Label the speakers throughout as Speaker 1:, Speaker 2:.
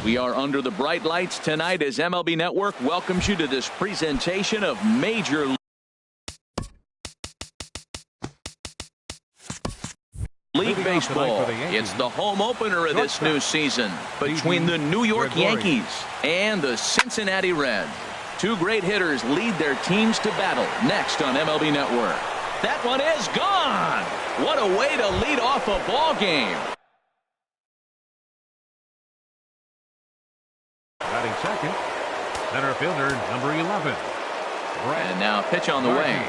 Speaker 1: We are under the bright lights tonight as MLB Network welcomes you to this presentation of Major League Baseball. It's the home opener of this new season between the New York Yankees and the Cincinnati Reds. Two great hitters lead their teams to battle next on MLB Network. That one is gone. What a way to lead off a ball game.
Speaker 2: Batting second, center fielder number 11.
Speaker 1: And now pitch on the way.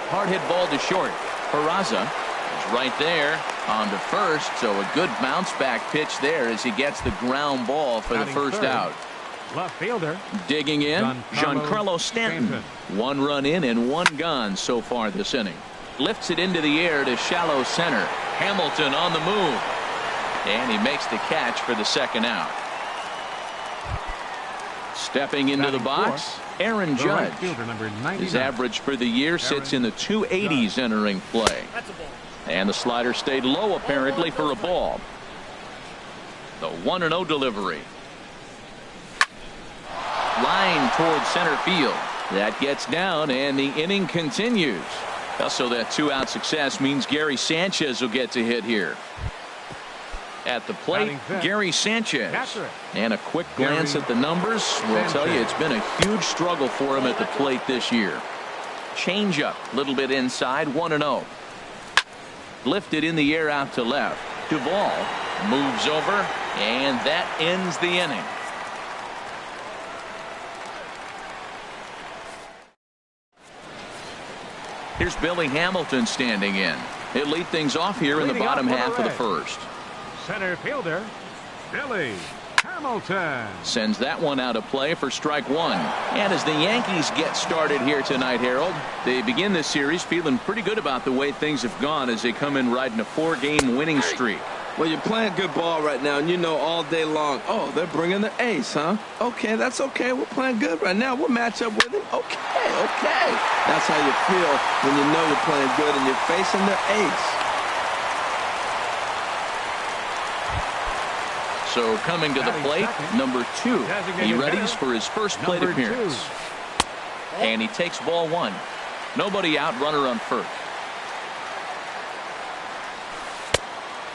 Speaker 1: Hard hit ball to short. Peraza is right there on to first, so a good bounce back pitch there as he gets the ground ball for the first out.
Speaker 2: Left fielder
Speaker 1: digging in, Giancarlo Stanton. 1 run in and 1 gone so far this inning. Lifts it into the air to shallow center. Hamilton on the move, and he makes the catch for the second out. Stepping into the box, Aaron Judge. His average for the year sits in the 280s entering play. And the slider stayed low apparently for a ball. The 1-0 delivery. Line towards center field. That gets down and the inning continues. Also, that 2-out success means Gary Sanchez will get to hit here. At the plate, Gary Sanchez. And a quick glance at the numbers will tell you it's been a huge struggle for him at the plate this year. Change up, a little bit inside, 1-0. Lifted in the air out to left. Duvall moves over, and that ends the inning. Here's Billy Hamilton standing in. He'll lead things off here in the bottom half of the first.
Speaker 2: Center fielder, Billy Hamilton.
Speaker 1: Sends that one out of play for strike 1. And as the Yankees get started here tonight, Harold, they begin this series feeling pretty good about the way things have gone as they come in riding a 4-game winning streak.
Speaker 3: Well, you're playing good ball right now, and you know all day long, oh, they're bringing the ace, huh? Okay, that's okay. We're playing good right now. We'll match up with him. Okay. That's how you feel when you know you're playing good and you're facing the ace.
Speaker 1: So coming to the plate, number 2. He readies for his first plate appearance. And he takes ball 1. Nobody out, runner on first.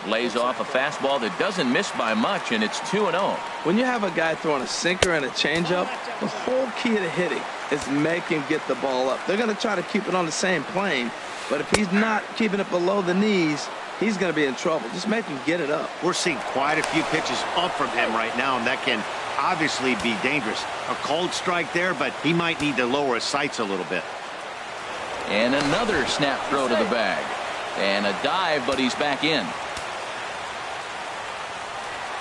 Speaker 1: Lays off a fastball that doesn't miss by much, and it's 2-0.
Speaker 3: When you have a guy throwing a sinker and a changeup, the whole key to hitting is make him get the ball up. They're going to try to keep it on the same plane, but if he's not keeping it below the knees, he's going to be in trouble. Just make him get it up.
Speaker 4: We're seeing quite a few pitches up from him right now, and that can obviously be dangerous. A cold strike there, but he might need to lower his sights a little bit.
Speaker 1: And another snap throw to the bag. And a dive, but he's back in.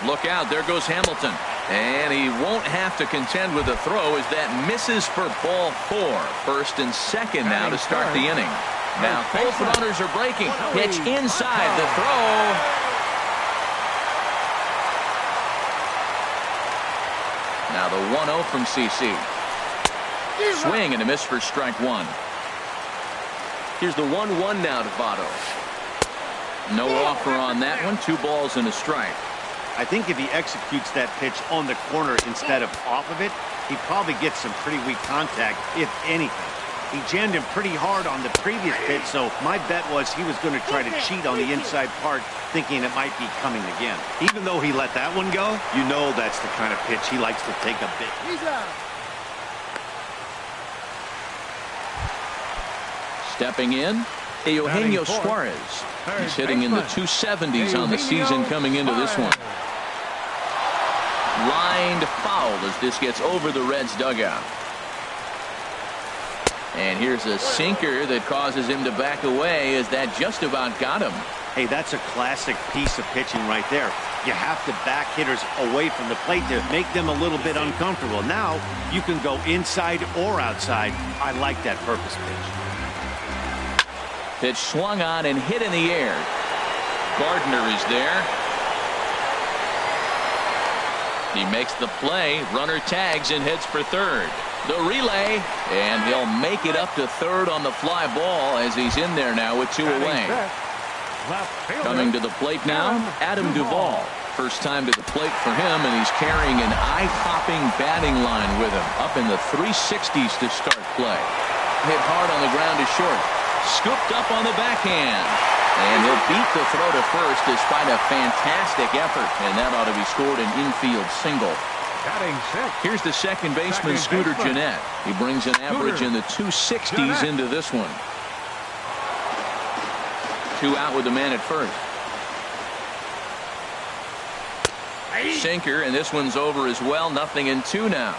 Speaker 1: Look out, there goes Hamilton. And he won't have to contend with the throw as that misses for ball 4. First and second now to start the inning. Now both runners are breaking. Pitch inside the throw. Now the 1-0 from CC. Swing and a miss for strike 1. Here's the 1-1 now to Votto. No offer on that one. 2 balls and a strike.
Speaker 4: I think if he executes that pitch on the corner instead of off of it, he probably gets some pretty weak contact, if anything. He jammed him pretty hard on the previous pitch, so my bet was he was going to try to cheat on the inside part, thinking it might be coming again. Even though he let that one go, you know that's the kind of pitch he likes to take a bit.
Speaker 1: Stepping in, Eugenio Suarez. He's hitting in the 270s on the season coming into this one. Lined foul as this gets over the Reds dugout. And here's a sinker that causes him to back away as that just about got him.
Speaker 4: Hey, that's a classic piece of pitching right there. You have to back hitters away from the plate to make them a little bit uncomfortable. Now you can go inside or outside. I like that purpose pitch.
Speaker 1: Pitch swung on and hit in the air. Gardner is there. He makes the play. Runner tags and heads for third. The relay, and he'll make it up to third on the fly ball as he's in there now with 2 away. Coming to the plate now, Adam Duvall. First time to the plate for him, and he's carrying an eye-popping batting line with him. Up in the 360s to start play. Hit hard on the ground to short. Scooped up on the backhand. And he'll beat the throw to first despite a fantastic effort. And that ought to be scored an infield single. Here's the second baseman, Scooter Gennett. He brings an average in the 260s into this one. 2 out with the man at first. Sinker, and this one's over as well. 0-2 now.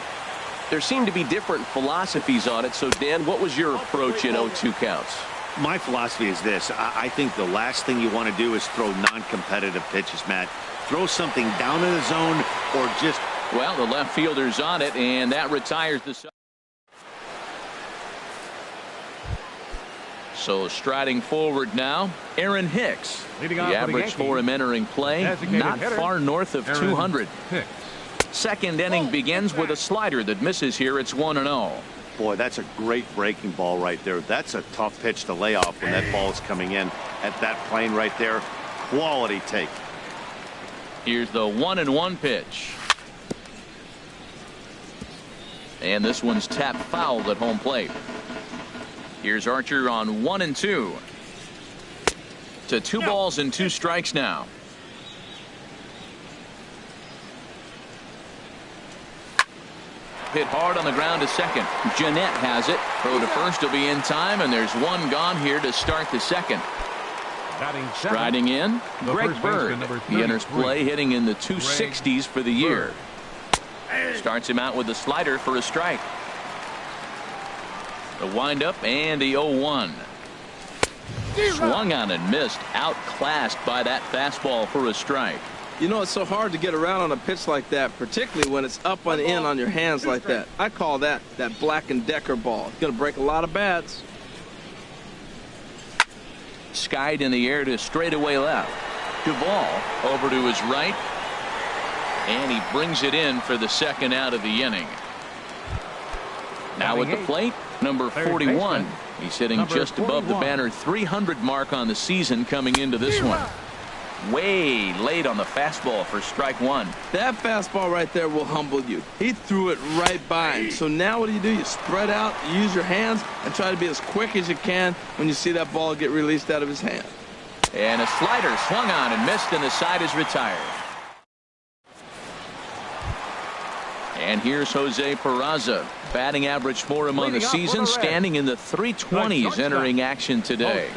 Speaker 1: There seem to be different philosophies on it. So, Dan, what was your approach in 0-2 counts?
Speaker 4: My philosophy is this. I think the last thing you want to do is throw non-competitive pitches, Matt. Throw something down in the zone or just...
Speaker 1: Well, the left fielder's on it, and that retires the... So striding forward now, Aaron Hicks. The average for him entering play, not far north of 200. Second inning begins with a slider that misses here. It's 1-0.
Speaker 4: Boy, that's a great breaking ball right there. That's a tough pitch to lay off when that ball is coming in at that plane right there. Quality take.
Speaker 1: Here's the 1-1 pitch. And this one's tapped foul at home plate. Here's Archer on 1-2. To 2 balls and 2 strikes now. Hit hard on the ground to second. Gennett has it. Throw to first will be in time, and there's 1 gone here to start the second. Striding in, Greg Bird. He enters play hitting in the 260s for the year. Starts him out with a slider for a strike. The windup and the 0-1. Swung on and missed. Outclassed by that fastball for a strike.
Speaker 3: You know, it's so hard to get around on a pitch like that, particularly when it's up and in on your hands like that. I call that Black & Decker ball. It's going to break a lot of bats.
Speaker 1: Skied in the air to straightaway left. Duvall over to his right. And he brings it in for the second out of the inning. Now at the plate, number 41. He's hitting just above the banner 300 mark on the season coming into this one. Way late on the fastball for strike 1.
Speaker 3: That fastball right there will humble you. He threw it right by him. So now what do? You spread out, you use your hands, and try to be as quick as you can when you see that ball get released out of his hand.
Speaker 1: And a slider swung on and missed, and the side is retired. And here's Jose Peraza. Batting average for him on the season, standing in the 320s entering action today.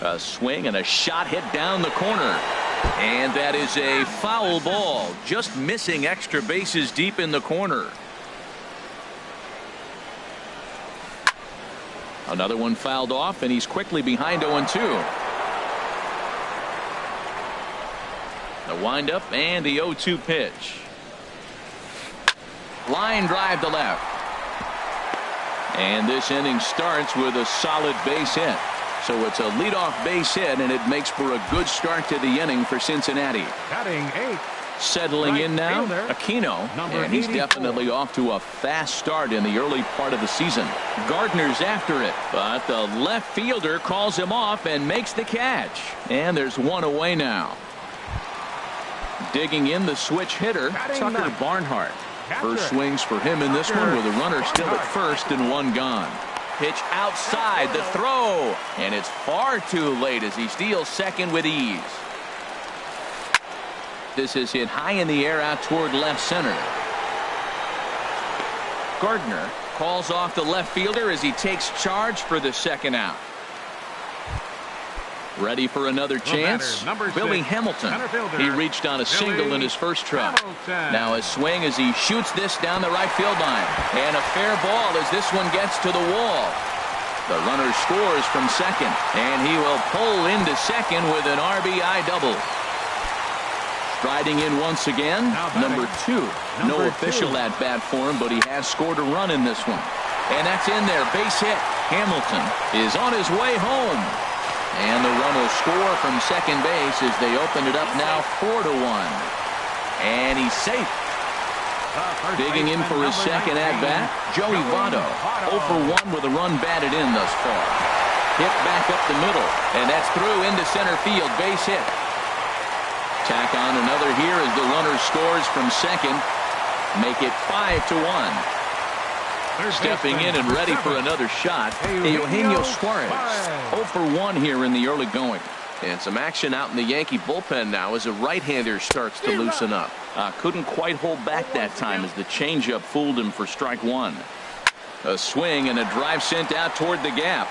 Speaker 1: A swing and a shot hit down the corner. And that is a foul ball. Just missing extra bases deep in the corner. Another one fouled off, and he's quickly behind 0-2. The windup and the 0-2 pitch. Line drive to left. And this inning starts with a solid base hit. So it's a leadoff base hit, and it makes for a good start to the inning for Cincinnati.
Speaker 2: Batting 8.
Speaker 1: Settling in now, Aquino, and he's definitely off to a fast start in the early part of the season. Gardner's after it, but the left fielder calls him off and makes the catch. And there's 1 away now. Digging in the switch hitter, Tucker Barnhart. First swings for him in this one with a runner still at first and 1 gone. Pitch outside, the throw, and it's far too late as he steals second with ease. This is hit high in the air out toward left center. Gardner calls off the left fielder as he takes charge for the second out. Ready for another chance. Billy Hamilton. He reached on a single in his first try. Now a swing as he shoots this down the right field line. And a fair ball as this one gets to the wall. The runner scores from second, and he will pull into second with an RBI double. Striding in once again, number 2. No official at bat for him, but he has scored a run in this one. And that's in there, base hit. Hamilton is on his way home. And the run will score from second base as they open it up now 4-1. And he's safe. Digging in for his second at-bat, Joey Votto. 0 for 1 with a run batted in thus far. Hit back up the middle, and that's through into center field, base hit. Tack on another here as the runner scores from second. Make it 5-1. Stepping in and ready for another shot, Eugenio Suarez. 0 for 1 here in the early going.
Speaker 3: And some action out in the Yankee bullpen now as a right-hander starts to loosen up.
Speaker 1: Couldn't quite hold back that time as the changeup fooled him for strike one. A swing and a drive sent out toward the gap.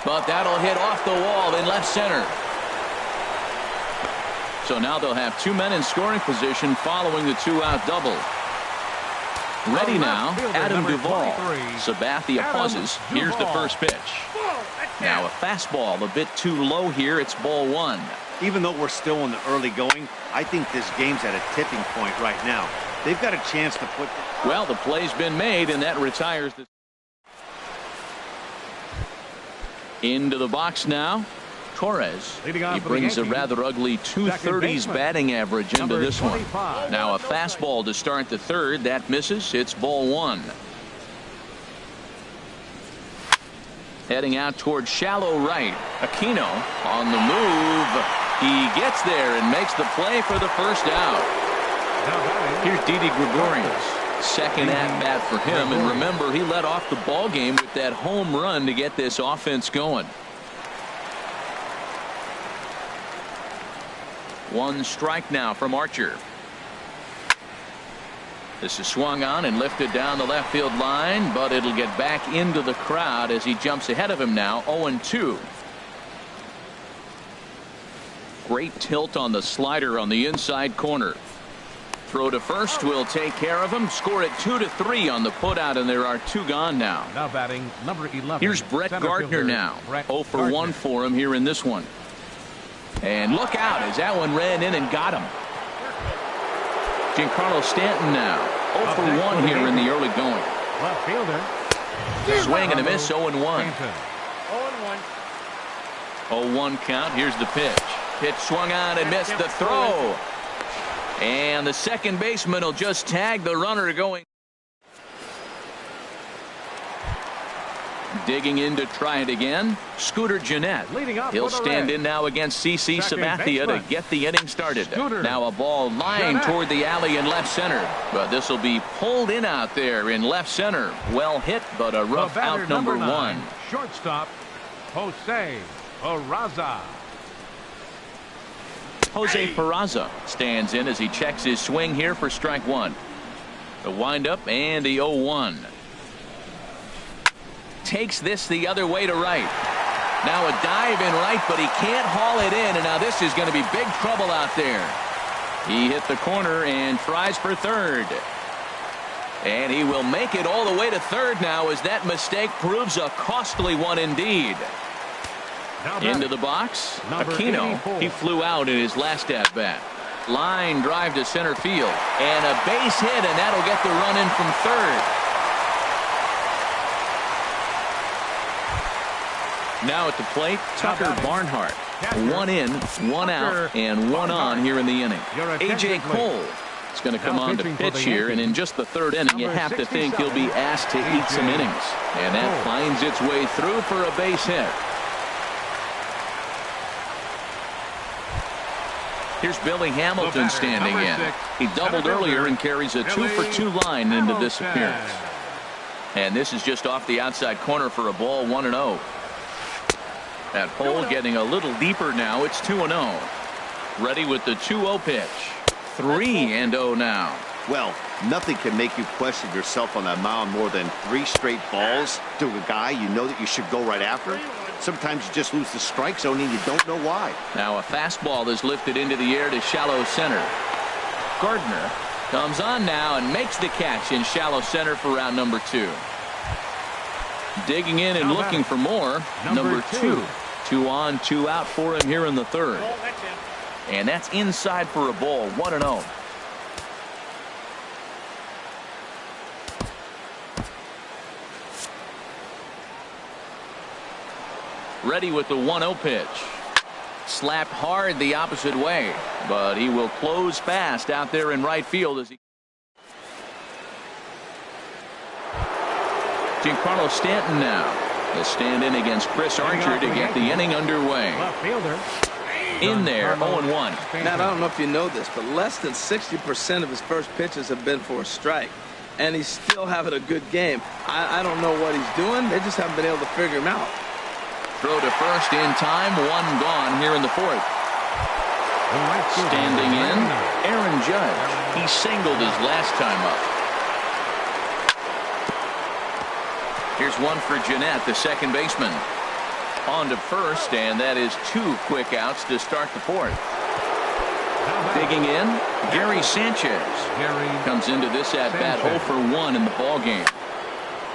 Speaker 1: But that'll hit off the wall in left center. So now they'll have 2 men in scoring position following the 2-out double. Ready now, Adam Duvall. Sabathia pauses. Here's the first pitch. Now a fastball a bit too low here. It's ball one.
Speaker 4: Even though we're still in the early going, I think this game's at a tipping point right now. They've got a chance to put...
Speaker 1: Well, the play's been made, and that retires the... Into the box now. Torres. He brings a rather ugly 230s batting average into this one. Now a fastball to start the third. That misses. It's ball one. Heading out toward shallow right. Aquino on the move. He gets there and makes the play for the first out. Here's Didi Gregorius. Second at bat for him. And remember, he led off the ball game with that home run to get this offense going. One strike now from Archer. This is swung on and lifted down the left field line, but it'll get back into the crowd as he jumps ahead of him now. 0-2. Great tilt on the slider on the inside corner. Throw to first will take care of him. Score it 2-3 on the putout, and there are 2 gone now.
Speaker 2: Now batting number 11.
Speaker 1: Here's Brett Gardner now. 0 for 1 for him here in this one. And look out as that one ran in and got him. Giancarlo Stanton now. 0 for 1 here in the early going.
Speaker 2: Left fielder.
Speaker 1: Swing and a miss. 0-1. 0-1 count. Here's the pitch. Pitch swung on and missed the throw. And the second baseman will just tag the runner going. Digging in to try it again. Scooter Gennett. He'll stand in now against CC Sabathia to get the inning started. Now a ball lined toward the alley in left center. But this will be pulled in out there in left center. Well hit, but a rough out number 1.
Speaker 2: Shortstop, Jose Peraza.
Speaker 1: Jose Peraza stands in as he checks his swing here for strike one. The windup and the 0-1. Takes this the other way to right. Now a dive in right, but he can't haul it in, and now this is going to be big trouble out there. He hit the corner and tries for third. And he will make it all the way to third now as that mistake proves a costly one indeed. Into the box, Aquino. He flew out in his last at bat. Line drive to center field, and a base hit, and that'll get the run in from third. Now at the plate, Tucker Barnhart. 1 in, 1 out, and 1 on here in the inning. A.J. Cole is going to come on to pitch here, and in just the third inning, you have to think he'll be asked to eat some innings. And that finds its way through for a base hit. Here's Billy Hamilton standing in. He doubled earlier and carries a 2 for 2 line into this appearance. And this is just off the outside corner for a ball. 1-0. That hole getting a little deeper now. It's 2-0. Ready with the 2-0 pitch. 3-0 now.
Speaker 4: Well, nothing can make you question yourself on that mound more than 3 straight balls to a guy you know that you should go right after. Sometimes you just lose the strike zone and you don't know why.
Speaker 1: Now a fastball is lifted into the air to shallow center. Gardner comes on now and makes the catch in shallow center for round number 2. Digging in and looking for more. Number 2. 2 on, 2 out for him here in the third. And that's inside for a ball. 1-0. Ready with the 1-0 pitch. Slapped hard the opposite way, but he will close fast out there in right field as he. Giancarlo Stanton now. He'll stand in against Chris Archer to get the inning underway. In there, 0-1.
Speaker 3: Matt, I don't know if you know this, but less than 60% of his first pitches have been for a strike. And he's still having a good game. I don't know what he's doing. They just haven't been able to figure him out.
Speaker 1: Throw to first in time. One gone here in the fourth. Standing in, Aaron Judge. He singled his last time up. Here's one for Jeanette, the second baseman. On to first, and that is 2 quick outs to start the fourth. Digging in, Gary Sanchez. Comes into this at bat 0 for 1 in the ball game.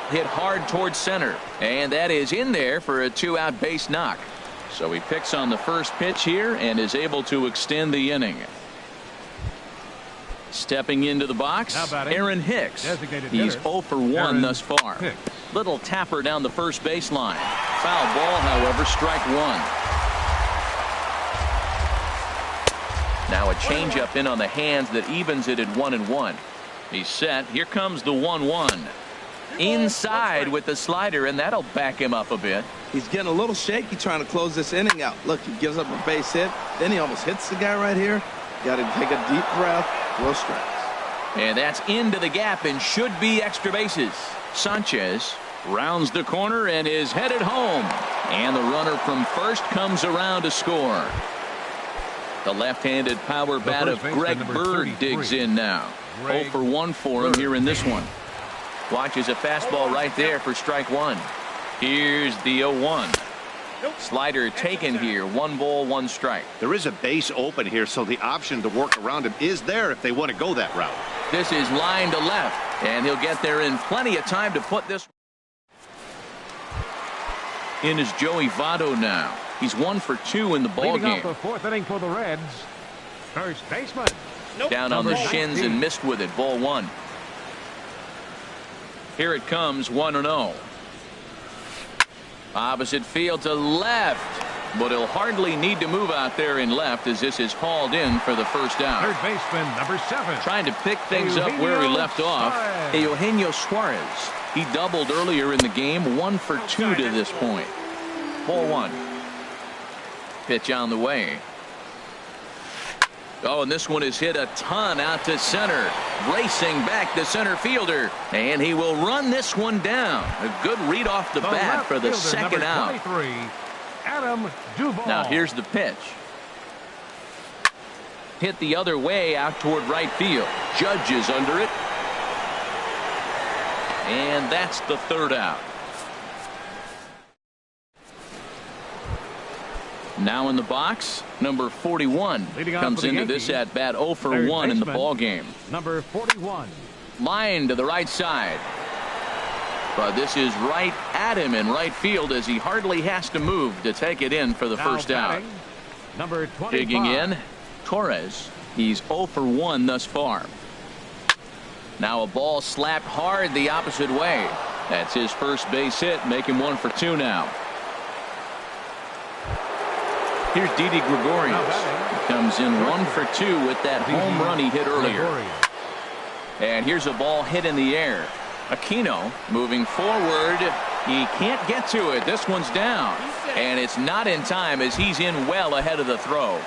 Speaker 1: Hit hard towards center, and that is in there for a 2-out base knock. So he picks on the first pitch here and is able to extend the inning. Stepping into the box, Aaron Hicks. He's 0 for 1 thus far. Little tapper down the first baseline. Foul ball, however, strike one. Now a changeup in on the hands that evens it at 1-1. He's set. Here comes the 1-1. Inside with the slider, and that'll back him up a bit.
Speaker 3: He's getting a little shaky trying to close this inning out. Look, he gives up a base hit. Then he almost hits the guy right here. Got to take a deep breath. Throw strikes.
Speaker 1: And that's into the gap and should be extra bases. Sanchez rounds the corner and is headed home. And the runner from first comes around to score. The left-handed power bat of Greg Bird digs in now. 0 for 1 for him here in this one. Watches a fastball right there for strike one. Here's the 0-1. Slider taken here. 1 ball, 1 strike.
Speaker 5: There is a base open here, so the option to work around him is there if they want to go that route.
Speaker 1: This is line to left, and he'll get there in plenty of time to put this. In is Joey Votto now. He's 1 for 2 in the ball game.
Speaker 2: The 4th inning for the Reds. First baseman.
Speaker 1: Down on the shins and missed with it. Ball 1. Here it comes, 1-0. Opposite field to left, but he'll hardly need to move out there in left as this is hauled in for the first out.
Speaker 2: Third baseman, number 7.
Speaker 1: Trying to pick things up where he left off. Eugenio Suarez. He doubled earlier in the game, 1 for 2 to this point. Ball 1. Pitch on the way. Oh, and this one is hit a ton out to center. Racing back the center fielder. And he will run this one down. A good read off the bat for the second out.
Speaker 2: Adam Duvall.
Speaker 1: Now here's the pitch. Hit the other way out toward right field. Judge is under it. And that's the third out. Now in the box, number 41 comes into this at bat 0 for 1 in the ball game.
Speaker 2: Number 41.
Speaker 1: Line to the right side. But this is right at him in right field as he hardly has to move to take it in for the first out.
Speaker 2: Number 25.
Speaker 1: Digging in, Torres. He's 0 for 1 thus far. Now a ball slapped hard the opposite way. That's his first base hit, making 1 for 2 now. Here's Didi Gregorius. He comes in 1 for 2 with that home run he hit earlier. And here's a ball hit in the air. Aquino moving forward. He can't get to it. This one's down. And it's not in time as he's in well ahead of the throw.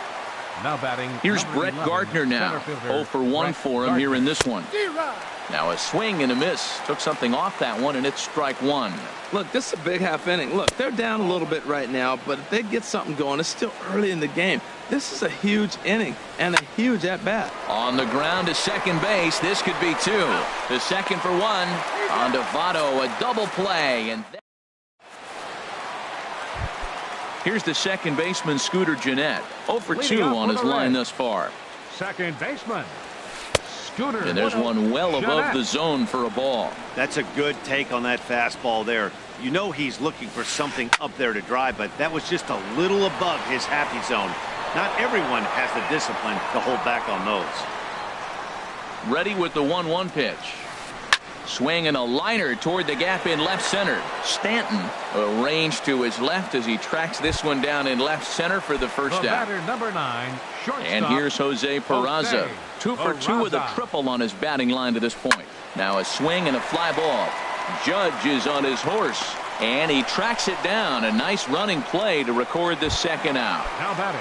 Speaker 2: Now batting.
Speaker 1: Here's Brett Gardner now. 0 for 1 for him here in this one. Now a swing and a miss. Took something off that one, and it's strike one.
Speaker 3: Look, this is a big half inning. Look, they're down a little bit right now, but if they get something going, it's still early in the game. This is a huge inning and a huge at-bat.
Speaker 1: On the ground to second base. This could be 2. The second for 1. On to Votto, a double play. And here's the second baseman, Scooter Gennett. 0 for 2 on his line thus far.
Speaker 2: Second baseman. Scooter.
Speaker 1: And there's one well above the zone for a ball.
Speaker 4: That's a good take on that fastball there. You know he's looking for something up there to drive, but that was just a little above his happy zone. Not everyone has the discipline to hold back on those.
Speaker 1: Ready with the 1-1 pitch. Swing and a liner toward the gap in left center. Stanton arranged to his left as he tracks this one down in left center for the first out.
Speaker 2: Number 9, shortstop.
Speaker 1: And here's Jose Peraza. 2 for 2 with a triple on his batting line to this point. Now a swing and a fly ball. Judge is on his horse, and he tracks it down. A nice running play to record the second out.
Speaker 2: Now batting.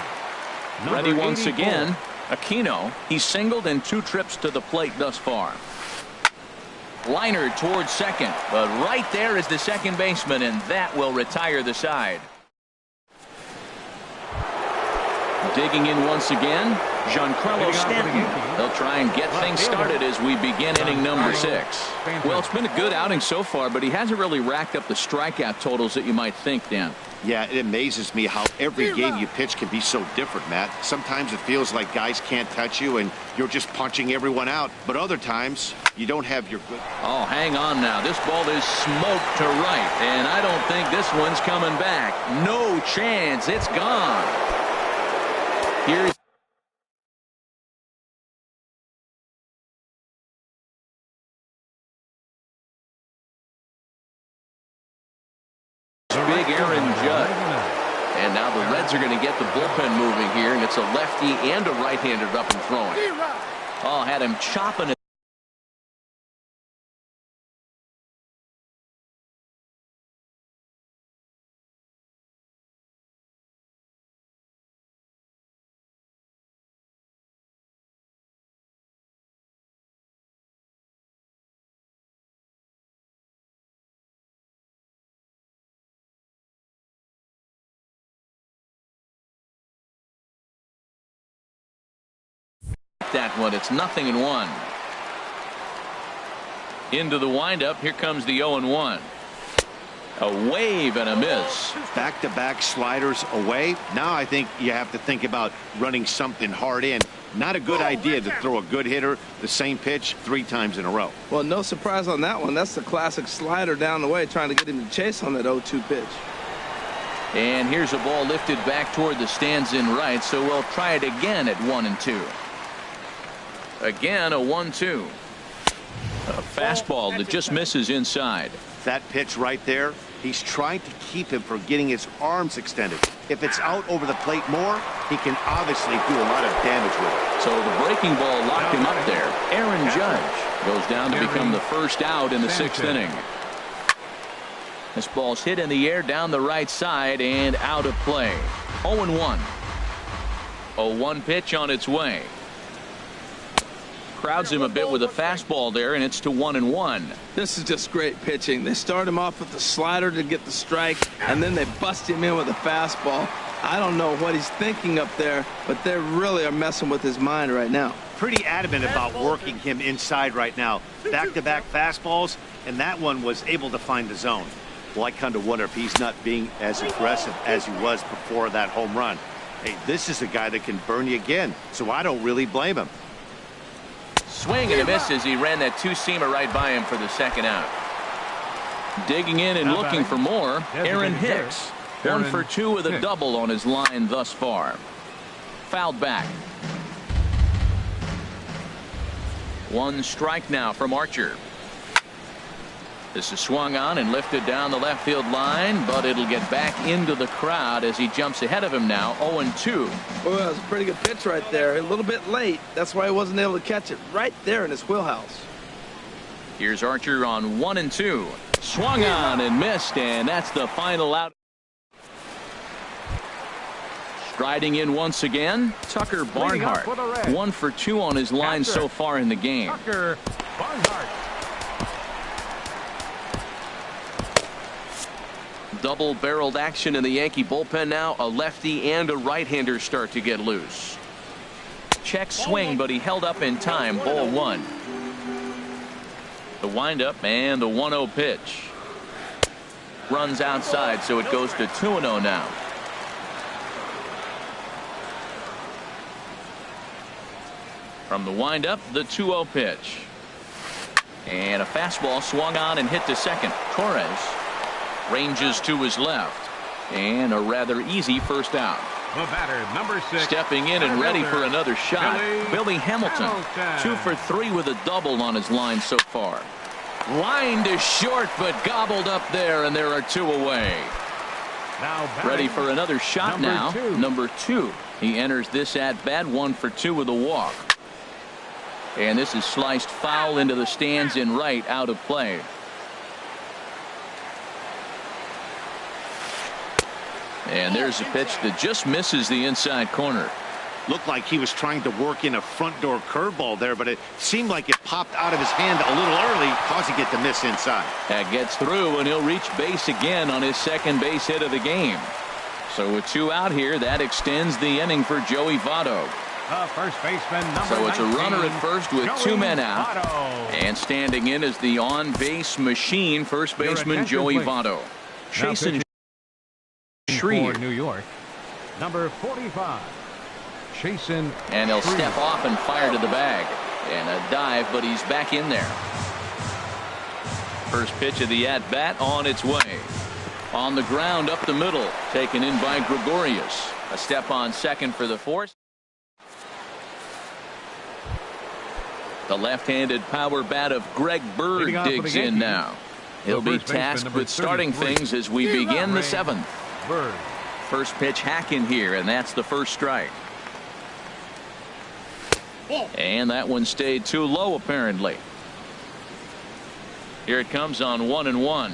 Speaker 1: Ready once
Speaker 2: 84.
Speaker 1: again. Aquino, he's singled in 2 trips to the plate thus far. Liner towards second, but right there is the second baseman, and that will retire the side. Digging in once again, Giancarlo Stanton. They'll try and get things started as we begin inning number 6. Well, it's been a good outing so far, but he hasn't really racked up the strikeout totals that you might think, Dan.
Speaker 5: Yeah, it amazes me how every game you pitch can be so different, Matt. Sometimes it feels like guys can't touch you and you're just punching everyone out. But other times, you don't have your good...
Speaker 1: Oh, hang on now. This ball is smoked to right, and I don't think this one's coming back. No chance. It's gone. Here's... big Aaron Judge. And now the Reds are going to get the bullpen moving here, and it's a lefty and a right-hander up and throwing. Oh, had him chopping it. That one, it's 0-1. Into the windup, here comes the 0-1. A wave and a miss.
Speaker 5: Back-to-back sliders away. Now I think you have to think about running something hard in. Not a good idea to throw a good hitter the same pitch 3 times in a row.
Speaker 3: Well, no surprise on that one. That's the classic slider down the way, trying to get him to chase on that 0-2 pitch.
Speaker 1: And here's a ball lifted back toward the stands in right, so we'll try it again at 1-2. Again, a 1-2. A fastball that just misses inside.
Speaker 5: That pitch right there, he's trying to keep him from getting his arms extended. If it's out over the plate more, he can obviously do a lot of damage with it.
Speaker 1: So the breaking ball locked him up there. Aaron Judge goes down to become the first out in the 6th inning. This ball's hit in the air down the right side and out of play. 0-1. 0-1 pitch on its way. Crowds him a bit with a fastball there, and it's to 1-1.
Speaker 3: This is just great pitching. They start him off with the slider to get the strike, and then they bust him in with a fastball. I don't know what he's thinking up there, but they really are messing with his mind right now.
Speaker 4: Pretty adamant about working him inside right now. Back-to-back fastballs, and that one was able to find the zone. Well, I kind of wonder if he's not being as aggressive as he was before that home run. Hey, this is a guy that can burn you again, so I don't really blame him.
Speaker 1: Swing and a miss as he ran that 2-seamer right by him for the second out. Digging in and looking for more, Aaron Hicks. 1 for 2 with a double on his line thus far. Fouled back. 1 strike now from Archer. This is swung on and lifted down the left field line, but it'll get back into the crowd as he jumps ahead of him now. 0-2.
Speaker 3: Well, that was a pretty good pitch right there. A little bit late. That's why he wasn't able to catch it right there in his wheelhouse.
Speaker 1: Here's Archer on 1-2. Swung on and missed, and that's the final out. Striding in once again, Tucker Barnhart. 1 for 2 on his line so far in the game.
Speaker 2: Tucker Barnhart.
Speaker 1: Double-barreled action in the Yankee bullpen now. A lefty and a right-hander start to get loose. Check swing, but he held up in time. Ball 1. The windup and the 1-0 pitch. Runs outside, so it goes to 2-0 now. From the windup, the 2-0 pitch. And a fastball swung on and hit to second. Torres ranges to his left, and a rather easy first out.
Speaker 2: The batter, number 6.
Speaker 1: Stepping in and ready for another shot. Billy Hamilton. 2 for 3 with a double on his line so far. Line to short, but gobbled up there, and there are 2 away.
Speaker 2: Now
Speaker 1: Ready for another shot now. Number 2. He enters this at bat 1 for 2 with a walk. And this is sliced foul into the stands in right, out of play. And there's a pitch that just misses the inside corner.
Speaker 5: Looked like he was trying to work in a front door curveball there, but it seemed like it popped out of his hand a little early, causing it to miss inside.
Speaker 1: That gets through, and he'll reach base again on his second base hit of the game. So with 2 out here, that extends the inning for Joey Votto.
Speaker 2: First baseman, number
Speaker 1: So it's a
Speaker 2: 19,
Speaker 1: runner at first with
Speaker 2: Joey
Speaker 1: 2 men out.
Speaker 2: Votto.
Speaker 1: And standing in is the on-base machine, first baseman
Speaker 2: attention,
Speaker 1: Joey
Speaker 2: please.
Speaker 1: Votto. Chasen
Speaker 2: For
Speaker 1: Shreve.
Speaker 2: New York, number 45, Chasen.
Speaker 1: And he'll
Speaker 2: Shreve.
Speaker 1: step off and fire to the bag. And a dive, but he's back in there. First pitch of the at-bat on its way. On the ground up the middle, taken in by Gregorius. A step on second for the force. The left-handed power bat of Greg Bird
Speaker 2: Leading off for
Speaker 1: digs
Speaker 2: the
Speaker 1: in
Speaker 2: Yankees,
Speaker 1: now. He'll be
Speaker 2: first baseman,
Speaker 1: tasked
Speaker 2: number
Speaker 1: with starting
Speaker 2: 33.
Speaker 1: things as we begin the 7th.
Speaker 2: Bird.
Speaker 1: First pitch hack in here, and that's the first strike. And that one stayed too low, apparently. Here it comes on 1-1.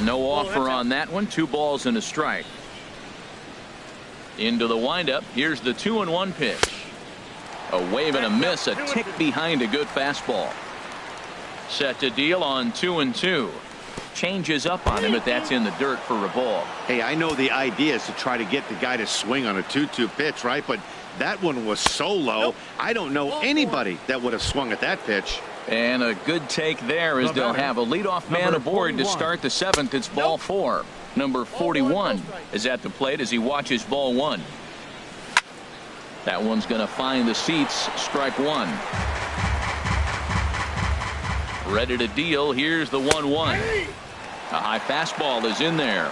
Speaker 1: No offer on that one. 2 balls and a strike. Into the windup. Here's the 2-1 pitch. A wave and a miss, a tick behind a good fastball. Set to deal on 2-2. Changes up on him, but that's in the dirt for a ball.
Speaker 5: Hey, I know the idea is to try to get the guy to swing on a 2-2 pitch, right? But that one was so low, I don't know anybody that would have swung at that pitch.
Speaker 1: And a good take there as they'll have a leadoff man aboard to start the 7th. It's ball 4. Number 41 is at the plate as he watches ball 1. That one's going to find the seats. Strike 1. Ready to deal. Here's the 1-1. A high fastball is in there.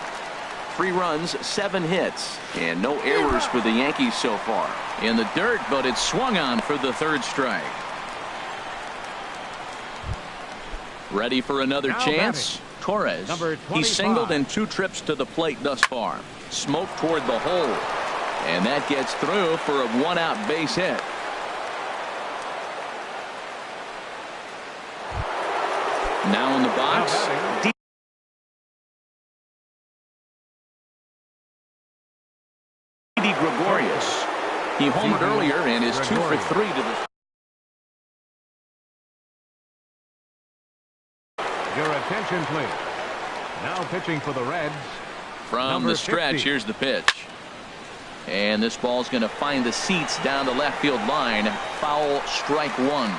Speaker 1: 3 runs, 7 hits, and no errors for the Yankees so far. In the dirt, but it's swung on for the 3rd strike. Ready for another
Speaker 2: Now
Speaker 1: chance. Torres.
Speaker 2: Number
Speaker 1: He's
Speaker 2: 25.
Speaker 1: singled in 2 trips to the plate thus far. Smoke toward the hole. And that gets through for a 1-out base hit. Now in the box. D. Gregorius. He homered earlier and is 2 for 3 to the.
Speaker 2: Your attention, please. Now pitching for the Reds.
Speaker 1: From
Speaker 2: Number
Speaker 1: the stretch,
Speaker 2: 50.
Speaker 1: here's the pitch. And this ball's going to find the seats down the left field line. Foul, strike 1.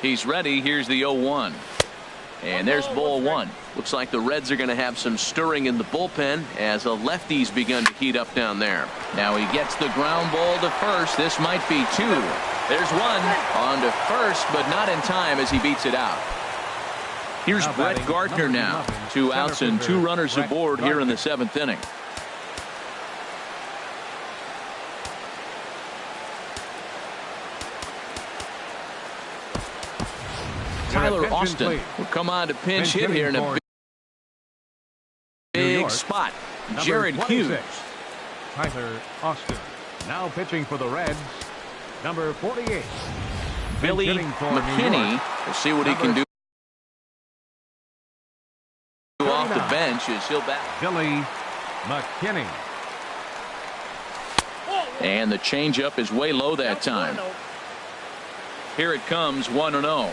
Speaker 1: He's ready. Here's the 0-1. And there's ball 1. Looks like the Reds are going to have some stirring in the bullpen as a lefty's begun to heat up down there. Now he gets the ground ball to first. This might be 2. There's 1 on to first, but not in time as he beats it out. Here's
Speaker 2: Now
Speaker 1: Brett
Speaker 2: batting,
Speaker 1: Gardner
Speaker 2: number
Speaker 1: now.
Speaker 2: 11,
Speaker 1: 2 outs
Speaker 2: center
Speaker 1: and 2
Speaker 2: fielder,
Speaker 1: runners
Speaker 2: Brett
Speaker 1: aboard here in the
Speaker 2: Gardner.
Speaker 1: 7th inning.
Speaker 2: Your
Speaker 1: Tyler
Speaker 2: attention,
Speaker 1: Austin
Speaker 2: please.
Speaker 1: will come on to pinch
Speaker 2: Pinch
Speaker 1: hit here in
Speaker 2: hitting
Speaker 1: a
Speaker 2: for New
Speaker 1: big
Speaker 2: York,
Speaker 1: spot.
Speaker 2: Number
Speaker 1: Jared
Speaker 2: 26,
Speaker 1: Hughes.
Speaker 2: Tyler Austin. Now pitching for the Reds. Number 48.
Speaker 1: Billy
Speaker 2: hitting for New
Speaker 1: McKinney.
Speaker 2: York.
Speaker 1: We'll see what he can do off the
Speaker 2: 39.
Speaker 1: bench as he'll bat.
Speaker 2: Billy McKinney.
Speaker 1: And the changeup is way low that time. Here it comes, 1-0.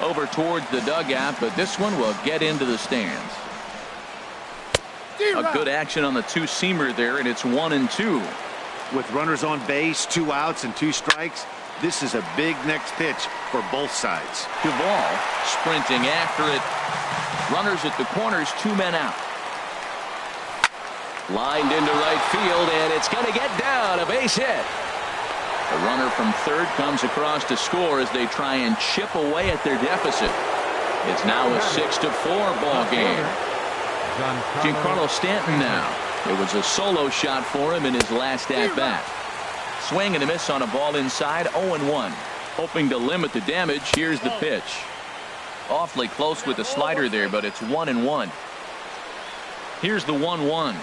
Speaker 1: Over towards the dugout, but this one will get into the stands. A good action on the 2-seamer there, and it's 1-2.
Speaker 5: With runners on base, 2 outs and 2 strikes, this is a big next pitch for both sides.
Speaker 1: Duvall sprinting after it. Runners at the corners, 2 men out. Lined into right field, and it's going to get down, a base hit. The runner from third comes across to score as they try and chip away at their deficit. It's now a 6-4 ball game. Giancarlo Stanton now. It was a solo shot for him in his last at-bat. Swing and a miss on a ball inside, 0-1. Hoping to limit the damage, here's the pitch. Awfully close with the slider there, but it's 1-1. Here's the 1-1.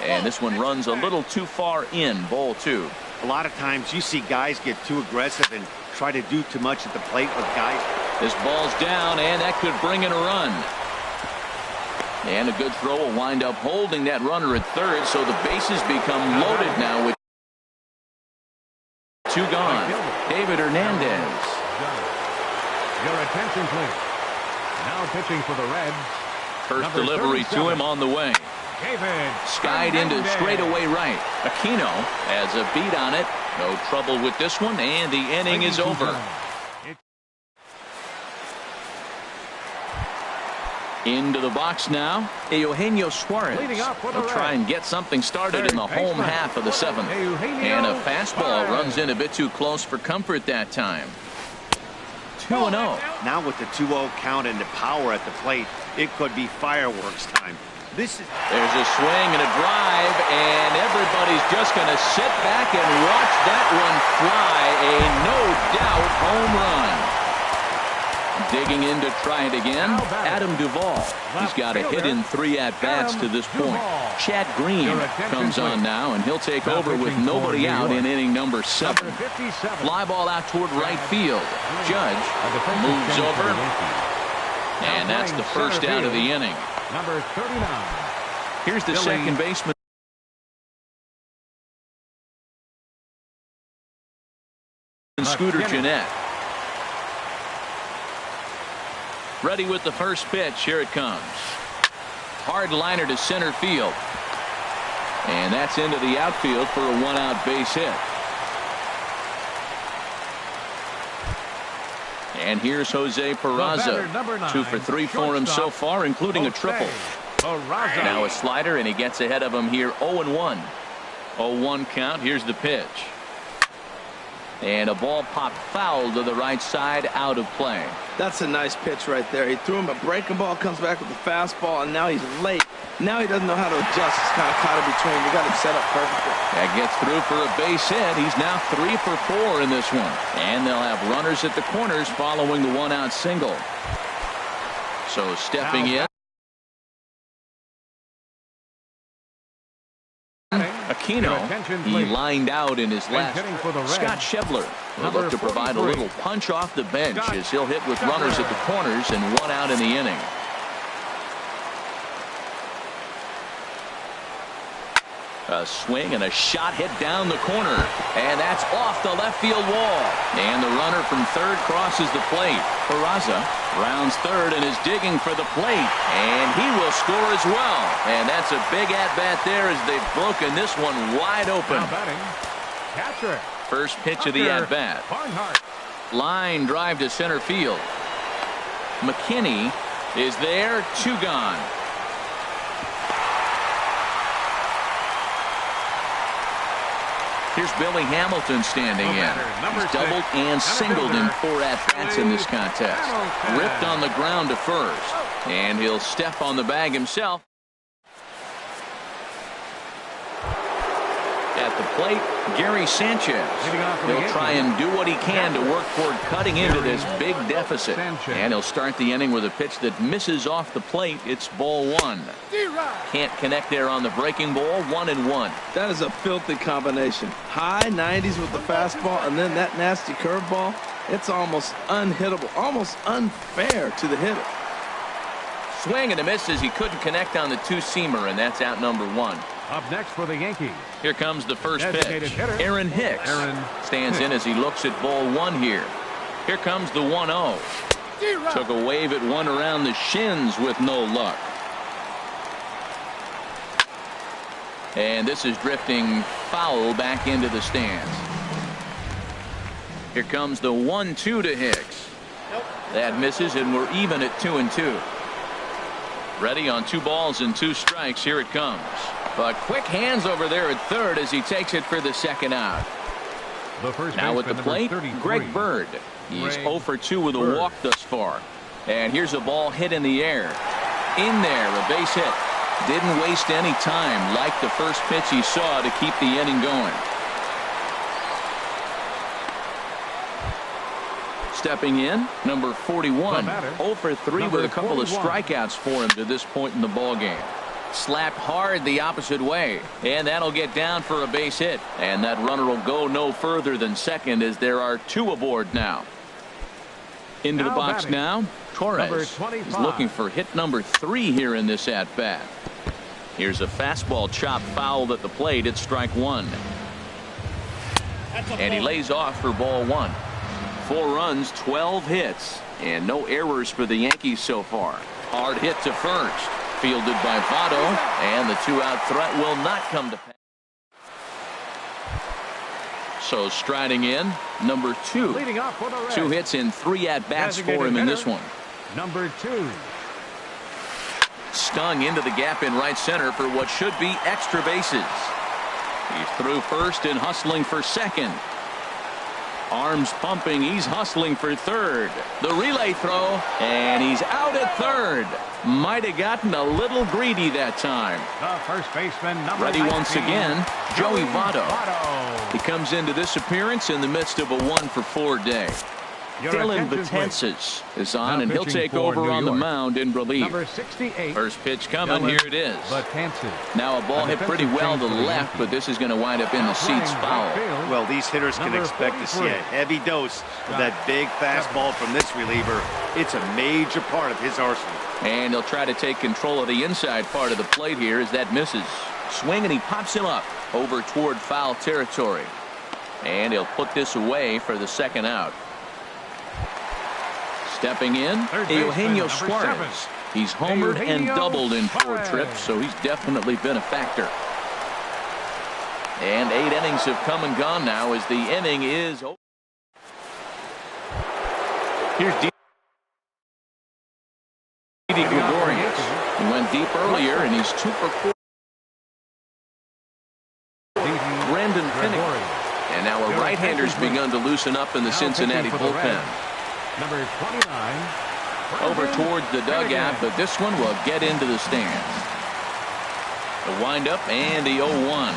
Speaker 1: And this one runs a little too far in, ball 2.
Speaker 4: A lot of times you see guys get too aggressive and try to do too much at the plate with guys.
Speaker 1: This ball's down, and that could bring in a run. And a good throw will wind up holding that runner at third, so the bases become loaded now with 2 gone. David Hernandez.
Speaker 2: Your attention, please. Now pitching for the Reds.
Speaker 1: First delivery to him on the way.
Speaker 2: David
Speaker 1: Skied into straightaway right. Aquino has a beat on it. No trouble with this one, and the inning is over. Into the box now, Eugenio Suarez. He'll try and get something started in the home half of the 7th. And a fastball runs in a bit too close for comfort that time. 2-0.
Speaker 4: Now with the 2-0 count and the power at the plate, it could be fireworks time. There's
Speaker 1: a swing and a drive, and everybody's just going to sit back and watch that one fly. A no-doubt home run. Digging in to try it again, Adam Duvall. He's got a hit in 3 at-bats to this point. Chad Green comes on now, and he'll take over with nobody out in inning number 7. Fly ball out toward right field. Judge moves over, and that's the first out of the inning.
Speaker 2: Number 39.
Speaker 1: Here's the second baseman, Scooter Gennett. Ready with the first pitch. Here it comes. Hard liner to center field. And that's into the outfield for a 1-out base hit. And here's Jose Peraza. 2 for 3 for him so far, including a triple. Now a slider, and he gets ahead of him here. 0-1. 0-1 count. Here's the pitch. And a ball popped foul to the right side, out of play.
Speaker 3: That's a nice pitch right there. He threw him a breaking ball, comes back with a fastball, and now he's late. Now he doesn't know how to adjust. He's kind of caught in between. We got him set up perfectly.
Speaker 1: That gets through for a base hit. He's now 3 for 4 in this one. And they'll have runners at the corners following the 1-out single. So stepping in, Aquino, he lined out in his last. Scott Schebler will look to provide a little punch off the bench as he'll hit with runners at the corners and 1 out in the inning. A swing and a shot hit down the corner, and that's off the left field wall. And the runner from third crosses the plate. Peraza rounds third and is digging for the plate, and he will score as well. And that's a big at-bat there as they've broken this one wide open. First pitch of the at-bat. Line drive to center field. McKinney is there, 2 gone. Here's Billy Hamilton standing in. He's doubled and singled in 4 at-bats in this contest. Ripped on the ground to first, and he'll step on the bag himself. At the plate, Gary Sanchez. He'll try and do what he can to work toward cutting into this big deficit. And he'll start the inning with a pitch that misses off the plate. It's ball 1. Can't connect there on the breaking ball. 1-1.
Speaker 3: That is a filthy combination. High 90s with the fastball, and then that nasty curveball. It's almost unhittable, almost unfair to the hitter.
Speaker 1: Swing and a miss as he couldn't connect on the 2-seamer, and that's out number 1.
Speaker 2: Up next for the Yankees.
Speaker 1: Here comes the first pitch. Aaron Hicks stands in as he looks at ball 1 here. Here comes the 1-0. Took a wave at one around the shins with no luck. And this is drifting foul back into the stands. Here comes the 1-2 to Hicks. That misses, and we're even at 2-2. Ready on 2 balls and 2 strikes. Here it comes. But quick hands over there at third as he takes it for the 2nd out. Now at the plate, Greg Bird. He's 0 for 2 with a walk thus far. And here's a ball hit in the air. In there, a base hit. Didn't waste any time, like the first pitch he saw, to keep the inning going. Stepping in, number 41. 0 for 3 with a couple of strikeouts for him to this point in the ballgame. Slapped hard the opposite way, and that'll get down for a base hit. And that runner will go no further than second as there are 2 aboard now. Into the
Speaker 2: Now
Speaker 1: box
Speaker 2: batting,
Speaker 1: now.
Speaker 2: number
Speaker 1: Torres
Speaker 2: 25.
Speaker 1: is looking for hit number 3 here in this at-bat. Here's a fastball chop fouled at the plate. It's strike 1. And he lays off for ball 1. 4 runs, 12 hits, and no errors for the Yankees so far. Hard hit to first. Fielded by Votto, and the 2-out threat will not come to pass. So striding in, number 2.
Speaker 2: Leading off for the Reds,
Speaker 1: 2 hits in 3 at-bats for him in this one.
Speaker 2: number 2.
Speaker 1: Stung into the gap in right center for what should be extra bases. He's through first and hustling for second. Arms pumping, he's hustling for third. The relay throw, and he's out at third. Might have gotten a little greedy that time.
Speaker 2: The first baseman, number
Speaker 1: Ready
Speaker 2: 19,
Speaker 1: once again, Joey Votto.
Speaker 2: Votto.
Speaker 1: He comes into this appearance in the midst of a 1-for-4 day.
Speaker 2: Your
Speaker 1: Dylan
Speaker 2: attention,
Speaker 1: Betances is on,
Speaker 2: Now
Speaker 1: and he'll
Speaker 2: pitching
Speaker 1: take
Speaker 2: for
Speaker 1: over
Speaker 2: New
Speaker 1: on the
Speaker 2: York.
Speaker 1: mound in relief.
Speaker 2: Number 68.
Speaker 1: First pitch coming,
Speaker 2: Dylan
Speaker 1: here it is.
Speaker 2: Betances.
Speaker 1: Now a ball
Speaker 2: A
Speaker 1: hit pretty
Speaker 2: defensive
Speaker 1: well to
Speaker 2: change
Speaker 1: the
Speaker 2: for the
Speaker 1: left,
Speaker 2: Yankees.
Speaker 1: but this is going to wind up in the
Speaker 2: Now
Speaker 1: seats
Speaker 2: playing
Speaker 1: foul.
Speaker 2: right field,
Speaker 4: Well, these hitters can
Speaker 2: number
Speaker 4: expect to see
Speaker 2: 43.
Speaker 4: a heavy dose of that big fastball from this reliever. It's a major part of his arsenal.
Speaker 1: And he'll try to take control of the inside part of the plate here as that misses. Swing, and he pops him up over toward foul territory. And he'll put this away for the second out. Stepping in,
Speaker 2: Third baseman,
Speaker 1: Eugenio
Speaker 2: number 7.
Speaker 1: Suarez. He's homered and
Speaker 2: Eugenio
Speaker 1: doubled in 4
Speaker 2: Suarez.
Speaker 1: trips, so he's definitely been a factor. And 8 innings have come and gone now as the inning is over. Here's Didi Gregorius. He went deep earlier, and he's 2 for 4. Brandon Finnegan. And now a right-hander's begun to loosen up in the Cincinnati bullpen.
Speaker 2: Number 29.
Speaker 1: Over
Speaker 2: Brandon
Speaker 1: towards the dugout, but this one will get into the stands. The windup and the 0-1.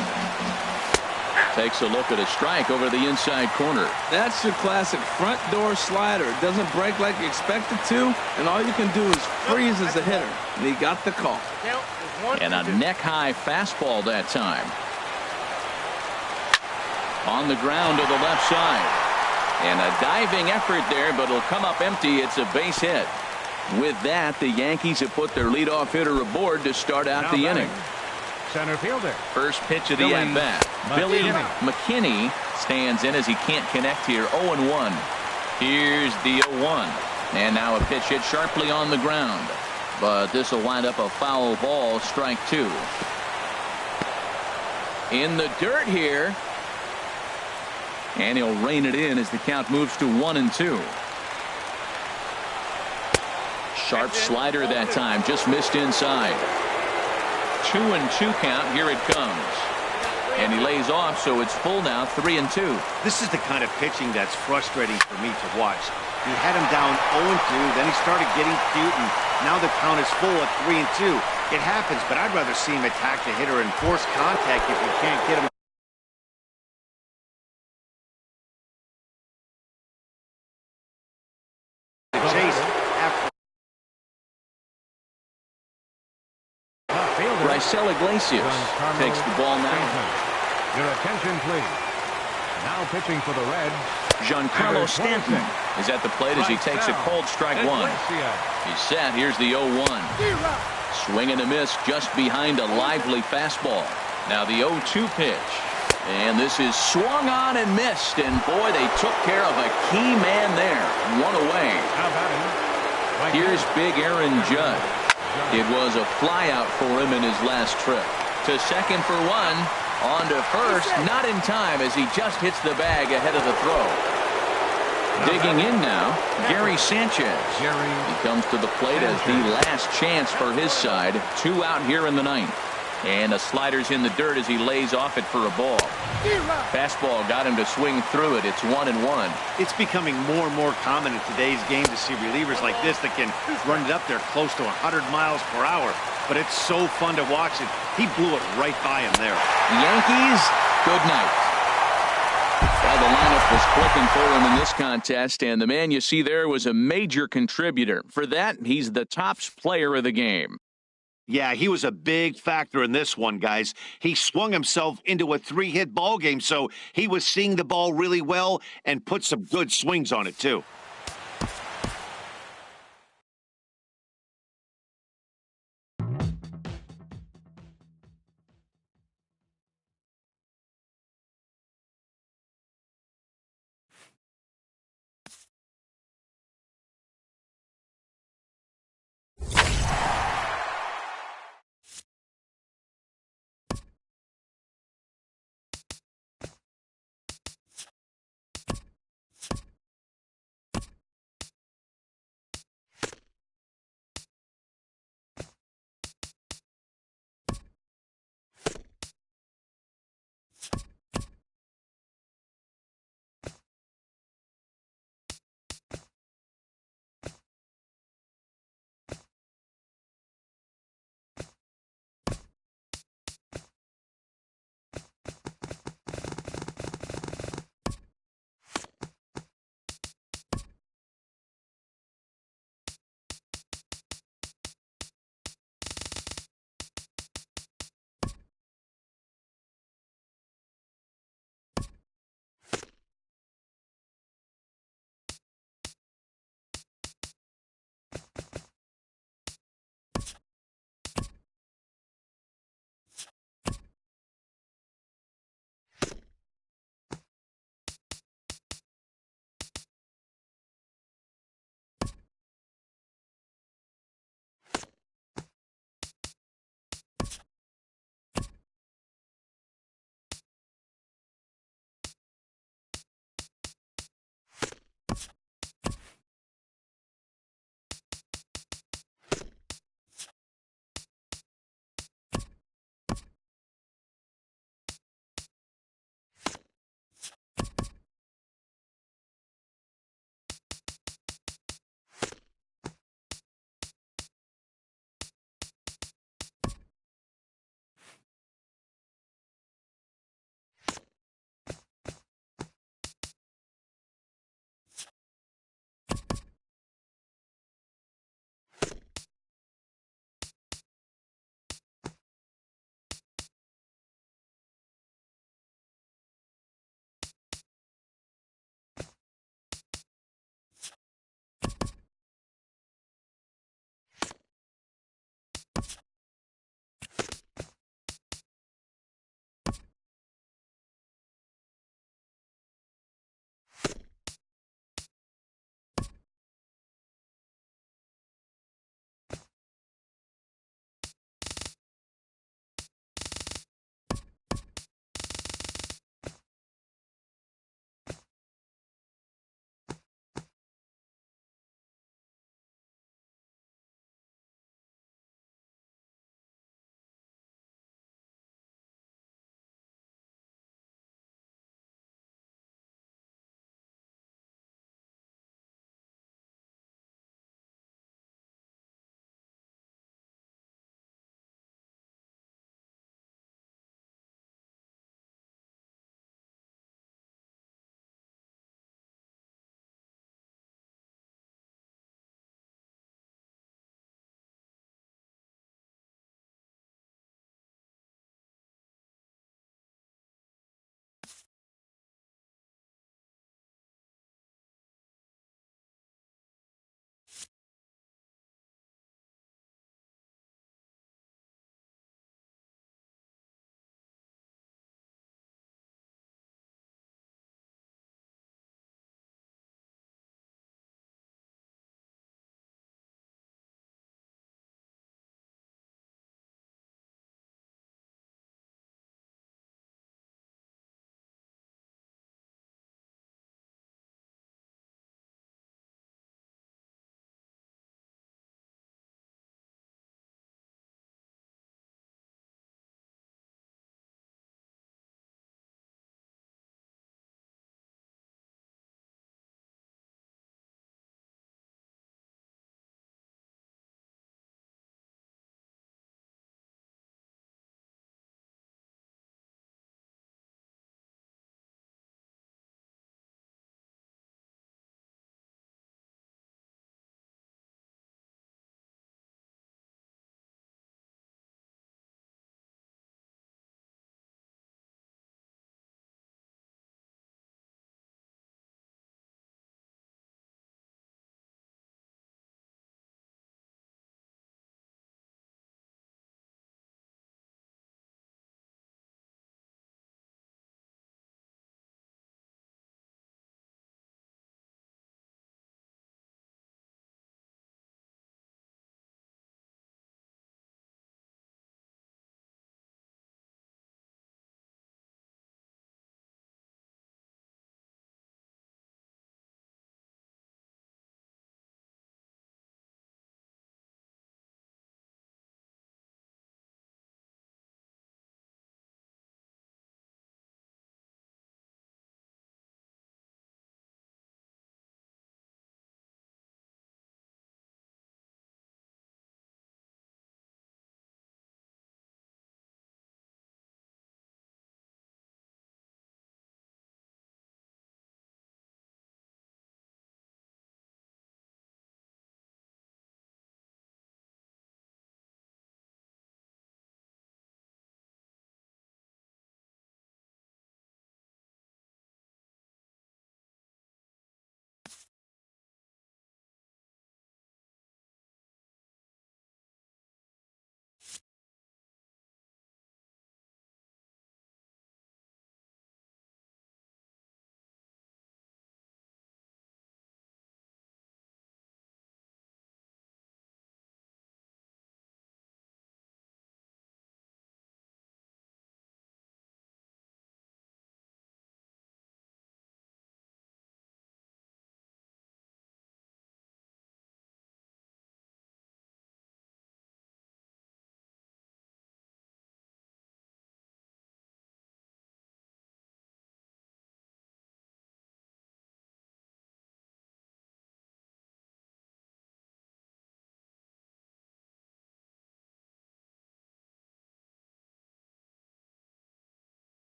Speaker 1: Takes a look at a strike over the inside corner.
Speaker 3: That's your classic front door slider. It doesn't break like you expect it to, and all you can do is freeze as a hitter. And he got the call.
Speaker 1: And a neck-high fastball that time. On the ground to the left side. And a diving effort there, but it'll come up empty. It's a base hit. With that, the Yankees have put their leadoff hitter aboard to start out the inning.
Speaker 2: Center fielder.
Speaker 1: First pitch of the
Speaker 2: Billy
Speaker 1: at-bat. Billy
Speaker 2: McKinney.
Speaker 1: McKinney stands in as he can't connect here. 0-1. Here's the 0-1. And now a pitch hit sharply on the ground. But this will wind up a foul ball, strike 2. In the dirt here. And he'll rein it in as the count moves to 1-2. Sharp slider that time, just missed inside. 2-2 count, here it comes. And he lays off, so it's full now, 3-2.
Speaker 4: This is the kind of pitching that's frustrating for me to watch. He had him down 0-2, then he started getting cute, and now the count is full at 3-2. It happens, but I'd rather see him attack the hitter and force contact if he can't get him. Chase after.
Speaker 1: Raisel Iglesias takes the ball now.
Speaker 2: Your attention, please. Now pitching for the Reds.
Speaker 1: Giancarlo Stanton is at the plate as he takes a cold strike 1. He's set. Here's the 0-1. Swing and a miss just behind a lively fastball. Now the 0-2 pitch. And this is swung on and missed. And boy, they took care of a key man there. 1 away. Here's big Aaron Judd. It was a flyout for him in his last trip. To second for 1. On to first. Not in time as he just hits the bag ahead of the throw. Digging in now, Gary Sanchez. He comes to the plate as the last chance for his side. 2 out here in the 9th. And the slider's in the dirt as he lays off it for a ball. Fastball got him to swing through it. It's 1-1.
Speaker 4: It's becoming more and more common in today's game to see relievers like this that can run it up there close to 100 miles per hour. But it's so fun to watch it. He blew it right by him there.
Speaker 1: Yankees, good night. Well, the lineup was clicking for him in this contest, and the man you see there was a major contributor. For that, he's the top player of the game.
Speaker 5: Yeah, he was a big factor in this one, guys. He swung himself into a 3-hit ball game, so he was seeing the ball really well and put some good swings on it, too.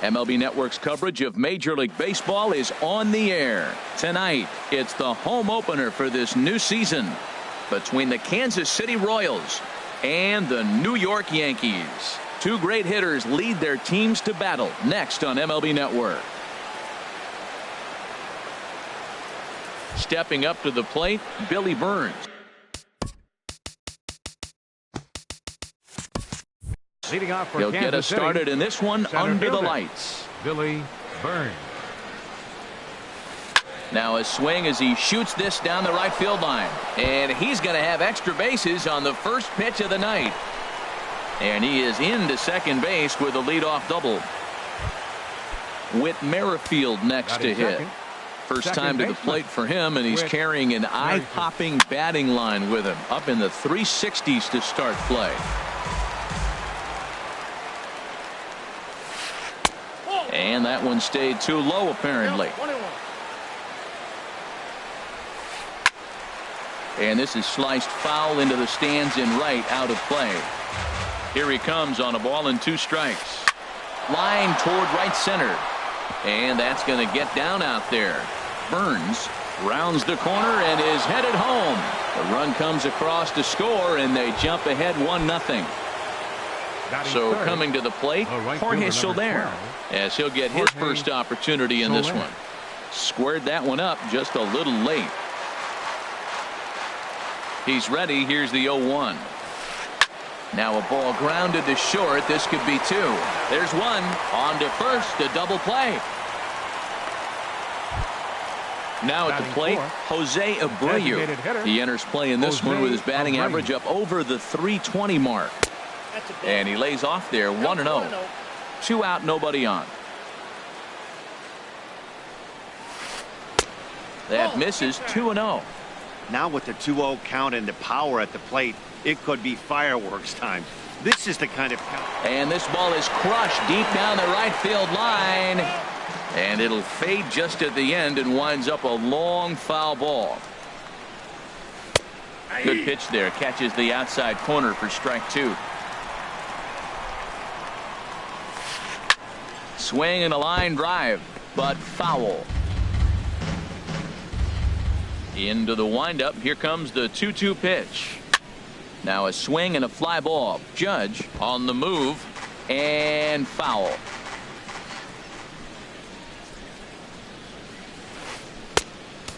Speaker 1: MLB Network's coverage of Major League Baseball is on the air. Tonight, it's the home opener for this new season between the Kansas City Royals and the New York Yankees. Two great hitters lead their teams to battle next on MLB Network. Stepping up to the plate, Billy Burns.
Speaker 2: Leading off for
Speaker 1: He'll
Speaker 2: Kansas
Speaker 1: get us
Speaker 2: City,
Speaker 1: started in this one
Speaker 2: center
Speaker 1: under
Speaker 2: fielder,
Speaker 1: the lights.
Speaker 2: Billy Burns.
Speaker 1: Now a swing as he shoots this down the right field line. And he's going to have extra bases on the first pitch of the night. And he is into second base with a leadoff double. Whit Merrifield next to hit. First time to the plate for him, and he's carrying an eye-popping batting line with him. Up in the 360s to start play. And that one stayed too low, apparently. And this is sliced foul into the stands in right, out of play. Here he comes on a ball and 2 strikes. Line toward right center. And that's going to get down out there. Burns rounds the corner and is headed home. The run comes across to score, and they jump ahead 1-0. So coming to the plate, Jorge Soler, as he'll get his first opportunity in this one. Squared that one up just a little late. He's ready. Here's the 0-1. Now a ball grounded to short. This could be 2. There's one. On to first. A double play. Now at the plate, Jose Abreu. He enters play in this one with his batting average up over the 320 mark. And he lays off there 1-0. 2 out, nobody on. That misses 2-0.
Speaker 4: Now with the 2-0 count and the power at the plate, it could be fireworks time. This is the kind of count.
Speaker 1: And this ball is crushed deep down the right field line. And it'll fade just at the end and winds up a long foul ball. Good pitch there. Catches the outside corner for strike 2. Swing and a line drive, but foul. Into the windup. Here comes the 2-2 pitch. Now a swing and a fly ball. Judge on the move and foul.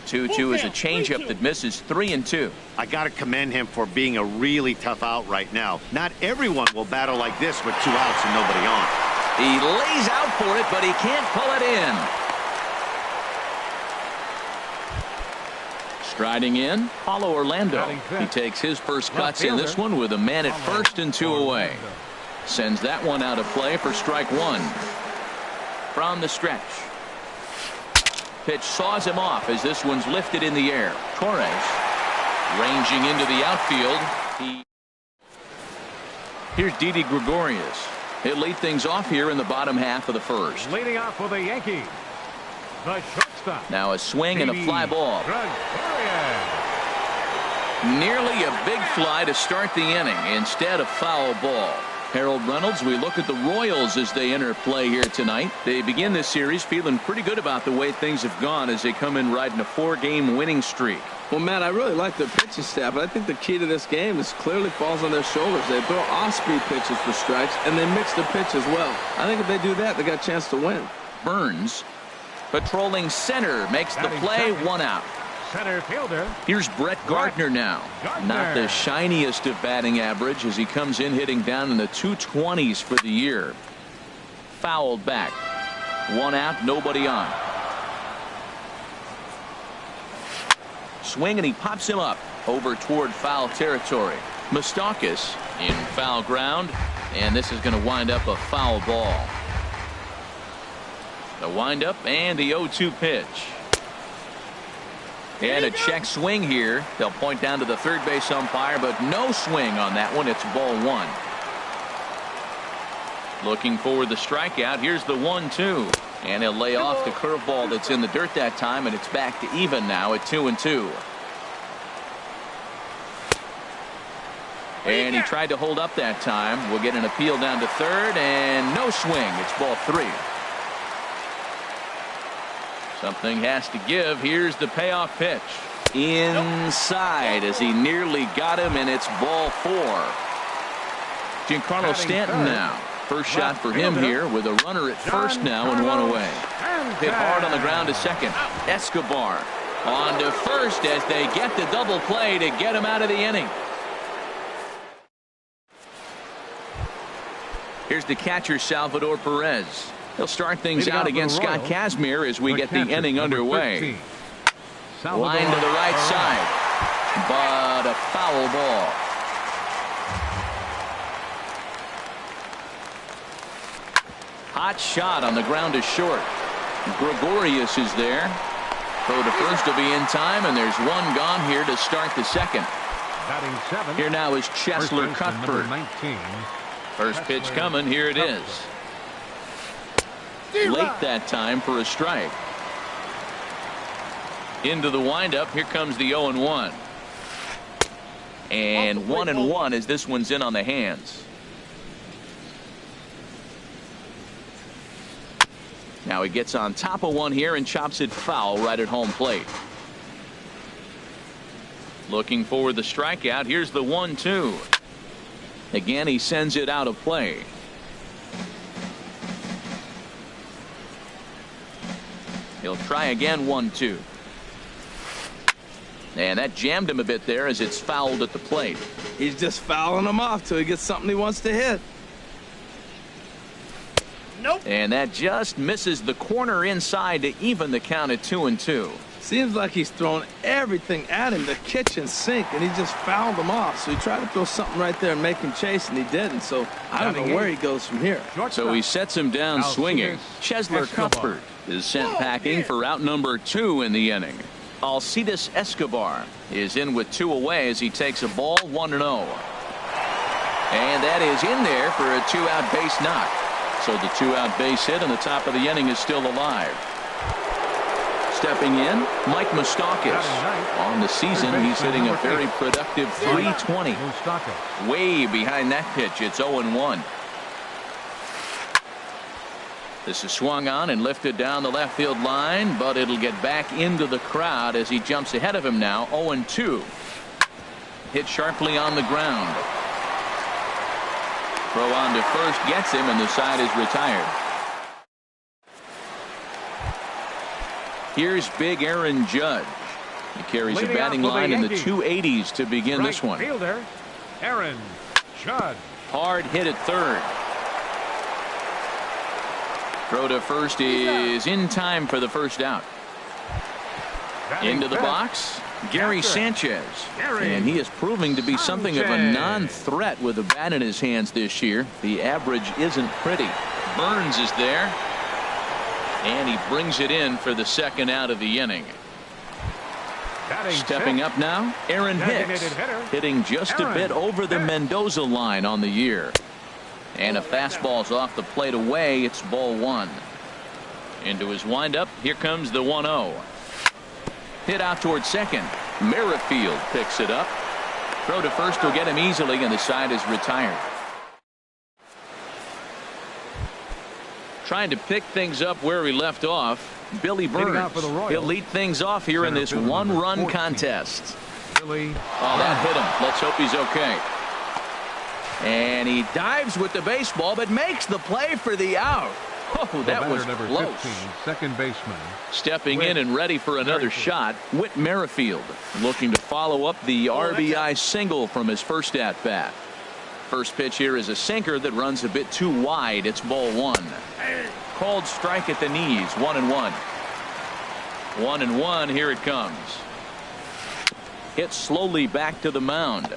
Speaker 1: 2-2 is a changeup that misses 3-2.
Speaker 4: I got to commend him for being a really tough out right now. Not everyone will battle like this with 2 outs and nobody on.
Speaker 1: He lays out for it, but he can't pull it in. Striding in, Paulo Orlando. He takes his first cuts in this one with a man at first and 2 away. Sends that one out of play for strike 1. From the stretch. Pitch saws him off as this one's lifted in the air. Torres ranging into the outfield. Here's Didi Gregorius. He'll lead things off here in the bottom half of the first.
Speaker 2: Leading off for the Yankees, the shortstop.
Speaker 1: Now a swing and a fly ball. Nearly a big fly to start the inning. Instead, a foul ball. Harold Reynolds, we look at the Royals as they enter play here tonight. They begin this series feeling pretty good about the way things have gone as they come in riding a 4-game winning streak.
Speaker 3: Well, Matt, I really like their pitching staff, but I think the key to this game is clearly falls on their shoulders. They throw off-speed pitches for strikes, and they mix the pitch as well. I think if they do that, they got a chance to win.
Speaker 1: Burns, patrolling center, makes the play. 1 out.
Speaker 2: Center fielder.
Speaker 1: Here's Brett Gardner now. Not the shiniest of batting average as he comes in hitting down in the 220s for the year. Fouled back. 1 out, nobody on. Swing and he pops him up over toward foul territory. Moustakas in foul ground, and this is going to wind up a foul ball. The windup and the 0-2 pitch. And a check swing here. They'll point down to the third base umpire, but no swing on that one. It's ball 1. Looking for the strikeout. Here's the 1-2. And he'll lay off the curveball that's in the dirt that time, and it's back to even now at 2-2. And he tried to hold up that time. We'll get an appeal down to third, and no swing. It's ball 3. Something has to give. Here's the payoff pitch. Inside as he nearly got him, and it's ball 4. Giancarlo Stanton now. First shot for him here with a runner at first now and one away. Hit hard on the ground to second. Escobar on to first as they get the double play to get him out of the inning. Here's the catcher, Salvador Perez. He'll start things out against Scott Kazmir as we get the inning underway. Line to the right side, but a foul ball. Hot shot on the ground is short. Gregorius is there. Throw to first will be in time, and there's one gone here to start the second. Here now is Cheslor Cuthbert. First pitch coming. Here it is. Late that time for a strike. Into the windup. Here comes the 0-1. And 1-1 as this one's in on the hands. Now he gets on top of one here and chops it foul right at home plate. Looking for the strikeout. Here's the 1-2. Again, he sends it out of play. He'll try again. 1-2. And that jammed him a bit there as it's fouled at the plate.
Speaker 3: He's just fouling him off till he gets something he wants to hit.
Speaker 1: Nope. And that just misses the corner inside to even the count at 2-2.
Speaker 3: Seems like he's thrown everything at him, the kitchen sink, and he just fouled him off. So he tried to throw something right there and make him chase, and he didn't. So I don't know where he goes from here.
Speaker 1: So he sets him down swinging. Cheslor Cuthbert is sent packing for out number 2 in the inning. Alcides Escobar is in with 2 away as he takes a ball. 1-0. And that is in there for a 2-out base knock. So the 2-out base hit on the top of the inning is still alive. Stepping in, Mike Moustakas. On the season, he's hitting a very productive .320. Way behind that pitch, it's 0-1. This is swung on and lifted down the left field line, but it'll get back into the crowd as he jumps ahead of him now. 0-2. Hit sharply on the ground. Throw on to first gets him, and the side is retired. Here's big Aaron Judge. He carries a batting line in the 280s to begin this one.
Speaker 2: Fielder, Aaron Judge.
Speaker 1: Hard hit at third. Throw to first is in time for the first out. Into the box, Gary Sanchez. And he is proving to be something of a non-threat with a bat in his hands this year. The average isn't pretty. Burns is there. And he brings it in for the second out of the inning. Stepping up now, Aaron Hicks. Hitting just a bit over the Mendoza line on the year. And a fastball's off the plate away. It's ball 1. Into his windup. Here comes the 1-0. Hit out towards second. Merrifield picks it up. Throw to first will get him easily, and the side is retired. Trying to pick things up where he left off, Billy Burns. He'll lead things off here in this one-run contest. Oh, that hit him. Let's hope he's okay. And he dives with the baseball, but makes the play for the out. Oh, that was close.
Speaker 2: 15, second baseman.
Speaker 1: Stepping in and ready for another shot, Whit Merrifield, looking to follow up the RBI single from his first at-bat. First pitch here is a sinker that runs a bit too wide. It's ball 1. Called strike at the knees. 1-1. 1-1. Here it comes. Hit slowly back to the mound.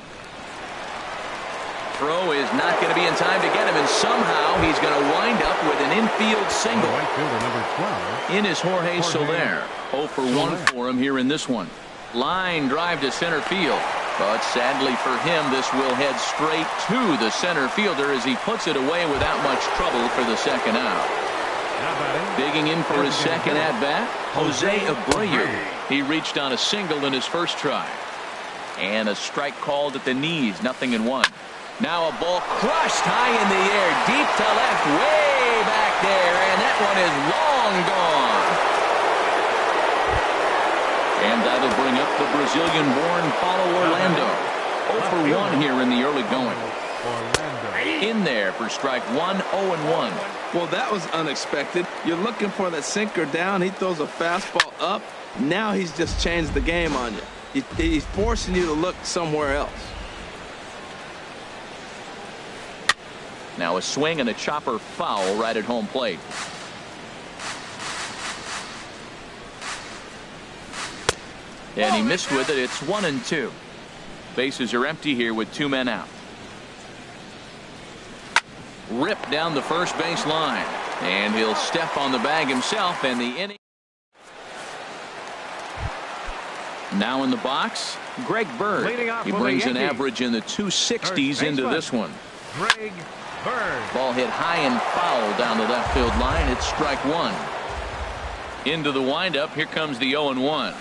Speaker 1: Throw is not going to be in time to get him, and somehow he's going to wind up with an infield single.
Speaker 2: Right fielder, number 12.
Speaker 1: In is Jorge Soler. 0 for 1 for him here in this one. Line drive to center field. But sadly for him, this will head straight to the center fielder as he puts it away without much trouble for the second out. Digging in for his second at-bat, Jose Abreu. He reached on a single in his first try. And a strike called at the knees. 0-1. Now a ball crushed high in the air, deep to left, way back there, and that one is long gone. 2 2 up the Brazilian-born Paulo Orlando. 0 for 1 here in the early going. In there for strike one, 0-1.
Speaker 3: Well, that was unexpected. You're looking for that sinker down. He throws a fastball up. Now he's just changed the game on you. He's forcing you to look somewhere else.
Speaker 1: Now a swing and a chopper foul right at home plate. And he missed with it. It's 1-2. Bases are empty here with 2 men out. Ripped down the first base line. And he'll step on the bag himself, and the inning. Now in the box, Greg Bird. He brings an average in the 260s into this one.
Speaker 2: Greg Bird.
Speaker 1: Ball hit high and foul down the left field line. It's strike one. Into the windup. Here comes the 0-1.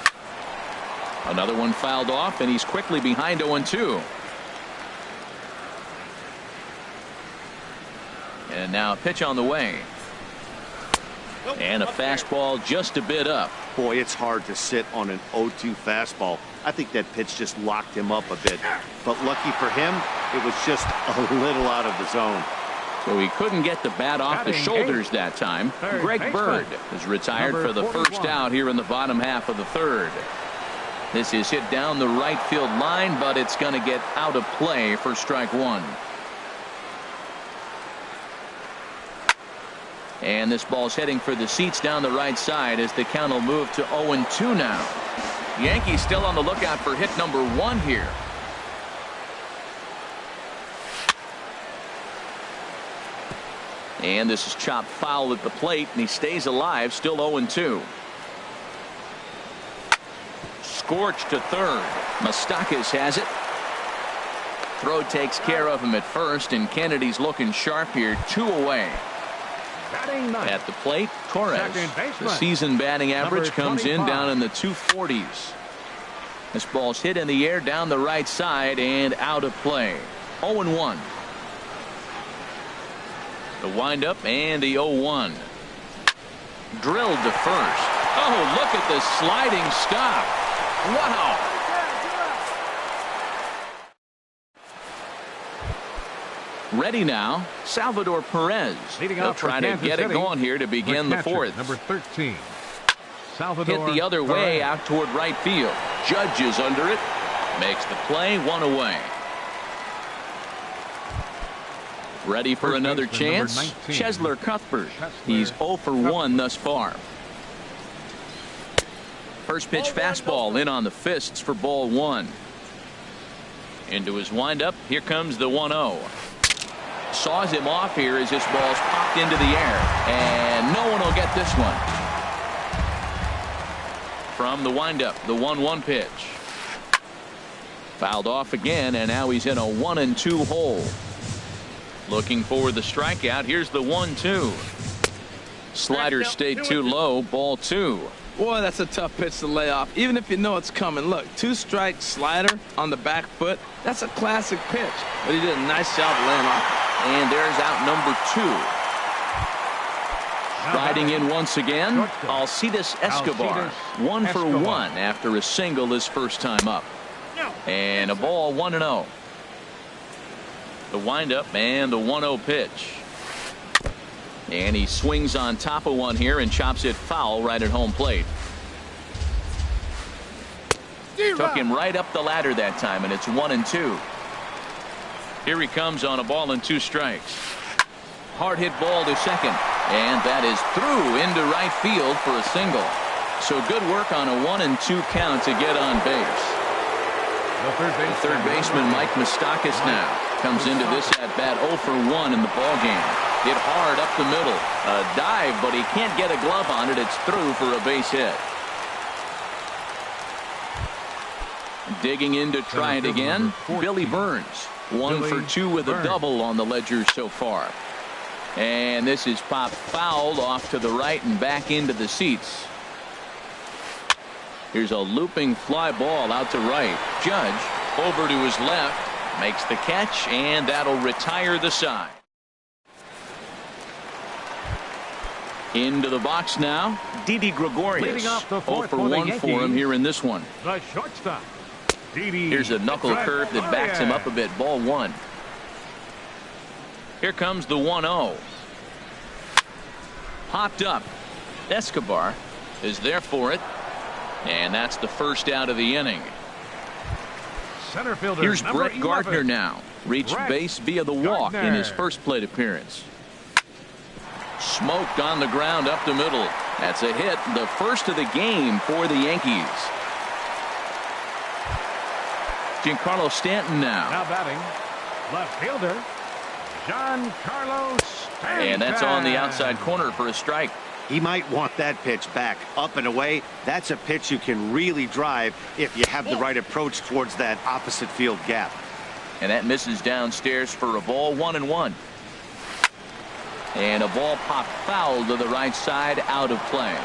Speaker 1: Another one fouled off, and he's quickly behind 0-2. And now a pitch on the way. And a fastball just a bit up.
Speaker 4: Boy, it's hard to sit on an 0-2 fastball. I think that pitch just locked him up a bit. But lucky for him, it was just a little out of the zone.
Speaker 1: So he couldn't get the bat off the shoulders that time. Greg Bird is retired for the first out here in the bottom half of the third. This is hit down the right field line, but it's going to get out of play for strike one. And this ball's heading for the seats down the right side as the count will move to 0-2 now. Yankees still on the lookout for hit number 1 here. And this is chopped foul at the plate, and he stays alive, still 0-2. Scorched to third. Moustakas has it. Throw takes care of him at first, and Kennedy's looking sharp here, 2 away. At the plate, Torres. The season batting average comes in down in the 240s. This ball's hit in the air down the right side and out of play. 0-1. The windup and the 0-1. Drilled to first. Oh, look at the sliding stop. Wow. Ready now, Salvador Perez. They'll try to get it going here to begin the fourth.
Speaker 2: Number 13. Salvador
Speaker 1: hit the other way
Speaker 2: Perez.
Speaker 1: out toward right field. Judge is under it. Makes the play, 1 away. Ready for another chance. Chesler Cuthbert. He's 0 for 1 thus far. First pitch fastball in on the fists for ball 1. Into his windup. Here comes the 1-0. Saws him off here as this ball's popped into the air. And no one will get this one. From the windup, the 1-1 pitch. Fouled off again, and now he's in a 1-2 hole. Looking for the strikeout. Here's the 1-2. Slider stayed too low. Ball 2.
Speaker 3: Boy, that's a tough pitch to lay off, even if you know it's coming. Look, 2-strike slider on the back foot. That's a classic pitch, but he did a nice job laying off.
Speaker 1: And there's out number 2. Riding in once again, Alcides Escobar. 1 for 1 after a single his first time up. And a ball, 1-0. The windup and the 1-0 pitch. And he swings on top of one here and chops it foul right at home plate. Took him right up the ladder that time, and it's 1-2. Here he comes on a ball and 2 strikes. Hard hit ball to second, and that is through into right field for a single. So good work on a 1-2 count to get on base.
Speaker 2: The
Speaker 1: third baseman Mike Moustakas now comes into this at bat 0 for 1 in the ball game. Hit hard up the middle. A dive, but he can't get a glove on it. It's through for a base hit. Digging in to try it again, Billy Burns. 1 for 2 with a double on the ledger so far. And this is popped fouled off to the right and back into the seats. Here's a looping fly ball out to right. Judge over to his left. Makes the catch, and that'll retire the side. Into the box now, Didi Gregorius.
Speaker 2: Leading off the
Speaker 1: 0
Speaker 2: fourth
Speaker 1: for
Speaker 2: for the
Speaker 1: 1 for him
Speaker 2: Yankees.
Speaker 1: here in this one.
Speaker 2: The shortstop, Didi
Speaker 1: Here's a knuckle curve that backs him up a
Speaker 2: Gregorius.
Speaker 1: bit. Ball 1. Here comes the 1-0. Popped up. Escobar is there for it. And that's the first out of the inning.
Speaker 2: Center fielder,
Speaker 1: Here's
Speaker 2: number
Speaker 1: Brett Gardner
Speaker 2: 11.
Speaker 1: now. Reached
Speaker 2: Brett
Speaker 1: base via the walk in his first plate appearance. Smoked on the ground up the middle. That's a hit, the first of the game for the Yankees. Giancarlo Stanton now.
Speaker 2: Now batting, left fielder, Giancarlo Stanton.
Speaker 1: And that's on the outside corner for a strike.
Speaker 4: He might want that pitch back, up and away. That's a pitch you can really drive if you have the right approach towards that opposite field gap.
Speaker 1: And that misses downstairs for a ball, 1-1. And a ball popped foul to the right side, out of play.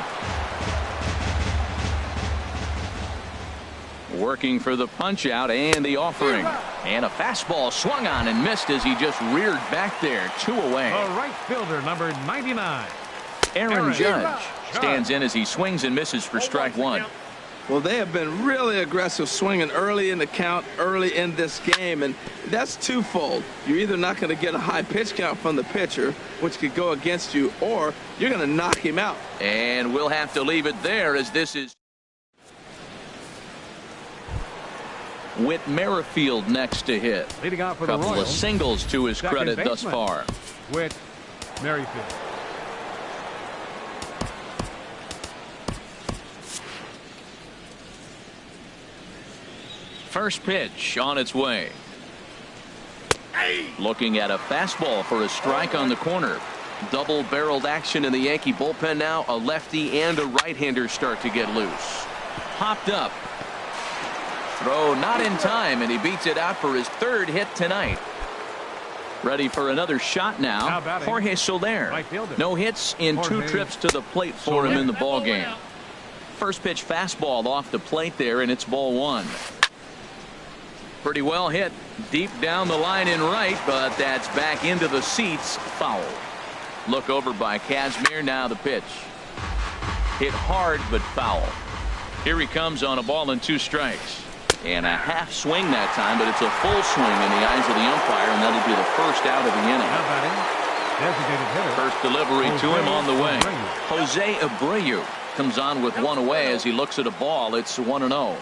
Speaker 1: Working for the punch out and the offering. And a fastball swung on and missed as he just reared back there. 2 away.
Speaker 2: The right fielder, number 99.
Speaker 1: Aaron Judge stands in as he swings and misses for strike 1.
Speaker 3: Well, they have been really aggressive swinging early in the count, early in this game, and that's twofold. You're either not going to get a high pitch count from the pitcher, which could go against you, or you're going to knock him out.
Speaker 1: And we'll have to leave it there as this is Whit Merrifield next to hit.
Speaker 2: Leading off for the
Speaker 1: Couple of
Speaker 2: Royals,
Speaker 1: singles to his
Speaker 2: second
Speaker 1: credit thus
Speaker 2: baseman,
Speaker 1: far.
Speaker 2: Whit Merrifield.
Speaker 1: First pitch on its way. Looking at a fastball for a strike on the corner. Double-barreled action in the Yankee bullpen now. A lefty and a right-hander start to get loose. Popped up. Throw not in time, and he beats it out for his 3rd hit tonight. Ready for another shot now. Jorge Soler.
Speaker 2: Right fielder.
Speaker 1: No hits in 2
Speaker 2: Jorge
Speaker 1: trips to the plate for him in the ballgame. First pitch fastball off the plate there, and it's ball 1. Pretty well hit deep down the line in right, but that's back into the seats. Foul. Look over by Kazmir. Now the pitch. Hit hard, but foul. Here he comes on a ball and 2 strikes. And a half swing that time, but it's a full swing in the eyes of the umpire, and that'll be the first out of the inning.
Speaker 2: Now batting, designated hitter,
Speaker 1: First delivery to him on the way.
Speaker 2: Abreu.
Speaker 1: Jose Abreu comes on with 1 away as he looks at a ball. It's 1-0.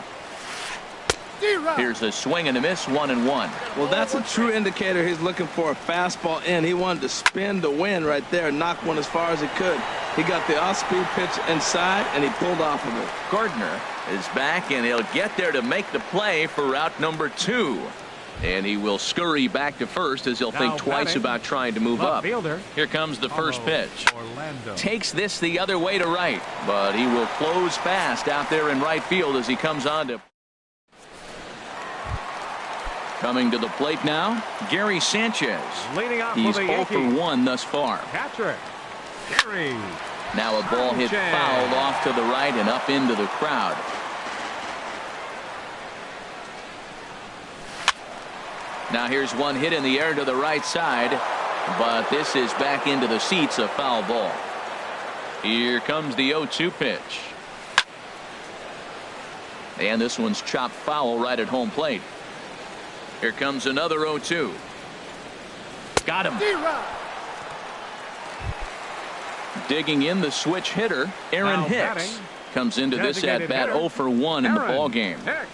Speaker 1: Here's a swing and a miss, 1-1.
Speaker 3: Well, that's a true indicator he's looking for a fastball in. He wanted to spin the wind right there, knock one as far as he could. He got the off-speed pitch inside, and he pulled off of it.
Speaker 1: Gardner is back, and he'll get there to make the play for route number 2. And he will scurry back to first as he'll think twice about trying to move up.
Speaker 2: Fielder,
Speaker 1: Here comes the first pitch.
Speaker 2: Orlando.
Speaker 1: Takes this the other way to right, but he will close fast out there in right field as he comes on to. Coming to the plate now, Gary Sanchez.
Speaker 2: Leading off
Speaker 1: He's
Speaker 2: for the
Speaker 1: 0 for
Speaker 2: Yankees.
Speaker 1: 1 thus far.
Speaker 2: Catcher, Gary.
Speaker 1: Now a ball hit
Speaker 2: Sanchez.
Speaker 1: fouled off to the right and up into the crowd. Now here's one hit in the air to the right side, but this is back into the seats, a foul ball. Here comes the 0-2 pitch. And this one's chopped foul right at home plate. Here comes another 0-2. Got him. Digging in the switch hitter, Aaron
Speaker 2: Now
Speaker 1: Hicks.
Speaker 2: batting,
Speaker 1: Comes into this
Speaker 2: designated
Speaker 1: at-bat
Speaker 2: hitter,
Speaker 1: 0 for 1 in the
Speaker 2: Aaron
Speaker 1: ball game.
Speaker 2: Hicks.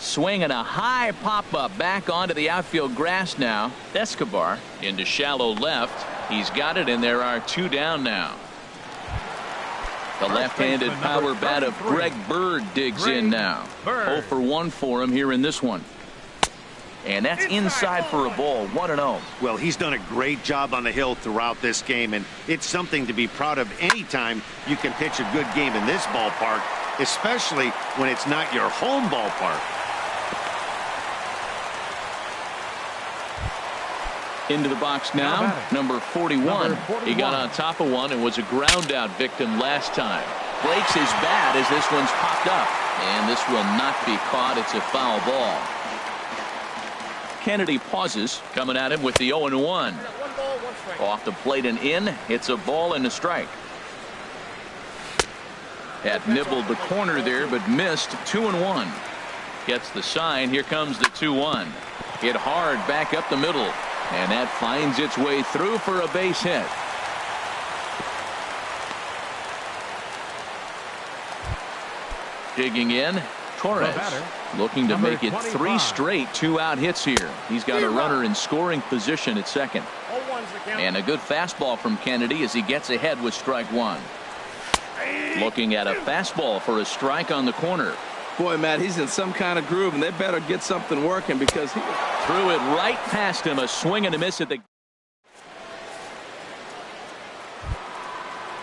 Speaker 1: Swinging a high pop-up back onto the outfield grass now. Escobar into shallow left. He's got it, and there are 2 down now. The left-handed
Speaker 2: baseman,
Speaker 1: power
Speaker 2: number
Speaker 1: bat of
Speaker 2: 33.
Speaker 1: Greg Bird digs in now.
Speaker 2: Bird.
Speaker 1: 0 for 1 for him here in this one. And that's inside for a ball, 1-0.
Speaker 4: Well, he's done a great job on the hill throughout this game, and it's something to be proud of anytime you can pitch a good game in this ballpark, especially when it's not your home ballpark.
Speaker 1: Into the box now,
Speaker 2: Now batting.
Speaker 1: number 41.
Speaker 2: Number 41.
Speaker 1: He got on top of one and was a ground out victim last time. Breaks his bat as this one's popped up, and this will not be caught. It's a foul ball. Kennedy pauses, coming at him with the 0-1. Off the plate and in. It's a ball and a strike. Had nibbled the corner there, but missed. 2-1. Gets the sign. Here comes the 2-1. Hit hard back up the middle, and that finds its way through for a base hit. Digging in, Torres, looking to make it 3 straight 2-out hits here. He's got a runner in scoring position at second. And a good fastball from Kennedy as he gets ahead with strike 1. Looking at a fastball for a strike on the corner.
Speaker 3: Boy, Matt, he's in some kind of groove, and they better get something working because he
Speaker 1: threw it right past him. A swing and a miss at the.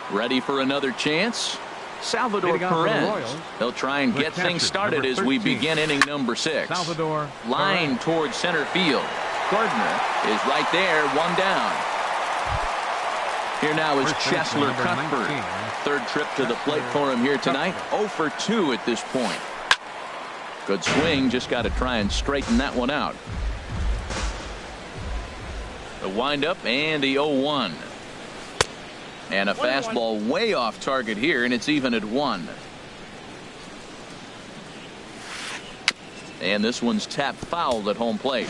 Speaker 1: Ready for another chance? Salvador Perez. They'll try and get things started as we begin inning number 6.
Speaker 2: Salvador
Speaker 1: line towards center field. Gardner is right there, 1 down. Here now is Cheslor Cuthbert. 3rd trip to the plate for him here tonight. 0 for 2 at this point. Good swing, just got to try and straighten that one out. The windup and the 0-1. And a fastball way off target here, and it's even at 1. And this one's tapped foul at home plate.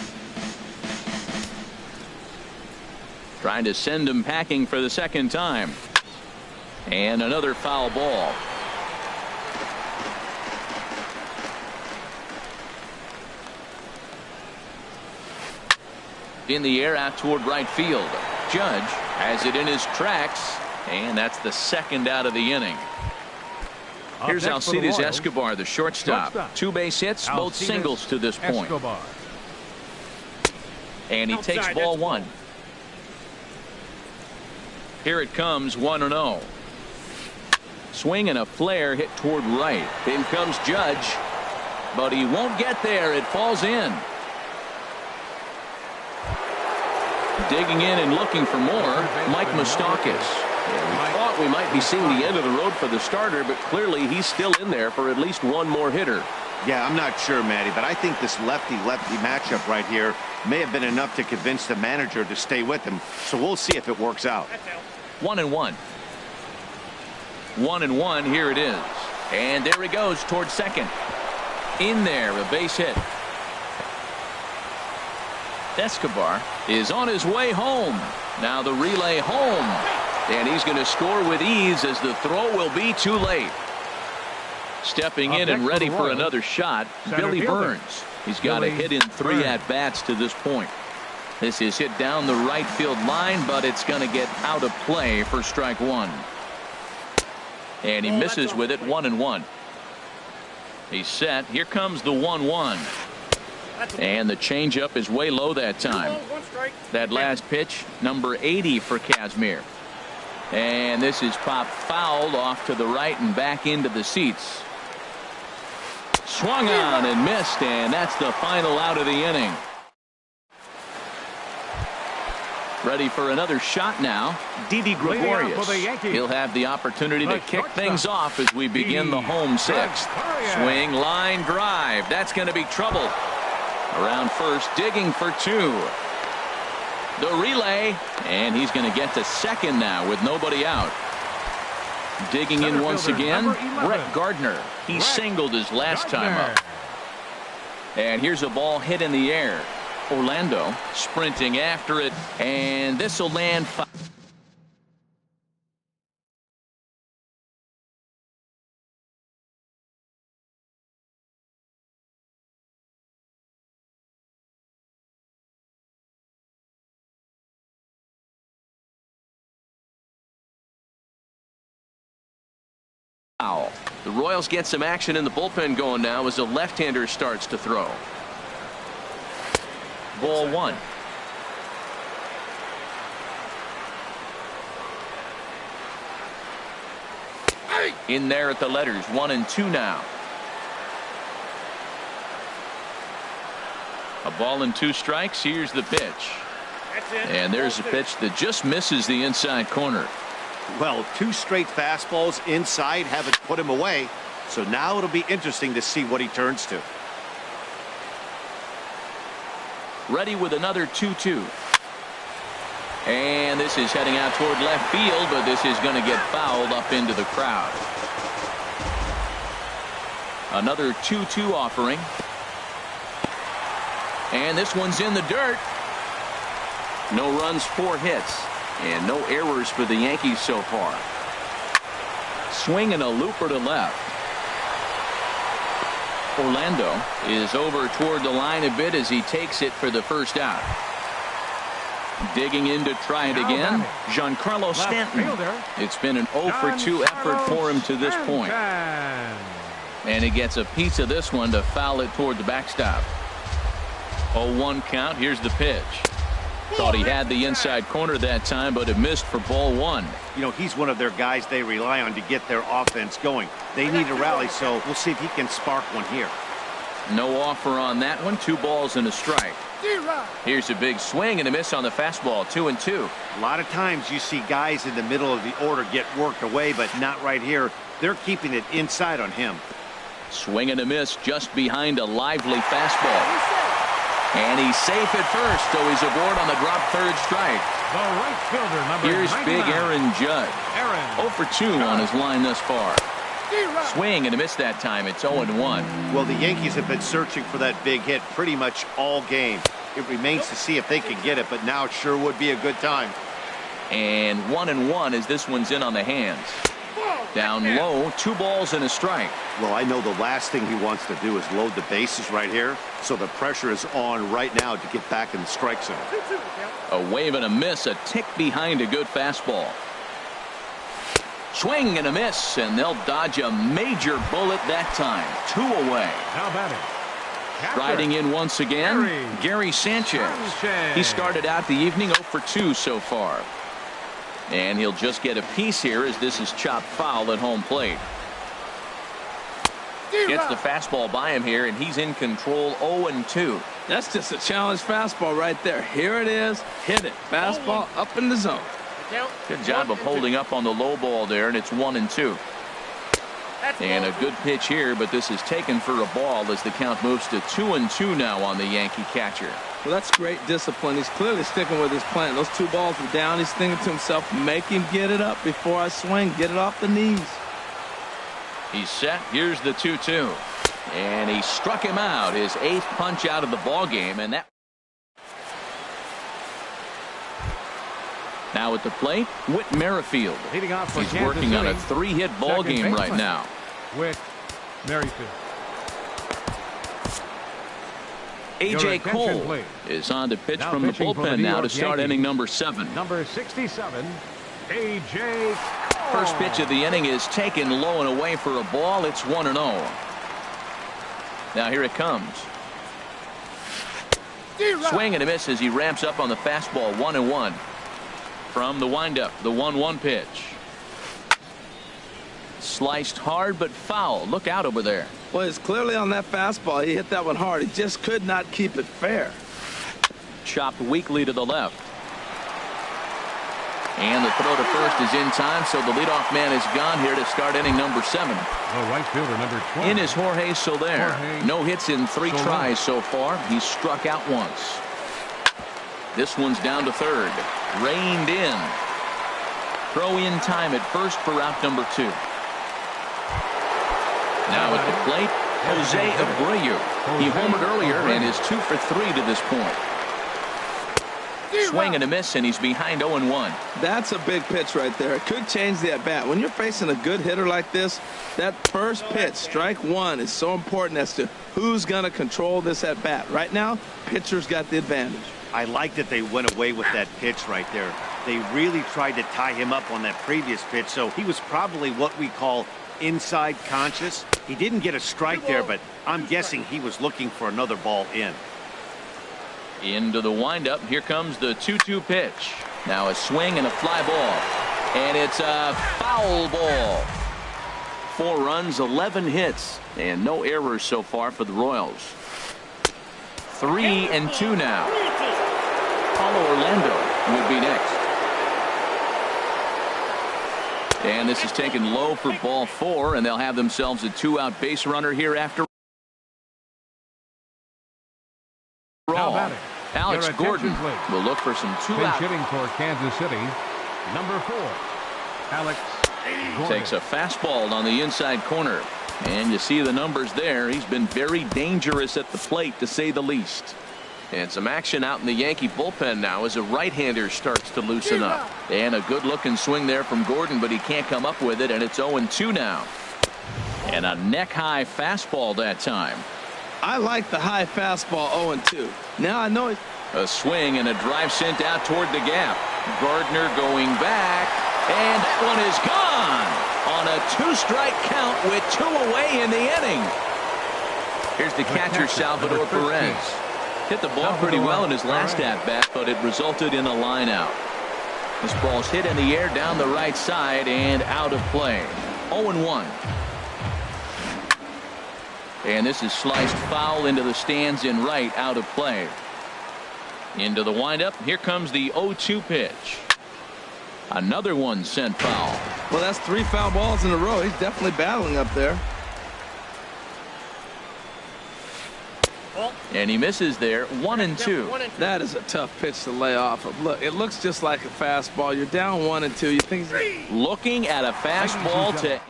Speaker 1: Trying to send him packing for the 2nd time. And another foul ball. In the air out toward right field. Judge has it in his tracks, and that's the 2nd out of the inning. Here's Alcides Escobar, the shortstop. 2 base hits, both singles to this point. And he takes ball 1. Here it comes, 1-0. Swing and a flare hit toward right. In comes Judge, but he won't get there. It falls in. Digging in and looking for more, Mike Moustakas. We thought we might be seeing the end of the road for the starter, but clearly he's still in there for at least one more hitter.
Speaker 5: Yeah, I'm not sure, Matty, but I think this lefty-lefty matchup right here may have been enough to convince the manager to stay with him. So we'll see if it works out.
Speaker 1: 1-1. 1-1. Here it is. And there he goes towards second. In there, a base hit. Escobar is on his way home. Now the relay home. And he's going to score with ease as the throw will be too late. Stepping in and ready for another shot, Billy Burns. He's got a hit in 3 at-bats to this point. This is hit down the right field line, but it's going to get out of play for strike 1. And he misses with it, 1-1. He's set. Here comes the 1-1. And the changeup is way low that time. That last pitch, number 80 for Kazmir. And this is popped foul off to the right and back into the seats. Swung on and missed, and that's the final out of the inning. Ready for another shot now, Didi Gregorius. He'll have the opportunity to kick things off as we begin the home 6th. Swing, line, drive. That's going to be trouble. Around first, digging for 2. The relay, and he's going to get to second now with nobody out. Digging in once again, Brett Gardner. He singled his last time up. And here's a ball hit in the air. Orlando sprinting after it, and this will land foul. The Royals get some action in the bullpen going now as a left-hander starts to throw. Ball 1. In there at the letters, 1 and 2 now. A ball and 2 strikes. Here's the pitch. And there's a pitch that just misses the inside corner.
Speaker 5: Well, 2 straight fastballs inside haven't put him away. So now it'll be interesting to see what he turns to.
Speaker 1: Ready with another 2-2. And this is heading out toward left field, but this is going to get fouled up into the crowd. Another 2-2 offering. And this one's in the dirt. No runs, 4 hits, and no errors for the Yankees so far. Swing and a looper to left. Orlando is over toward the line a bit as he takes it for the first out. Digging in to try it again, Giancarlo Stanton. It's been an 0 for 2 effort for him to this point. And he gets a piece of this one to foul it toward the backstop. 0-1 count. Here's the pitch. Thought he had the inside corner that time, but it missed for ball 1.
Speaker 4: You know, he's one of their guys they rely on to get their offense going. They need a rally, so we'll see if he can spark one here.
Speaker 1: No offer on that one. 2 balls and a strike. Here's a big swing and a miss on the fastball. 2-2.
Speaker 4: A lot of times you see guys in the middle of the order get worked away, but not right here. They're keeping it inside on him.
Speaker 1: Swing and a miss just behind a lively fastball. And he's safe at first, so he's aboard on the drop third strike.
Speaker 2: The right fielder, number
Speaker 1: Here's
Speaker 2: 99.
Speaker 1: big Aaron Judge. 0 for 2 on his line thus far. Swing and a miss that time. It's 0-1.
Speaker 4: Well, the Yankees have been searching for that big hit pretty much all game. It remains to see if they can get it, but now it sure would be a good time.
Speaker 1: And 1-1 as this one's in on the hands. Down low, 2 balls and a strike.
Speaker 5: Well, I know the last thing he wants to do is load the bases right here, so the pressure is on right now to get back in the strike zone.
Speaker 1: A wave and a miss, a tick behind a good fastball. Swing and a miss, and they'll dodge a major bullet that time. 2 away.
Speaker 2: Now batting.
Speaker 1: Riding in once again, Gary Sanchez. He started out the evening 0 for 2 so far. And he'll just get a piece here as this is chopped foul at home plate. Gets the fastball by him here, and he's in control. 0-2.
Speaker 3: That's just a challenge fastball right there. Here it is. Hit it. Fastball up in the zone.
Speaker 1: Good job of holding up on the low ball there, and it's 1-2. And a good pitch here, but this is taken for a ball as the count moves to 2-2 now on the Yankee catcher.
Speaker 3: Well, that's great discipline. He's clearly sticking with his plan. Those 2 balls were down. He's thinking to himself, make him get it up before I swing. Get it off the knees.
Speaker 1: He's set. Here's the 2-2. And he struck him out. His 8th punch out of the ball game, and that. Now at the plate, Whit Merrifield.
Speaker 2: Leading off for
Speaker 1: He's
Speaker 2: Kansas
Speaker 1: working on a
Speaker 2: City,
Speaker 1: 3-hit ball
Speaker 2: second
Speaker 1: game right
Speaker 2: baseman,
Speaker 1: now.
Speaker 2: Whit Merrifield.
Speaker 1: A.J. Cole
Speaker 2: please.
Speaker 1: is on to pitch
Speaker 2: Now
Speaker 1: from the
Speaker 2: pitching for the
Speaker 1: bullpen
Speaker 2: New
Speaker 1: now to
Speaker 2: York
Speaker 1: start
Speaker 2: Yankees.
Speaker 1: inning number 7.
Speaker 2: Number 67, A.J. Cole.
Speaker 1: First pitch of the inning is taken low and away for a ball. It's 1-0. Now here it comes. Swing and a miss as he ramps up on the fastball. 1-1. From the windup, the 1-1 pitch. Sliced hard but foul. Look out over there.
Speaker 3: Well, it's clearly on that fastball. He hit that one hard. He just could not keep it fair.
Speaker 1: Chopped weakly to the left. And the throw to first is in time, so the leadoff man is gone here to start inning number 7.
Speaker 2: The right fielder, number 12.
Speaker 1: In is Jorge Soler.
Speaker 2: Jorge
Speaker 1: No hits in 3
Speaker 2: Soler.
Speaker 1: tries so far. He's struck out once. This one's down to third. Reined in. Throw in time at first for out number 2. Now at the plate, Jose Abreu. He homered earlier and is 2 for 3 to this point. Swing and a miss, and he's behind 0-1.
Speaker 3: That's a big pitch right there. It could change the at-bat. When you're facing a good hitter like this, that first pitch, strike 1, is so important as to who's going to control this at-bat. Right now, pitcher's got the advantage.
Speaker 4: I like that they went away with that pitch right there. They really tried to tie him up on that previous pitch, so he was probably what we call inside conscious. He didn't get a strike there, but I'm guessing he was looking for another ball in.
Speaker 1: Into the windup. Here comes the 2-2 pitch. Now a swing and a fly ball. And it's a foul ball. 4 runs, 11 hits, and no errors so far for the Royals. 3-2 now. Paulo Orlando would be next. And this is taken low for ball 4, and they'll have themselves a 2-out base runner here after.
Speaker 2: Now batting.
Speaker 1: Alex
Speaker 2: Their
Speaker 1: Gordon
Speaker 2: attention, please.
Speaker 1: will look for some
Speaker 2: Pinch
Speaker 1: two-out.
Speaker 2: hitting for Kansas City. Number 4, Alex Gordon.
Speaker 1: Takes a fastball on the inside corner. And you see the numbers there. He's been very dangerous at the plate, to say the least.
Speaker 6: And some action out in the Yankee bullpen now as a right-hander starts to loosen up.
Speaker 1: And a good-looking swing there from Gordon, but he can't come up with it, and it's 0-2 now. And a neck-high fastball that time.
Speaker 3: I like the high fastball 0-2. Now I know it.
Speaker 1: A swing and a drive sent out toward the gap. Gardner going back, and that one is gone on a 2-strike count with 2 away in the inning. Here's the catcher, Salvador Perez. Hit the ball pretty well in his last at-bat, but it resulted in a line out. This ball's hit in the air down the right side and out of play. 0-1. And this is sliced foul into the stands in right, out of play. Into the windup. Here comes the 0-2 pitch. Another one sent foul.
Speaker 3: Well, that's 3 foul balls in a row. He's definitely battling up there.
Speaker 1: And he misses there. 1-2.
Speaker 3: That is a tough pitch to lay off of. Look, it looks just like a fastball. You're down 1-2. You think he's
Speaker 1: looking at a fastball to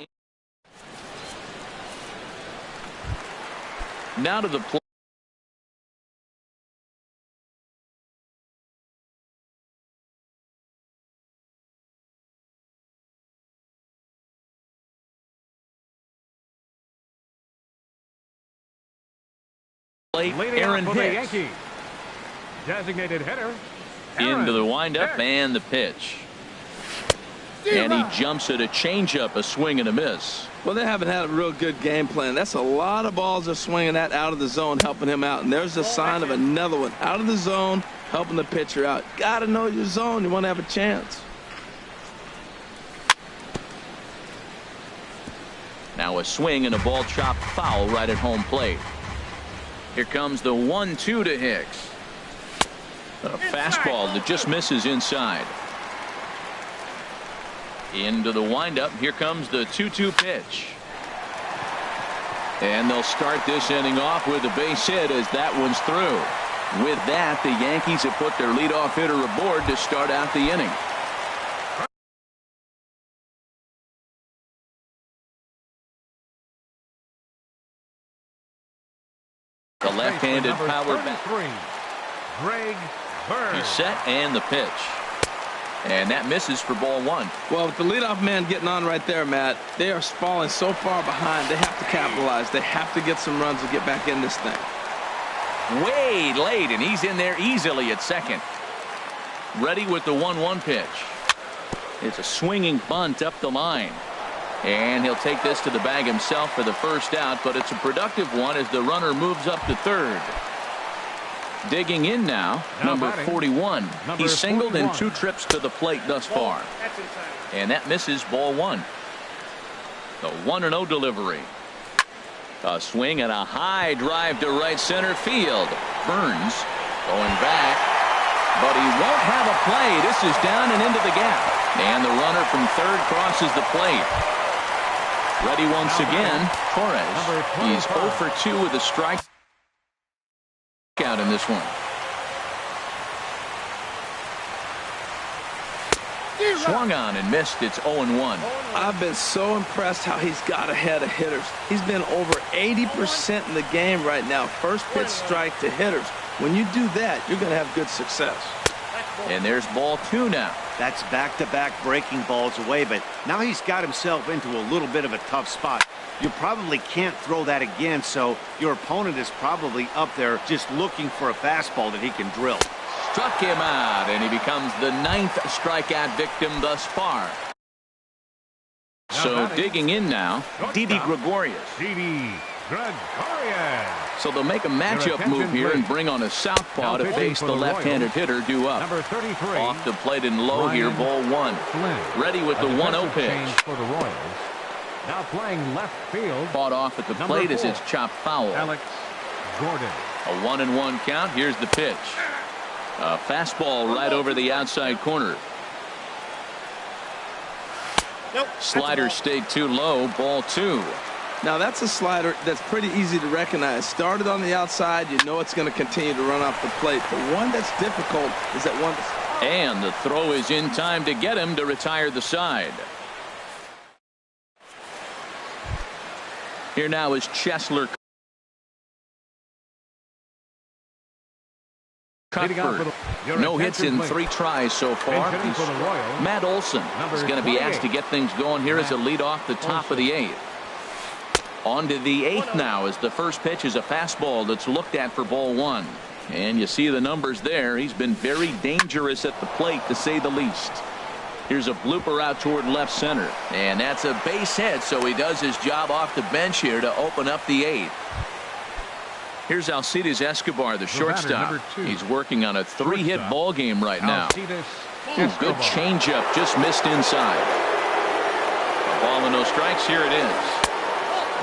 Speaker 1: now to the plate. Aaron Hicks
Speaker 2: Designated hitter.
Speaker 1: into the windup and the pitch. And he jumps at a changeup, a swing and a miss.
Speaker 3: Well, they haven't had a real good game plan. That's a lot of balls they're swinging at out of the zone, helping him out. And there's a sign of another one out of the zone, helping the pitcher out. Got to know your zone. You want to have a chance.
Speaker 1: Now a swing and a ball chopped foul right at home plate. Here comes the 1-2 to Hicks. A fastball that just misses inside. Into the windup. Here comes the 2-2 pitch. And they'll start this inning off with a base hit as that one's through. With that, the Yankees have put their leadoff hitter aboard to start out the inning. The left-handed power bat.
Speaker 2: Greg Bird.
Speaker 1: He's set and the pitch. And that misses for ball 1.
Speaker 3: Well, with the leadoff man getting on right there, Matt, they are falling so far behind. They have to capitalize. They have to get some runs to get back in this thing.
Speaker 1: Way late, and he's in there easily at second. Ready with the 1-1 pitch. It's a swinging bunt up the line. And he'll take this to the bag himself for the first out, but it's a productive one as the runner moves up to third. Digging in now, number 41. He's singled in 2 trips to the plate thus far. And that misses ball 1. The 1-0 delivery. A swing and a high drive to right center field. Burns going back, but he won't have a play. This is down and into the gap. And the runner from third crosses the plate. Ready once again, Torres. He's 0 for 2 with a strike out in this one. Swung on and missed. It's 0-1.
Speaker 3: I've been so impressed how he's got ahead of hitters. He's been over 80% in the game right now. First pitch strike to hitters. When you do that, you're going to have good success.
Speaker 1: And there's ball 2 now.
Speaker 4: That's back-to-back breaking balls away, but now he's got himself into a little bit of a tough spot. You probably can't throw that again, so your opponent is probably up there just looking for a fastball that he can drill.
Speaker 1: Struck him out, and he becomes the 9th strikeout victim thus far. So digging in now, Didi Gregorius.
Speaker 2: Didi Gregorius.
Speaker 1: So they'll make a matchup move here and bring on a southpaw to face the left-handed hitter due up.
Speaker 2: Number 33.
Speaker 1: Off the plate and low here, ball 1. Ready with the 1-0 pitch.
Speaker 2: For the Royals. Now playing left field.
Speaker 1: Fought off at the plate as it's chopped foul.
Speaker 2: Alex Gordon.
Speaker 1: A 1-1 count. Here's the pitch. A fastball right over the outside corner. Slider stayed too low. Ball 2.
Speaker 3: Now, that's a slider that's pretty easy to recognize. Started on the outside, you know it's going to continue to run off the plate. The one that's difficult is that one.
Speaker 1: And the throw is in time to get him to retire the side. Here now is Chesler. Cuthbert. No hits in 3 tries so far. Matt Olson is going to be asked to get things going here as a lead off the top of the 8th. On to the 8th now as the first pitch is a fastball that's looked at for ball 1. And you see the numbers there. He's been very dangerous at the plate, to say the least. Here's a blooper out toward left center. And that's a base hit, so he does his job off the bench here to open up the 8th. Here's Alcides Escobar, the shortstop. He's working on a 3-hit ball game right now. Good changeup, just missed inside. A ball and no strikes. Here it is.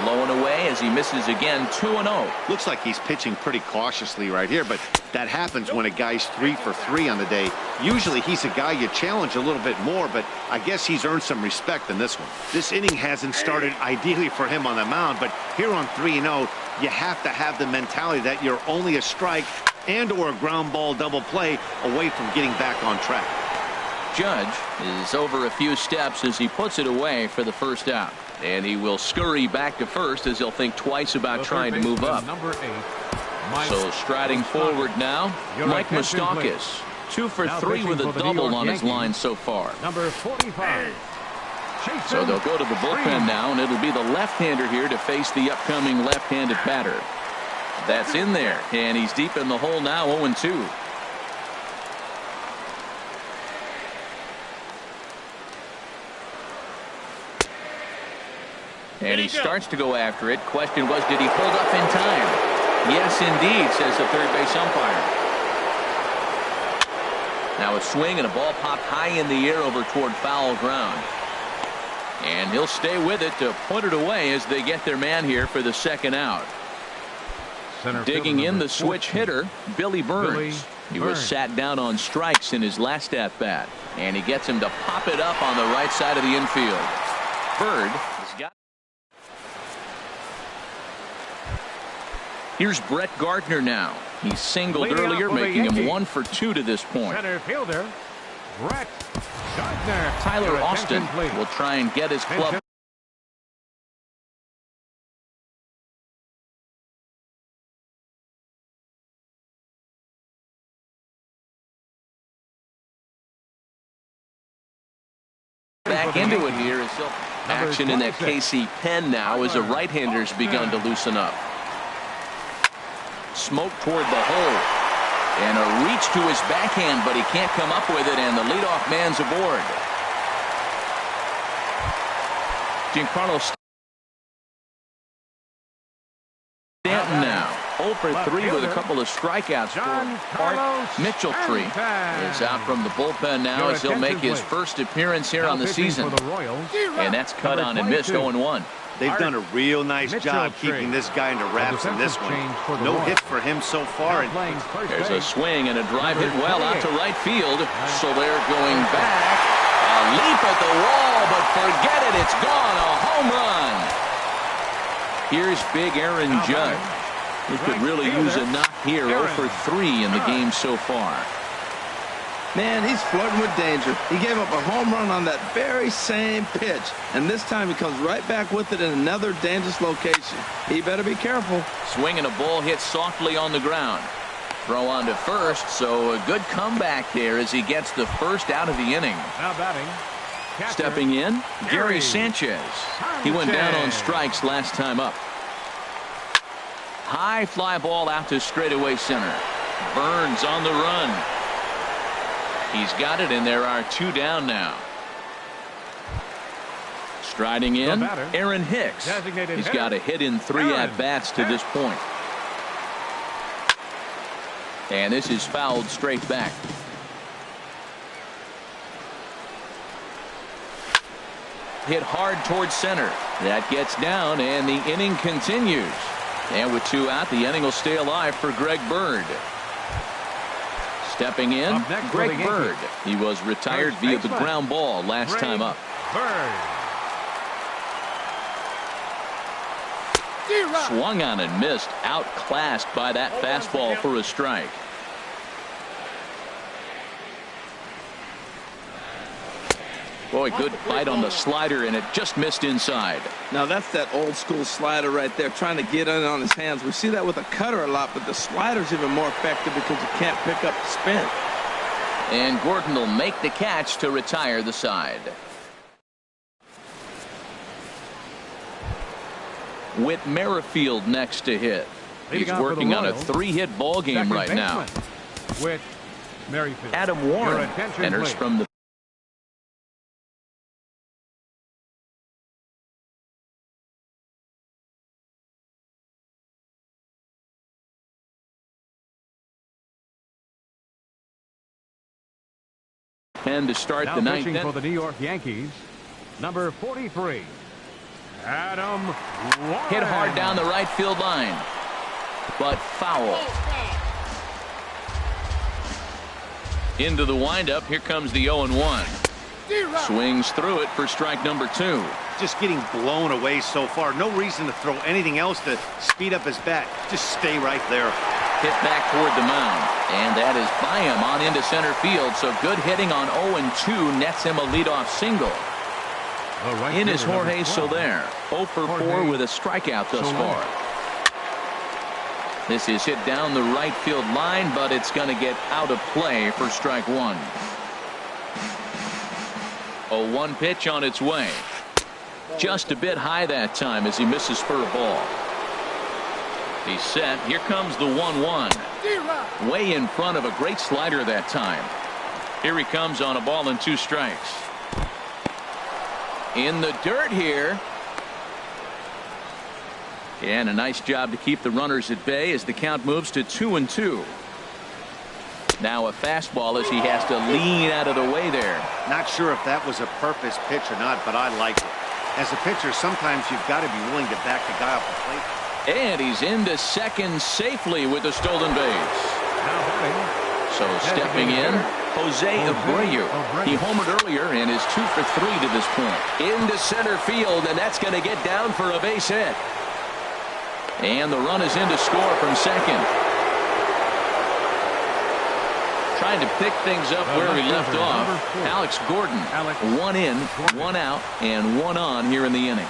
Speaker 1: Low and away as he misses again. 2-0.
Speaker 5: Looks like he's pitching pretty cautiously right here, but that happens when a guy's 3 for 3 on the day. Usually he's a guy you challenge a little bit more, but I guess he's earned some respect in this one. This inning hasn't started ideally for him on the mound, but here on 3-0, you have to have the mentality that you're only a strike and or a ground ball double play away from getting back on track.
Speaker 1: Judge is over a few steps as he puts it away for the first out. And he will scurry back to first as he'll think twice about trying to move up. So striding forward now, Mike Moustakas. 2 for 3 with a double on his line so far.
Speaker 2: Number 45.
Speaker 1: So they'll go to the bullpen now, and it'll be the left-hander here to face the upcoming left-handed batter. That's in there, and he's deep in the hole now, 0-2. And he starts to go after it. Question was, did he hold up in time? Yes, indeed, says the third base umpire. Now a swing and a ball popped high in the air over toward foul ground. And he'll stay with it to put it away as they get their man here for the second out. Digging in the switch hitter, Billy Burns. He was sat down on strikes in his last at-bat. And he gets him to pop it up on the right side of the infield. Bird has got. Here's Brett Gardner now. He singled earlier, making him 1 for 2 to this point.
Speaker 2: Center fielder, Brett Gardner.
Speaker 1: Tyler Austin will try and get his club. Back into it here as action in that KC pen now as a right-hander's begun to loosen up. Smoke toward the hole. And a reach to his backhand, but he can't come up with it, and the leadoff man's aboard. Giancarlo Stanton now. 0 for 3 with a couple of strikeouts for Art Mitchell-Tree. Is out from the bullpen now as he'll make his first appearance here on the season. And that's cut on and missed 0-1.
Speaker 4: They've done a real nice job keeping this guy into wraps in this one. No hit for him so far.
Speaker 1: There's a swing and a drive hit well out to right field. So they're going back. A leap at the wall, but forget it. It's gone. A home run. Here's big Aaron Judge. He could really use a knock here. 0 for 3 in the game so far.
Speaker 3: Man, he's flirting with danger. He gave up a home run on that very same pitch. And this time he comes right back with it in another dangerous location. He better be careful.
Speaker 1: Swinging a ball hit softly on the ground. Throw on to first, so a good comeback there as he gets the first out of the inning.
Speaker 2: Now batting.
Speaker 1: Stepping in, Gary Sanchez. He went down on strikes last time up. High fly ball out to straightaway center. Burns on the run. He's got it, and there are 2 down now. Striding in, Aaron Hicks. He's got a hit in 3 at-bats to this point. And this is fouled straight back. Hit hard towards center. That gets down, and the inning continues. And with 2 out, the inning will stay alive for Greg Bird. Stepping in, Greg Bird. He was retired via the ground ball last time up. Swung on and missed. Outclassed by that fastball for a strike. Boy, good fight on the slider, and it just missed inside.
Speaker 3: Now that's that old school slider right there, trying to get in on his hands. We see that with a cutter a lot, but the slider's even more effective because you can't pick up the spin.
Speaker 1: And Gordon will make the catch to retire the side. With Merrifield next to hit. He's working on a 3-hit ball game right now.
Speaker 2: With Merrifield.
Speaker 1: Adam Warren enters from the pen to start
Speaker 2: now
Speaker 1: the ninth
Speaker 2: pitching
Speaker 1: inning.
Speaker 2: For the New York Yankees, number 43, Adam Warren.
Speaker 1: Hit hard down the right field line, but foul. Into the windup. Here comes the 0-1. Swings through it for strike number 2.
Speaker 4: Just getting blown away so far. No reason to throw anything else to speed up his bat. Just stay right there.
Speaker 1: Hit back toward the mound, and that is by him on into center field. So good hitting on 0-2 nets him a leadoff single. In is Jorge Soler, 0 for 4 with a strikeout thus far. This is hit down the right field line, but it's going to get out of play for strike 1. 0-1 pitch on its way. Just a bit high that time as he misses for a ball. He's set. Here comes the 1-1. Way in front of a great slider that time. Here he comes on a ball and 2 strikes. In the dirt here. And a nice job to keep the runners at bay as the count moves to 2-2. Now a fastball as he has to lean out of the way there.
Speaker 4: Not sure if that was a purpose pitch or not, but I like it. As a pitcher, sometimes you've got to be willing to back the guy off the plate.
Speaker 1: And he's into second safely with a stolen base. So stepping in, Jose Abreu. He homered earlier and is 2 for 3 to this point. Into center field, and that's going to get down for a base hit. And the run is in to score from second. Trying to pick things up where he left off. Alex Gordon. 1 in, 1 out, and 1 on here in the inning.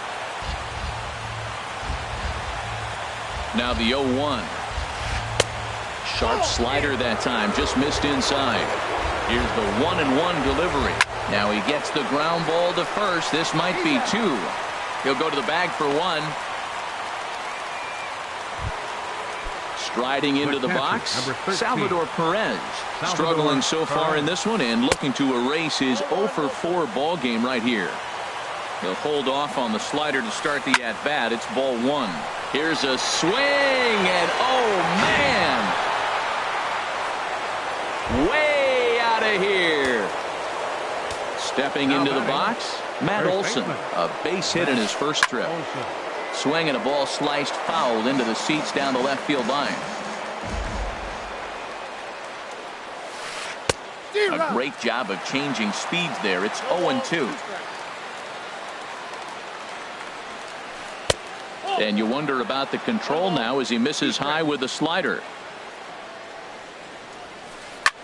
Speaker 1: Now the 0-1. Sharp slider that time, just missed inside. Here's the 1-1 delivery. Now he gets the ground ball to first. This might be 2. He'll go to the bag for 1. Striding into the box, Salvador Perez. Struggling so far in this one and looking to erase his 0 for 4 ball game right here. He'll hold off on the slider to start the at-bat. It's ball 1. Here's a swing, and oh, man! Way out of here. Stepping into the box, Matt Olson. A base hit in his first trip. Swing and a ball sliced foul into the seats down the left field line. A great job of changing speeds there. It's 0-2. And you wonder about the control now as he misses high with the slider.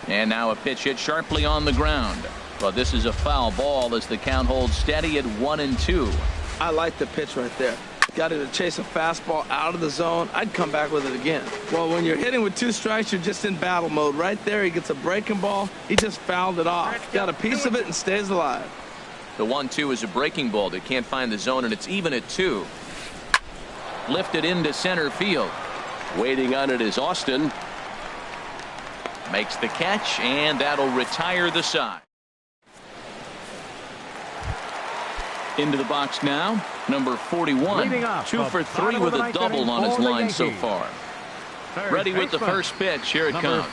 Speaker 1: And now a pitch hit sharply on the ground. But this is a foul ball as the count holds steady at 1-2.
Speaker 3: I like the pitch right there. Got him to chase a fastball out of the zone. I'd come back with it again. Well, when you're hitting with 2 strikes, you're just in battle mode. Right there, he gets a breaking ball. He just fouled it off. Got a piece of it and stays alive.
Speaker 1: The 1-2 is a breaking ball that can't find the zone, and it's even at 2. Lifted into center field. Waiting on it is Austin. Makes the catch, and that'll retire the side. Into the box now, number 41. 2 for 3 with a double on his line so far. Ready with the first pitch. Here it comes.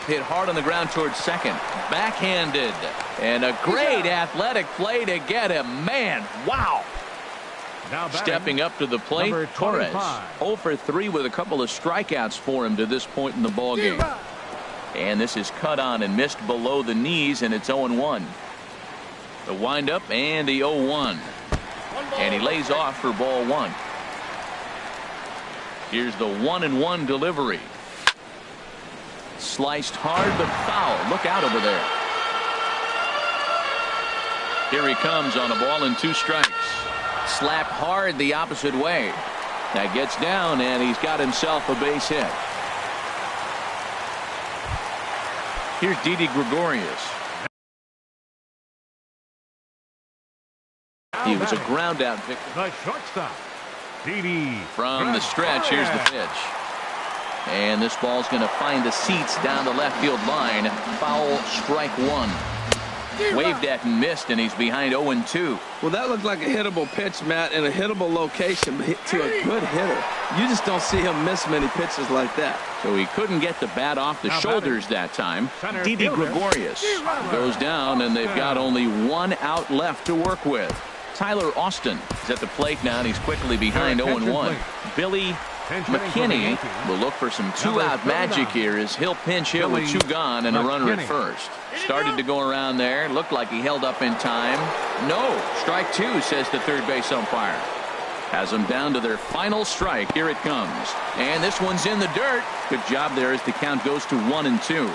Speaker 1: Hit hard on the ground towards second. Backhanded. And a great athletic play to get him. Man, wow. Stepping up to the plate, Torres. 0 for 3 with a couple of strikeouts for him to this point in the ballgame. And this is cut on and missed below the knees, and it's 0-1. The windup and the 0-1. And he lays off for ball 1. Here's the 1-1 delivery. Sliced hard, but foul. Look out over there. Here he comes on a ball and 2 strikes. Slapped hard the opposite way. That gets down, and he's got himself a base hit. Here's Didi Gregorius. He was a ground out victim.
Speaker 2: The shortstop, Didi.
Speaker 1: From the stretch, here's the pitch. And this ball's going to find the seats down the left field line. Foul, strike 1. Waved at and missed, and he's behind 0-2.
Speaker 3: Well, that looked like a hittable pitch, Matt, in a hittable location to a good hitter. You just don't see him miss many pitches like that.
Speaker 1: So he couldn't get the bat off the shoulders that time. Didi Gregorius goes down, and they've got only 1 out left to work with. Tyler Austin is at the plate now, and he's quickly behind 0-1. Billy McKinney will look for some 2-out magic here as he'll pinch hit with 2 gone and a runner at first. Started to go around there. Looked like he held up in time. No. Strike 2, says the third base umpire. Has them down to their final strike. Here it comes. And this one's in the dirt. Good job there as the count goes to 1-2.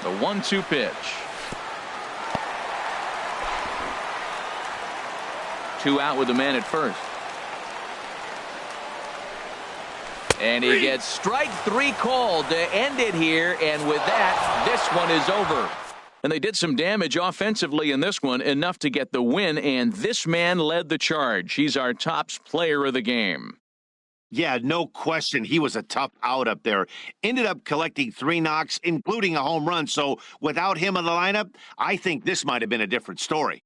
Speaker 1: The 1-2 pitch. 2 out with the man at first. And he gets strike 3 called to end it here. And with that, this one is over. And they did some damage offensively in this one, enough to get the win. And this man led the charge. He's our top player of the game.
Speaker 5: Yeah, no question. He was a tough out up there. Ended up collecting 3 knocks, including a home run. So without him in the lineup, I think this might have been a different story.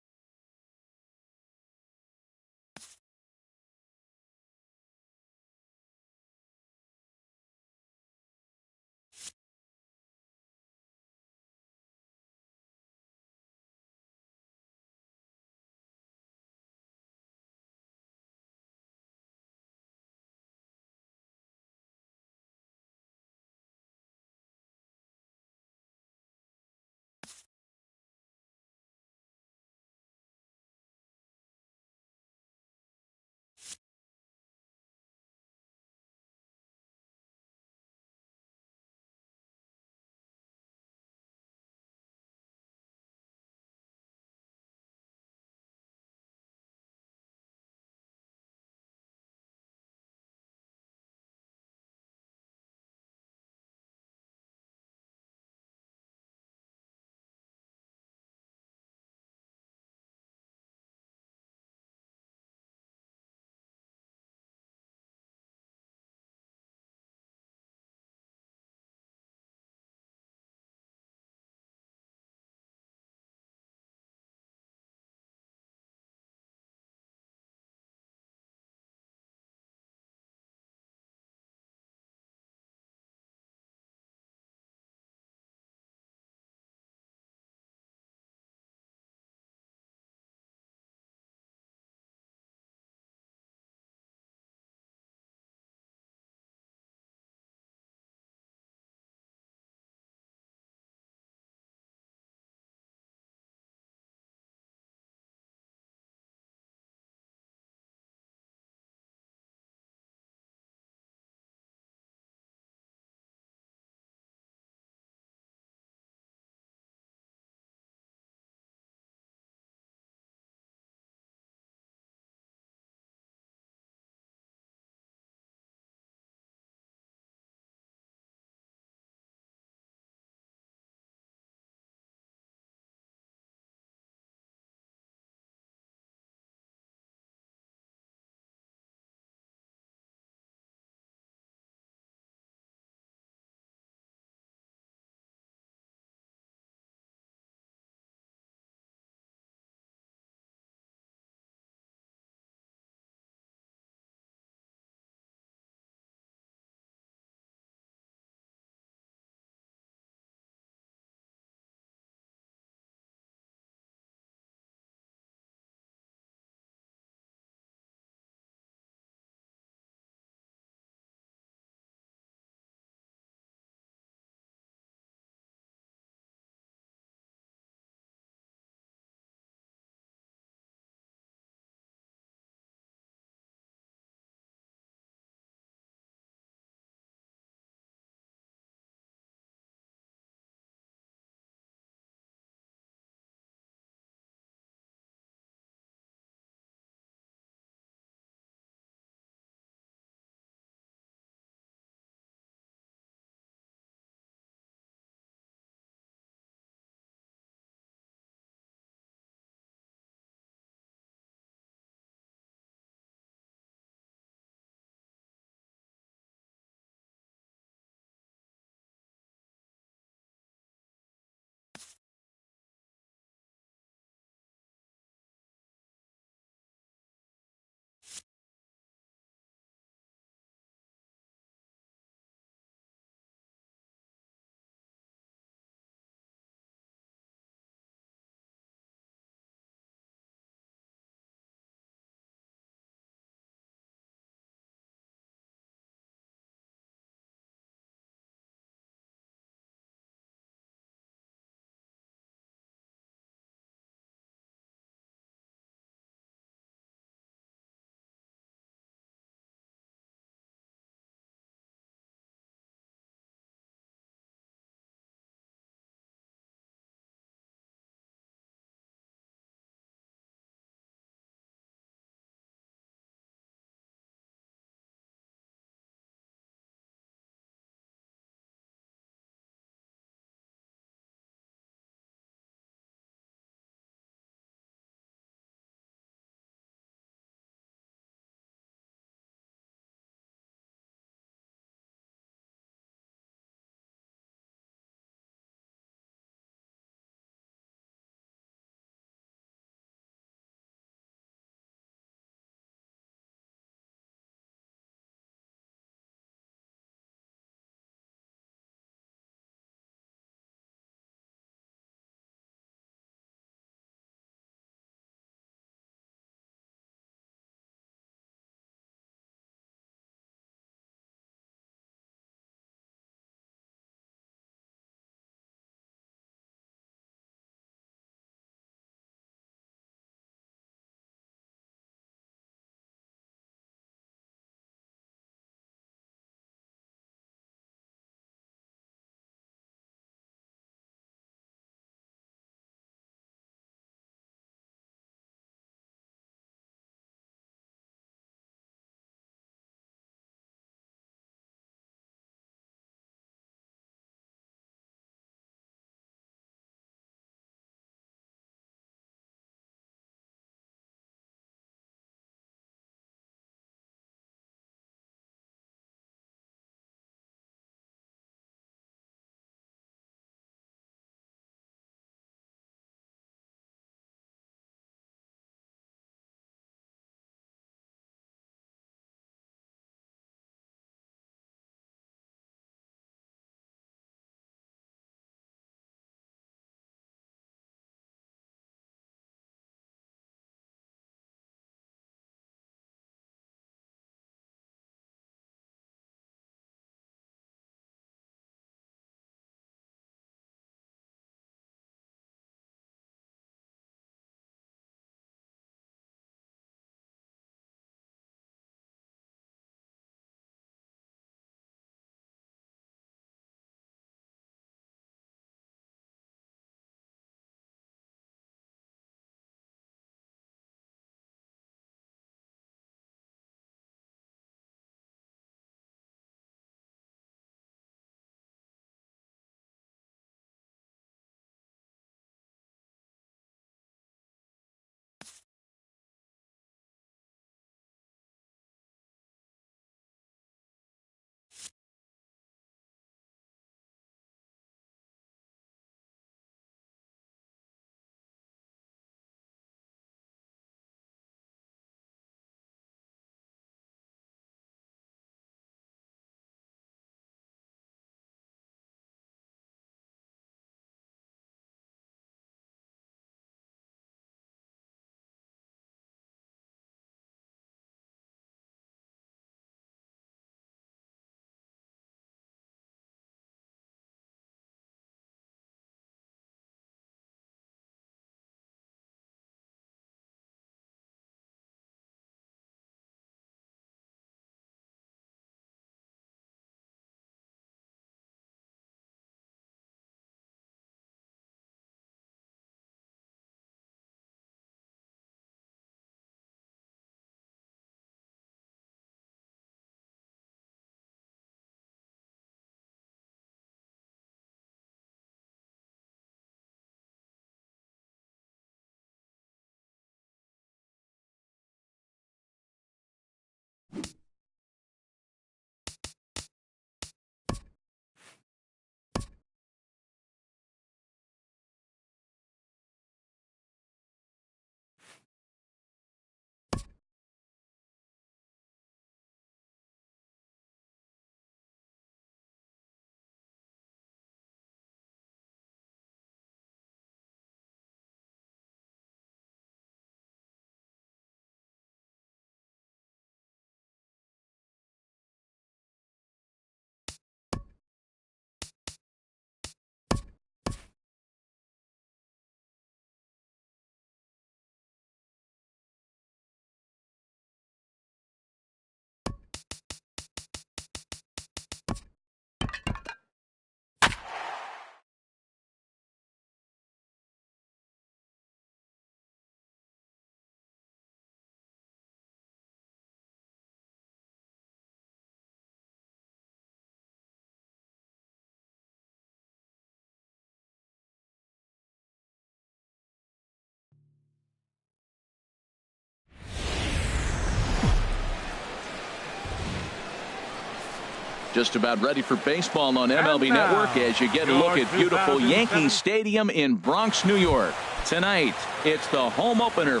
Speaker 1: Just about ready for baseball on MLB Network as you get a look at beautiful Yankee Stadium in Bronx, New York. Tonight, it's the home opener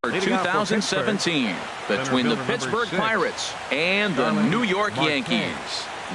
Speaker 1: for 2017 between the Pittsburgh Pirates and the New York Yankees.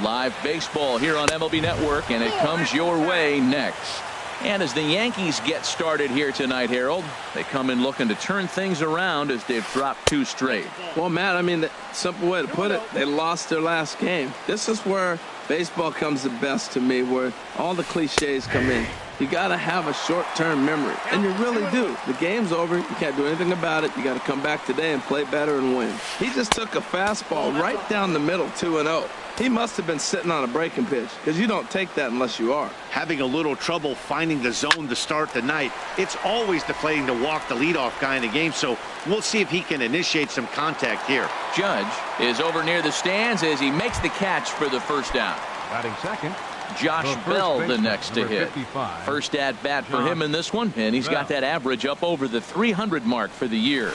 Speaker 1: Live baseball here on MLB Network, and it comes your way next. And as the Yankees get started here tonight, Harold, they come in looking to turn things around as they've dropped 2 straight.
Speaker 3: Well, Matt, I mean, the simple way to put it, they lost their last game. This is where baseball comes the best to me, where all the cliches come in. You got to have a short-term memory, and you really do. The game's over. You can't do anything about it. You got to come back today and play better and win. He just took a fastball right down the middle, 2-0. He must have been sitting on a breaking pitch, because you don't take that unless you are.
Speaker 5: Having a little trouble finding the zone to start the night. It's always deflating to walk the leadoff guy in the game, so we'll see if he can initiate some contact here.
Speaker 1: Judge is over near the stands as he makes the catch for the first down.
Speaker 2: Batting second,
Speaker 1: Josh Bell the next to hit.
Speaker 2: 55.
Speaker 1: First at bat for him in this one, and he's got that average up over the 300 mark for the year.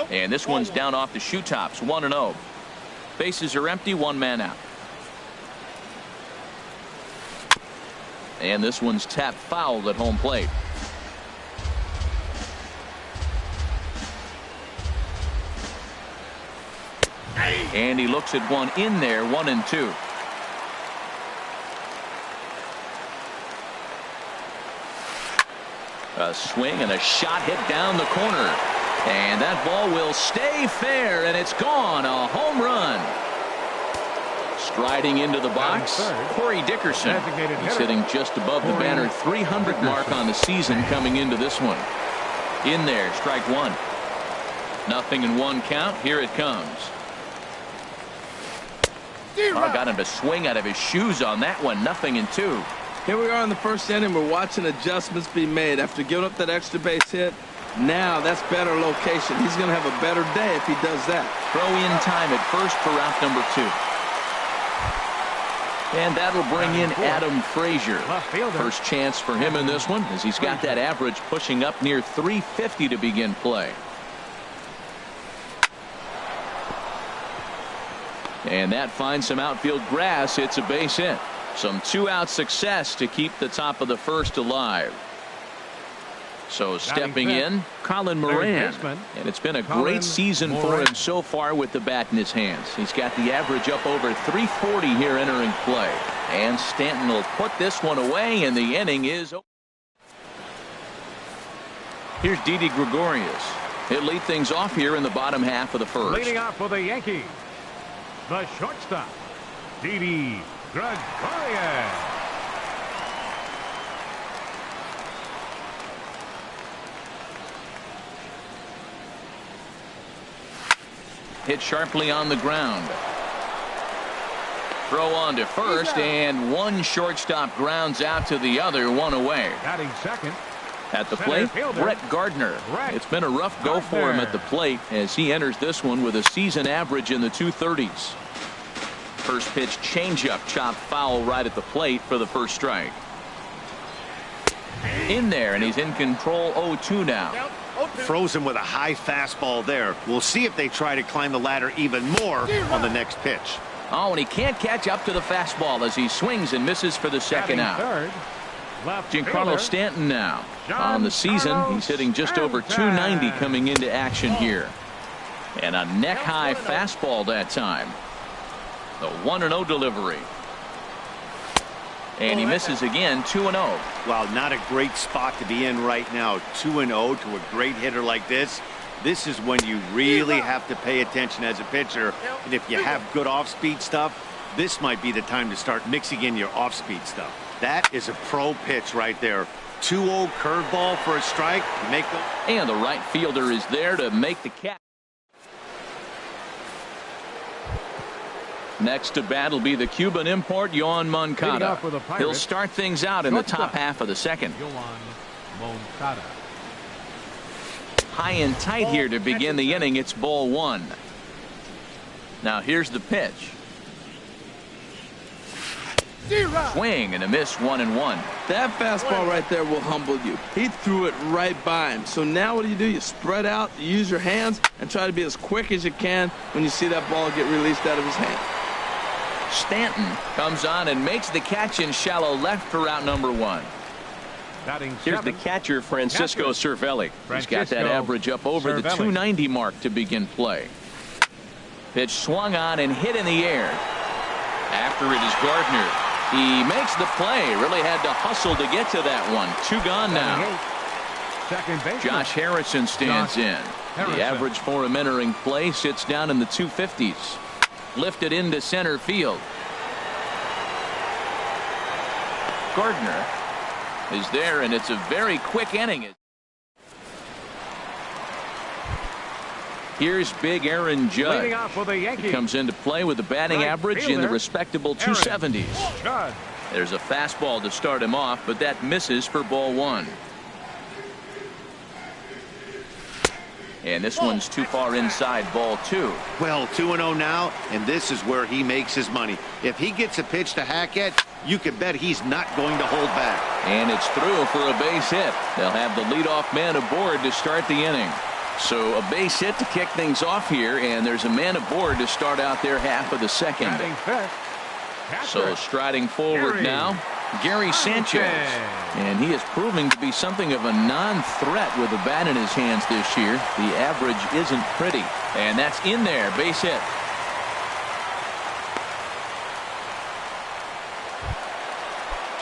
Speaker 1: And this one's down off the shoe tops, 1-0. Bases are empty, 1 man out. And this one's tapped foul at home plate. And he looks at one in there, 1-2. A swing and a shot hit down the corner. And that ball will stay fair, and it's gone. A home run. Striding into the box, Corey Dickerson. He's hitting just above the banner 300 mark on the season coming into this one. In there, strike 1. 0-1 count. Here it comes. Oh, got him to swing out of his shoes on that one. 0-2.
Speaker 3: Here we are in the first inning. We're watching adjustments be made after giving up that extra base hit. Now that's better location. He's going to have a better day if he does that.
Speaker 1: Throw in time at first for out number 2. And that'll bring in Adam Frazier. First chance for him in this one, as he's got that average pushing up near 350 to begin play. And that finds some outfield grass. It's a base hit. Some 2-out success to keep the top of the first alive. So stepping in, Colin Moran. And it's been a great season for him so far with the bat in his hands. He's got the average up over 340 here entering play. And Stanton will put this one away, and the inning is over. Here's Didi Gregorius. He'll lead things off here in the bottom half of the first.
Speaker 2: Leading off for the Yankees, the shortstop, Didi Gregorius.
Speaker 1: Hit sharply on the ground. Throw on to first, and one shortstop grounds out to the other, 1 away.
Speaker 2: Batting second.
Speaker 1: At the plate, Brett Gardner. It's been a rough go for him at the plate as he enters this one with a season average in the 230s. First pitch changeup chopped foul right at the plate for the first strike. In there, and he's in control 0-2 now.
Speaker 5: Frozen with a high fastball there. We'll see if they try to climb the ladder even more on the next pitch.
Speaker 1: Oh, and he can't catch up to the fastball as he swings and misses for the second out. Giancarlo Stanton now. On the season, he's hitting just over 290 coming into action here. And a neck-high fastball that time. The 1-0 delivery. And he misses again, 2-0.
Speaker 5: Wow, not a great spot to be in right now. 2-0 to a great hitter like this. This is when you really have to pay attention as a pitcher. And if you have good off-speed stuff, this might be the time to start mixing in your off-speed stuff. That is a pro pitch right there. 2-0 curveball for a strike.
Speaker 1: And the right fielder is there to make the catch. Next to bat will be the Cuban import, Yoan Moncada. He'll start things out in the top half of the second. High and tight here to begin the inning. It's ball 1. Now here's the pitch. Swing and a miss, 1-1.
Speaker 3: That fastball right there will humble you. He threw it right by him. So now what do? You spread out, you use your hands, and try to be as quick as you can when you see that ball get released out of his hand.
Speaker 1: Stanton comes on and makes the catch in shallow left for out number 1.
Speaker 6: Here's the catcher, Francisco Cervelli.
Speaker 1: He's got that average up over the 290 mark to begin play. Pitch swung on and hit in the air. After it is Gardner. He makes the play. Really had to hustle to get to that one. 2 gone now. Josh Harrison stands in. The average for him entering play sits down in the 250s. Lifted into center field. Gardner is there, and it's a very quick inning. Here's big Aaron Judge. He comes into play with a batting average in the respectable 270s. There's a fastball to start him off, but that misses for ball 1. And this one's too far inside, ball 2.
Speaker 5: Well, 2-0 now, and this is where he makes his money. If he gets a pitch to hack at, you can bet he's not going to hold back.
Speaker 1: And it's through for a base hit. They'll have the leadoff man aboard to start the inning. So a base hit to kick things off here, and there's a man aboard to start out their half of the second. So striding forward now, Gary Sanchez. And he is proving to be something of a non-threat with a bat in his hands this year. The average isn't pretty. And that's in there, base hit.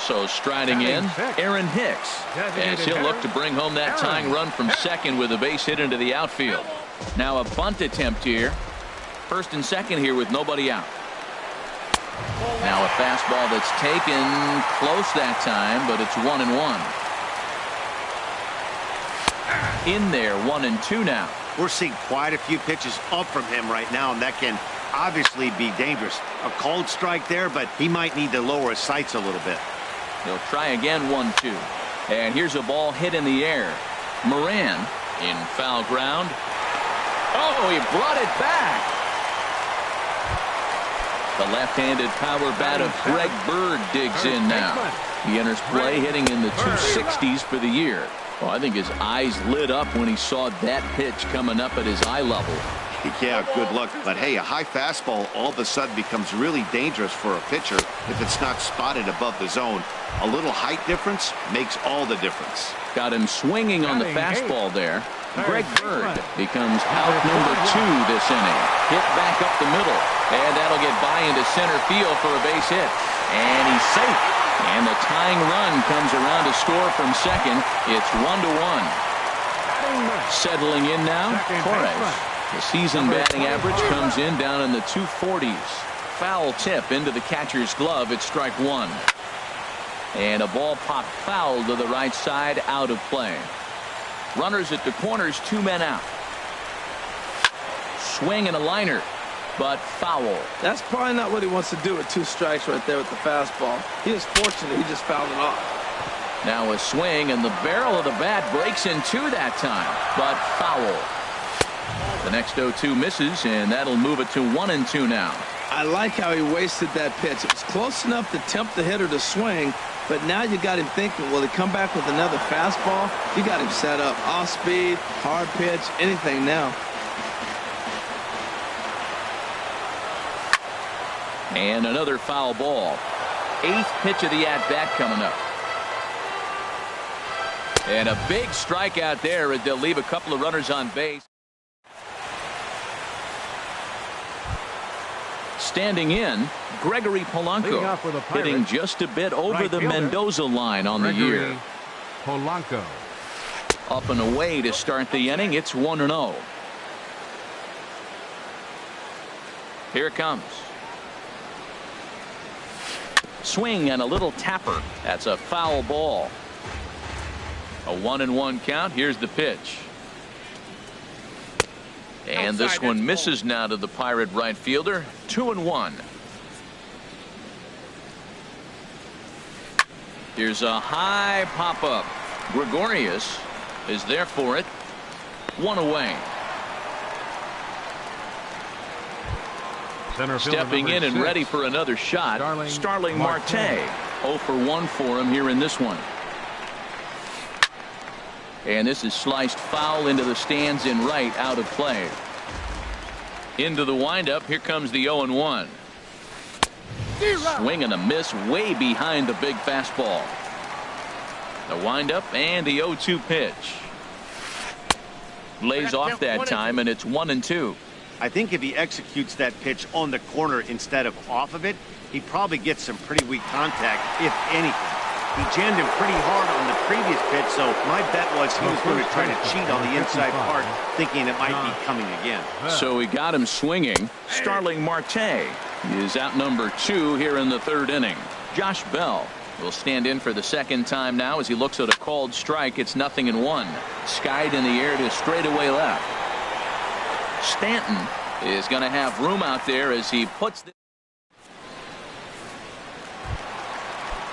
Speaker 1: So striding in, Aaron Hicks, as he'll look to bring home that tying run from second with a base hit into the outfield. Now a bunt attempt here. First and second here with nobody out. Now a fastball that's taken close that time, but it's 1-1. In there, 1-2 now.
Speaker 4: We're seeing quite a few pitches up from him right now, and that can obviously be dangerous. A cold strike there, but he might need to lower his sights a little bit.
Speaker 1: He'll try again, 1-2. And here's a ball hit in the air. Moran in foul ground. Oh, he brought it back. The left-handed power bat of Greg Bird digs in now. He enters play hitting in the 260s for the year. Well, I think his eyes lit up when he saw that pitch coming up at his eye level.
Speaker 5: Yeah, good luck. But hey, a high fastball all of a sudden becomes really dangerous for a pitcher if it's not spotted above the zone. A little height difference makes all the difference.
Speaker 1: Got him swinging on the fastball there. Greg Bird becomes out number 2 this inning. Hit back up the middle, and that'll get by into center field for a base hit. And he's safe. And the tying run comes around to score from second. It's 1-1. Settling in now, Torres. The season batting average comes in down in the 240s. Foul tip into the catcher's glove. It's strike 1. And a ball popped foul to the right side, out of play. Runners at the corners, 2 men out. Swing and a liner, but foul.
Speaker 3: That's probably not what he wants to do with 2 strikes right there with the fastball. He is fortunate he just fouled it off.
Speaker 1: Now a swing, and the barrel of the bat breaks in 2 that time, but foul. The next 0-2 misses, and that'll move it to 1-2 now.
Speaker 3: I like how he wasted that pitch. It was close enough to tempt the hitter to swing, but now you got him thinking, will he come back with another fastball? You got him set up. Off speed, hard pitch, anything now.
Speaker 1: And another foul ball. 8th pitch of the at-bat coming up. And a big strikeout there as they'll leave a couple of runners on base. Standing in, Gregory Polanco, hitting just a bit over the Mendoza line on the year.
Speaker 2: Polanco.
Speaker 1: Up and away to start the inning. It's 1-0. Here it comes. Swing and a little tapper. That's a foul ball. A 1-1 count. Here's the pitch. And this one misses now to the Pirate right fielder. 2-1. Here's a high pop-up. Gregorius is there for it. 1 away.
Speaker 2: Center fielder
Speaker 1: Stepping
Speaker 2: number
Speaker 1: in and
Speaker 2: 6.
Speaker 1: ready for another shot, Starling Marte.
Speaker 2: Marte.
Speaker 1: 0 for 1 for him here in this one. And this is sliced foul into the stands in right, out of play. Into the windup. Here comes the 0-1. Swing and a miss way behind the big fastball. The windup and the 0-2 pitch. Lays off that time, and it's 1-2.
Speaker 4: I think if he executes that pitch on the corner instead of off of it, he probably gets some pretty weak contact, if anything. He jammed him pretty hard on the previous pitch, so my bet was he was going to try to cheat on the inside part, thinking it might be coming again.
Speaker 1: So he got him swinging. Starling Marte is out number 2 here in the 3rd inning. Josh Bell will stand in for the 2nd time now as he looks at a called strike. It's 0-1. Skied in the air to straightaway left. Stanton is going to have room out there as he puts the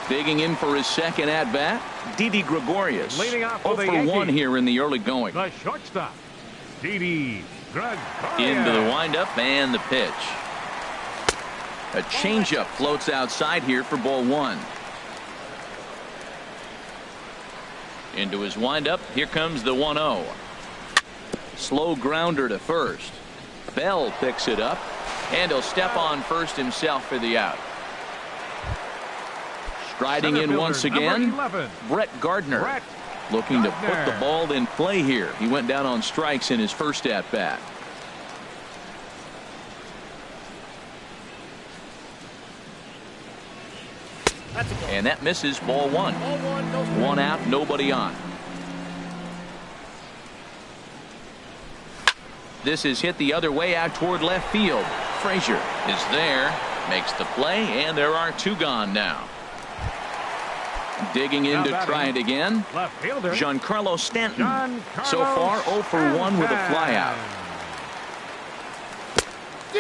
Speaker 1: digging in for his 2nd at bat. Didi Gregorius.
Speaker 2: Leading off
Speaker 1: 0
Speaker 2: for the
Speaker 1: for 1
Speaker 2: Yankees.
Speaker 1: here in the early going.
Speaker 2: The shortstop, Didi Gregorius.
Speaker 1: Into the windup and the pitch. A changeup floats outside here for ball 1. Into his windup. Here comes the 1-0. Slow grounder to first. Bell picks it up, and he'll step on first himself for the out. Striding
Speaker 2: Center
Speaker 1: in
Speaker 2: fielder,
Speaker 1: once
Speaker 2: number
Speaker 1: again,
Speaker 2: 11.
Speaker 1: Brett Gardner.
Speaker 2: Brett
Speaker 1: Looking to put
Speaker 2: Gardner.
Speaker 1: the ball in play here. He went down on strikes in his first at bat. And that misses ball 1. 1 out, nobody on. This is hit the other way out toward left field. Frazier is there, makes the play, and there are 2 gone now. Digging in to try it again.
Speaker 2: Left fielder,
Speaker 1: Giancarlo Stanton.
Speaker 2: Giancarlo
Speaker 1: So far 0 for 1 with a flyout.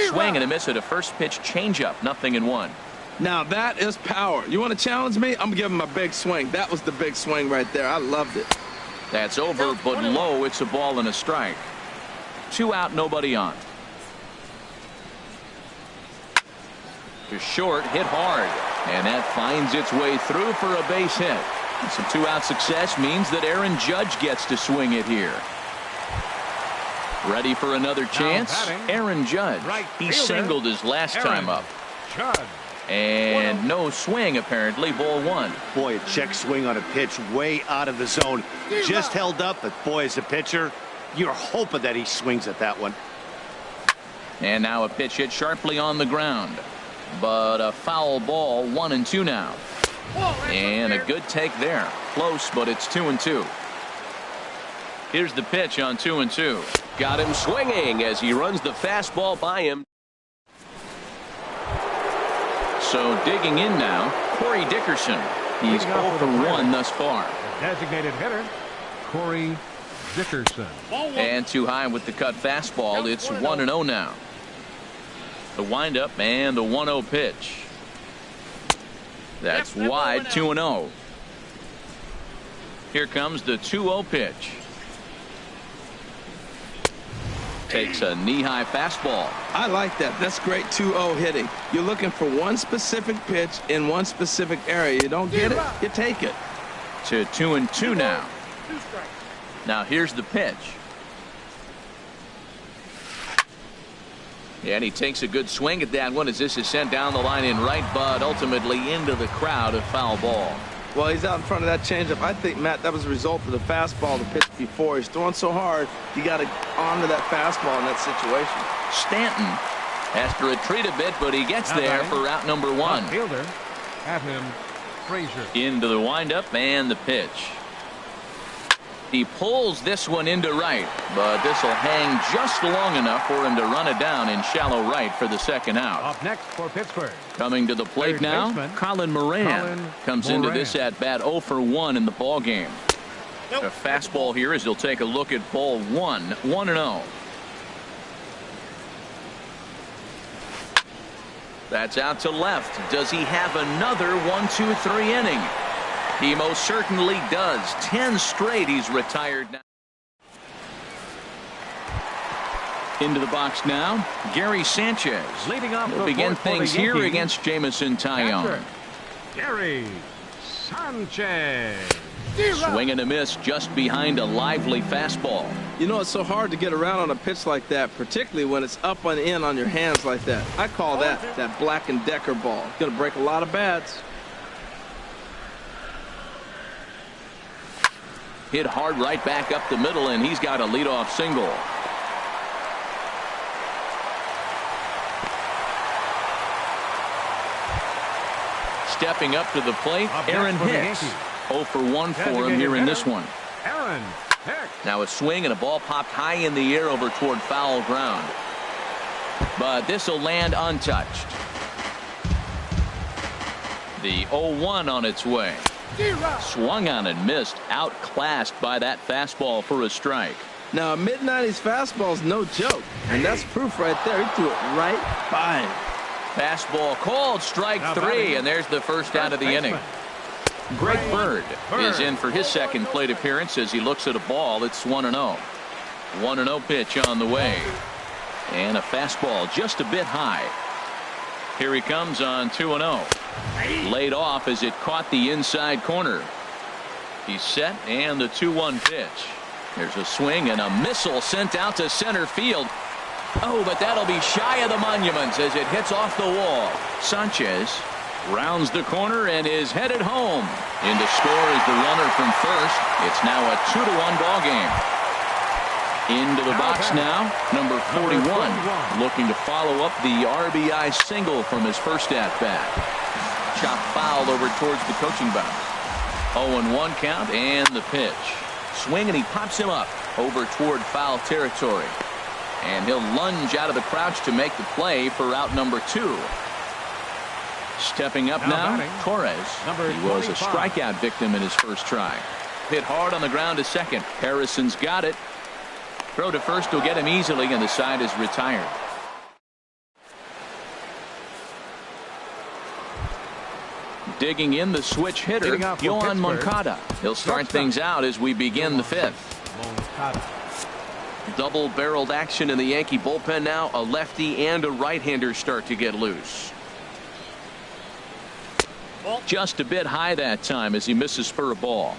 Speaker 1: Swing and a miss at a first pitch changeup. 0-1.
Speaker 3: Now that is power. You want to challenge me? I'm giving him a big swing. That was the big swing right there. I loved it.
Speaker 1: That's over, but low. It's a ball and a strike. 2 out, nobody on. To short, hit hard, and that finds its way through for a base hit. And some 2-out success means that Aaron Judge gets to swing it here. Ready for another chance?
Speaker 2: batting,
Speaker 1: Aaron Judge.
Speaker 2: right
Speaker 1: He
Speaker 2: fielder,
Speaker 1: singled his last time up.
Speaker 2: Judge.
Speaker 1: And no swing, apparently. Ball 1.
Speaker 4: Boy, a check swing on a pitch way out of the zone. Just held up, but boy, as a pitcher, you're hoping that he swings at that one.
Speaker 1: And now a pitch hit sharply on the ground. But a foul ball. 1-2 now. And a good take there. Close, but it's 2-2. Here's the pitch on 2-2.
Speaker 6: Got him swinging as he runs the fastball by him.
Speaker 1: So digging in now, Corey Dickerson. He's 0 for 1 thus far.
Speaker 2: The designated hitter, Corey Dickerson.
Speaker 1: And too high with the cut fastball. It's 1-0 now. The windup and the 1-0 pitch. That's wide. 2-0. Here comes the 2-0 pitch. Takes a knee-high fastball.
Speaker 3: I like that. That's great 2-0 hitting. You're looking for one specific pitch in one specific area. You don't get it, you take it.
Speaker 1: To 2-2 now. Now here's the pitch. And he takes a good swing at that one as this is sent down the line in right, but ultimately into the crowd, a foul ball.
Speaker 3: Well, he's out in front of that changeup. I think, Matt, that was a result of the fastball, the pitch before. He's throwing so hard, you got to onto that fastball in that situation.
Speaker 1: Stanton has to retreat a bit, but he gets there for out number 1.
Speaker 2: Left fielder, at him, Frazier.
Speaker 1: Into the windup and the pitch. He pulls this one into right, but this will hang just long enough for him to run it down in shallow right for the 2nd out.
Speaker 2: Up next for Pittsburgh.
Speaker 1: Coming to the plate
Speaker 2: Third
Speaker 1: now,
Speaker 2: baseman,
Speaker 1: Colin Moran comes into this at bat 0 for 1 in the ball game. A fastball here as he'll take a look at ball 1. 1-0. That's out to left. Does he have another 1-2-3 inning? He most certainly does. 10 straight he's retired now. Into the box now, Gary Sanchez.
Speaker 2: Leading off
Speaker 1: He'll
Speaker 2: the
Speaker 1: begin
Speaker 2: fourth for the
Speaker 1: things here
Speaker 2: Yankees,
Speaker 1: against Jamison Tyone.
Speaker 2: Gary Sanchez.
Speaker 1: Swing and a miss just behind a lively fastball.
Speaker 3: You know, it's so hard to get around on a pitch like that, particularly when it's up and in on your hands like that. I call that Black and Decker ball. It's going to break a lot of bats.
Speaker 1: Hit hard right back up the middle, and he's got a leadoff single. Stepping up to the plate, Aaron Hicks. 0 for 1 for him here in this one.
Speaker 2: Aaron Hicks.
Speaker 1: Now a swing and a ball popped high in the air over toward foul ground. But this will land untouched. The 0-1 on its way. Swung on and missed, outclassed by that fastball for a strike.
Speaker 3: Now, a mid-90s fastball is no joke, and that's proof right there. He threw it right by him.
Speaker 1: Fastball called, strike 3, and there's the first out of the inning. Greg Bird is in for his second plate appearance as he looks at a ball. It's 1-0. 1-0 pitch on the way. And a fastball just a bit high. Here he comes on 2-0. Laid off as it caught the inside corner. He's set, and the 2-1 pitch. There's a swing and a missile sent out to center field. Oh, but that'll be shy of the monuments as it hits off the wall. Sanchez rounds the corner and is headed home. In to score is the runner from first. It's now a 2-1 ball game. Into the box now, number 41, looking to follow up the RBI single from his first at-bat. Chop foul over towards the coaching box. 0-1 count and the pitch. Swing and he pops him up over toward foul territory. And he'll lunge out of the crouch to make the play for out number 2. Stepping up now, Torres. He was a strikeout victim in his first try. Hit hard on the ground to second. Harrison's got it. Throw to first will get him easily, and the side is retired. Digging in the switch hitter, Yohan Moncada. He'll start things out as we begin the 5th. Double-barreled action in the Yankee bullpen now. A lefty and a right-hander start to get loose. Just a bit high that time as he misses for a ball.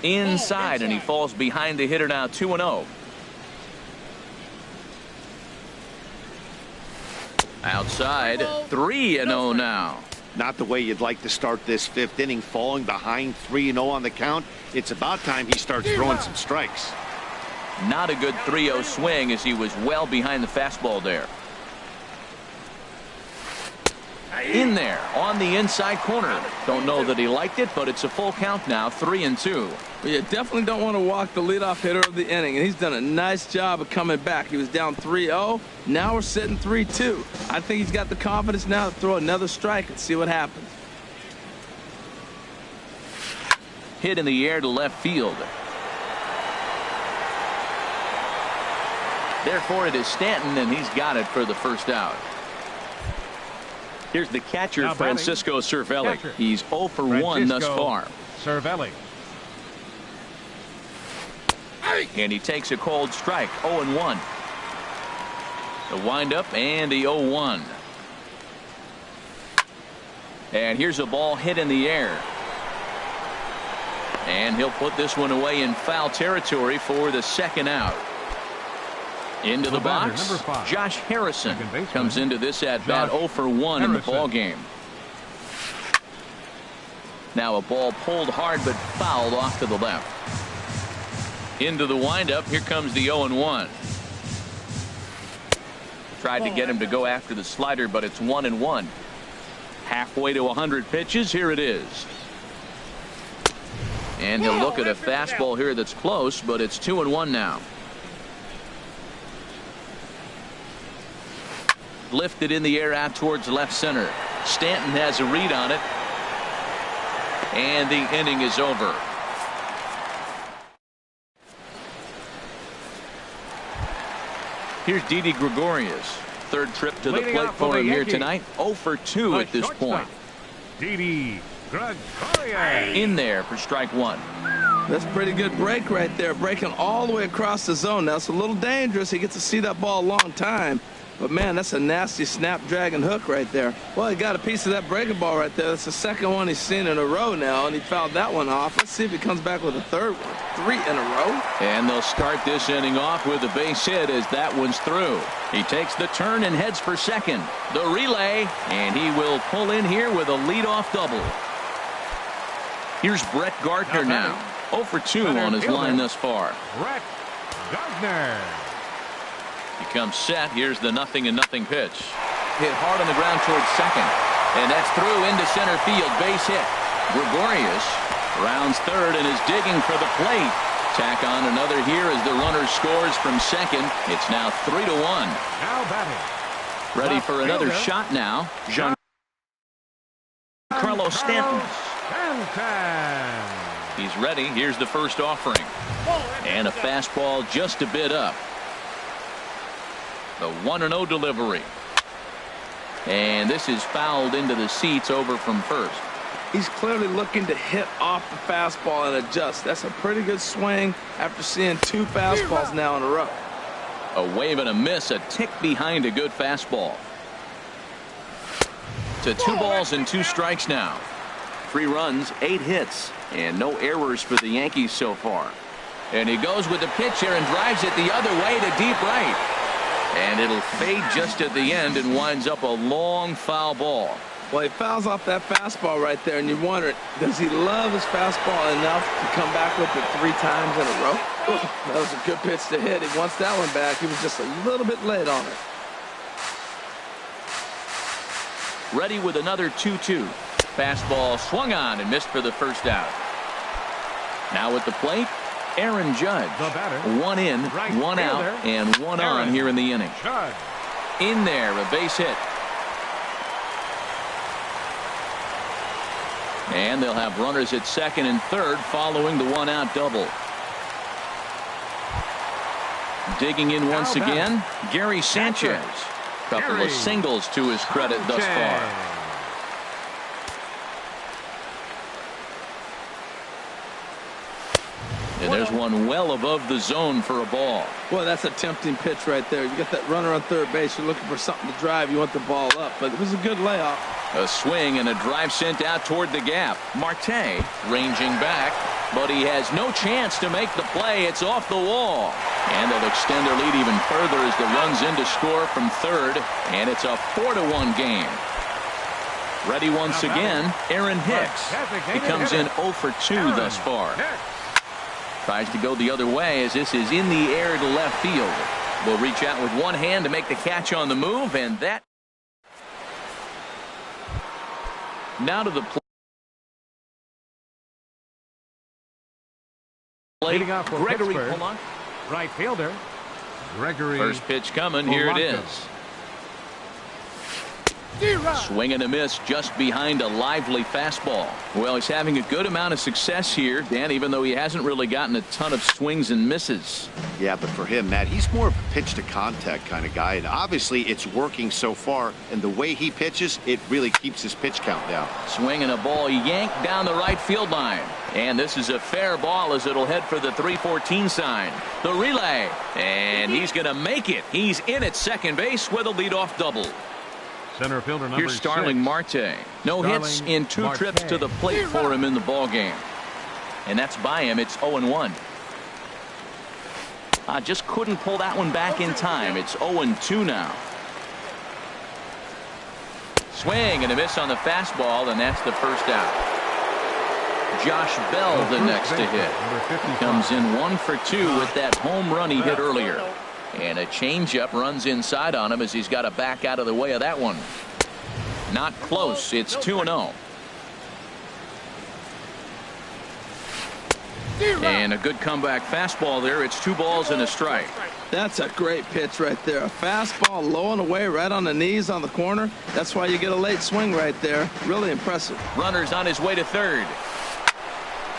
Speaker 1: Inside, and he falls behind the hitter now. 2-0. Outside, 3-0 now.
Speaker 5: Not the way you'd like to start this 5th inning, falling behind 3-0 on the count. It's about time he starts throwing some strikes.
Speaker 1: Not a good 3-0 swing as he was well behind the fastball there. In there on the inside corner. Don't know that he liked it, but it's a full count now. 3-2.
Speaker 3: Well, you definitely don't want to walk the leadoff hitter of the inning, and he's done a nice job of coming back. He was down 3-0. Now we're sitting 3-2. I think he's got the confidence now to throw another strike and see what happens.
Speaker 1: Hit in the air to left field. Therefore, it is Stanton, and he's got it for the first out. Here's the catcher,
Speaker 2: now
Speaker 1: Francisco Cervelli. He's 0 for 1 thus far.
Speaker 2: Cervelli.
Speaker 1: And he takes a cold strike. 0-1. The windup and the 0-1. And here's a ball hit in the air. And he'll put this one away in foul territory for the second out. Into the box, Josh Harrison comes into this at-bat 0 for 1 in the ball game. Now a ball pulled hard but fouled off to the left. Into the windup, here comes the 0-1. Tried to get him to go after the slider, but it's 1-1. Halfway to 100 pitches, here it is. And he'll look at a fastball here that's close, but it's 2-1 now. Lifted in the air out towards left center. Stanton has a read on it. And the inning is over. Here's Didi Gregorius. Third trip to the plate for him here tonight. 0 for 2 at this point.
Speaker 2: Didi Gregorius.
Speaker 1: In there for strike 1.
Speaker 3: That's a pretty good break right there, breaking all the way across the zone. Now, it's a little dangerous. He gets to see that ball a long time. But, man, that's a nasty snapdragon hook right there. Well, he got a piece of that breaking ball right there. That's the second one he's seen in a row now, and he fouled that one off. Let's see if he comes back with a third one. 3 in a row.
Speaker 1: And they'll start this inning off with a base hit as that one's through. He takes the turn and heads for second. The relay, and he will pull in here with a leadoff double. Here's Brett Gardner now. 0 for 2 on his line thus far.
Speaker 2: Brett Gardner.
Speaker 1: He comes set. Here's the 0-0 pitch. Hit hard on the ground towards second. And that's through into center field. Base hit. Gregorius rounds third and is digging for the plate. Tack on another here as the runner scores from second. It's now 3-1.
Speaker 2: Now batting.
Speaker 1: Ready for another shot now. Giancarlo Stanton. He's ready. Here's the first offering. And a fastball just a bit up. The 1-0 delivery. And this is fouled into the seats over from first.
Speaker 3: He's clearly looking to hit off the fastball and adjust. That's a pretty good swing after seeing 2 fastballs now in a row.
Speaker 1: A wave and a miss, a tick behind a good fastball. To 2 balls and 2 strikes now. 3 runs, 8 hits, and no errors for the Yankees so far. And he goes with the pitch here and drives it the other way to deep right. And it'll fade just at the end and winds up a long foul ball.
Speaker 3: Well, he fouls off that fastball right there, and you wonder, does he love his fastball enough to come back with it 3 times in a row? That was a good pitch to hit. He wants that one back. He was just a little bit late on it.
Speaker 1: Ready with another 2-2. Fastball swung on and missed for the first out. Now at the plate, Aaron Judge.
Speaker 2: The batter.
Speaker 1: 1 in,
Speaker 2: Right
Speaker 1: 1 out,
Speaker 2: fielder.
Speaker 1: and 1 on
Speaker 2: Aaron
Speaker 1: here in the inning.
Speaker 2: Judge.
Speaker 1: In there, a base hit. And they'll have runners at second and third following the 1-out double. Digging in once again, Gary Sanchez. Couple of singles to his credit thus far. And there's one well above the zone for a ball.
Speaker 3: Well, that's a tempting pitch right there. You got that runner on third base. You're looking for something to drive. You want the ball up, but it was a good layoff.
Speaker 1: A swing and a drive sent out toward the gap. Marte ranging back, but he has no chance to make the play. It's off the wall. And they'll extend their lead even further as the run's in to score from third, and it's a 4-1 game. Ready once again, Aaron Hicks. He comes in 0 for 2 thus far. Tries to go the other way as this is in the air to left field. Will reach out with one hand to make the catch on the move, and that. Now to the plate.
Speaker 2: Leading off for
Speaker 1: Gregory
Speaker 2: Pittsburgh.
Speaker 1: Polanco.
Speaker 2: Right fielder. Gregory.
Speaker 1: First pitch coming. Here it is. Swing and a miss just behind a lively fastball. Well, he's having a good amount of success here, Dan, even though he hasn't really gotten a ton of swings and misses.
Speaker 5: Yeah, but for him, Matt, he's more of a pitch to contact kind of guy, and obviously it's working so far, and the way he pitches, it really keeps his pitch count down.
Speaker 1: Swing and a ball yanked down the right field line. And this is a fair ball as it'll head for the 314 sign. The relay, and he's going to make it. He's in at second base with a leadoff double.
Speaker 2: Center fielder number
Speaker 1: Here's Starling
Speaker 2: 6.
Speaker 1: Marte. No hits in 2
Speaker 2: Marte.
Speaker 1: trips to the plate for him in the ball game. And that's by him. It's 0-1. Just couldn't pull that one back in time. It's 0-2 now. Swing and a miss on the fastball, and that's the first out. Josh Bell the next to hit. He comes in 1 for 2 with that home run he hit earlier. And a changeup runs inside on him as he's got to back out of the way of that one. Not close. It's 2-0. And a good comeback fastball there. It's 2 balls and a strike.
Speaker 3: That's a great pitch right there. A fastball low and away right on the knees on the corner. That's why you get a late swing right there. Really impressive.
Speaker 1: Runner's on his way to third.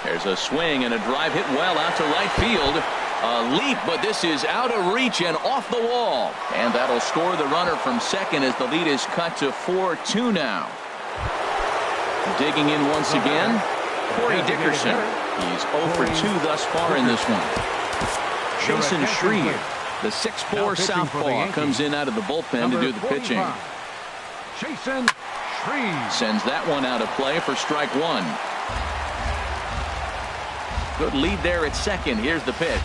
Speaker 1: There's a swing and a drive hit well out to right field. A leap, but this is out of reach and off the wall. And that'll score the runner from second as the lead is cut to 4-2 now. Digging in once again, Corey Dickerson. He's 0 for 2 thus far in this one. Jason Shreve, the 6'4" southpaw, comes in out of the bullpen to do the pitching.
Speaker 2: Jason Shreve
Speaker 1: sends that one out of play for strike one. Good lead there at second. Here's the pitch.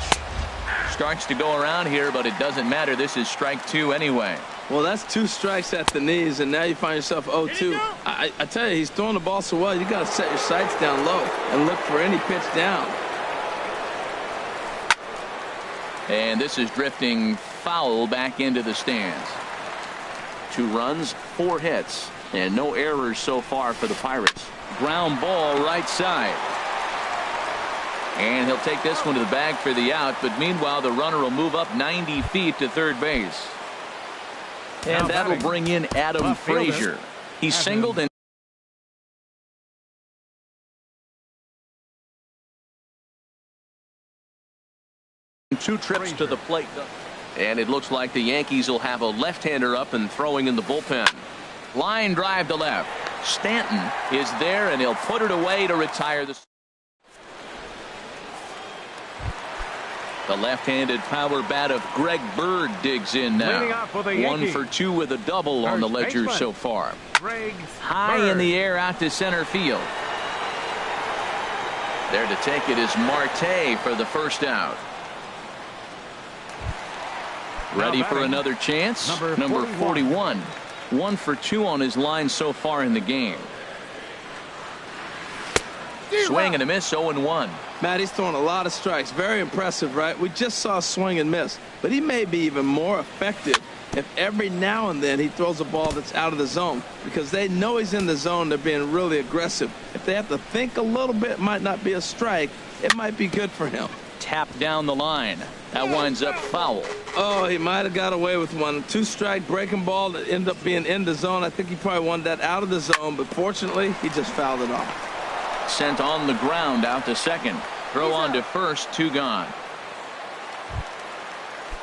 Speaker 1: Starts to go around here, but it doesn't matter. This is strike two anyway.
Speaker 3: Well, that's 2 strikes at the knees, and now you find yourself 0-2. I tell you, he's throwing the ball so well, you got to set your sights down low and look for any pitch down.
Speaker 1: And this is drifting foul back into the stands. 2 runs, 4 hits, and no errors so far for the Pirates. Ground ball right side. And he'll take this one to the bag for the out, but meanwhile the runner will move up 90 feet to third base. And that'll bring in Adam Frazier. He singled and 2 trips to the plate. And it looks like the Yankees will have a left-hander up and throwing in the bullpen. Line drive to left. Stanton is there, and he'll put it away to retire the. The left-handed power bat of Greg Bird digs in now. 1 for 2 with a double on the ledger so far. High in the air out to center field. There to take it is Marte for the first out. Ready for another chance. Number 41. 1 for 2 on his line so far in the game. Swing and a miss, 0-1.
Speaker 3: Matt, he's throwing a lot of strikes. Very impressive, right? We just saw swing and miss, but he may be even more effective if every now and then he throws a ball that's out of the zone, because they know he's in the zone. They're being really aggressive. If they have to think a little bit, it might not be a strike. It might be good for him.
Speaker 1: Tap down the line. That winds up foul.
Speaker 3: Oh, he might have got away with one. 2-strike breaking ball that ended up being in the zone. I think he probably wanted that out of the zone, but fortunately, he just fouled it off.
Speaker 1: Sent on the ground out to second. Throw on to first, 2 gone.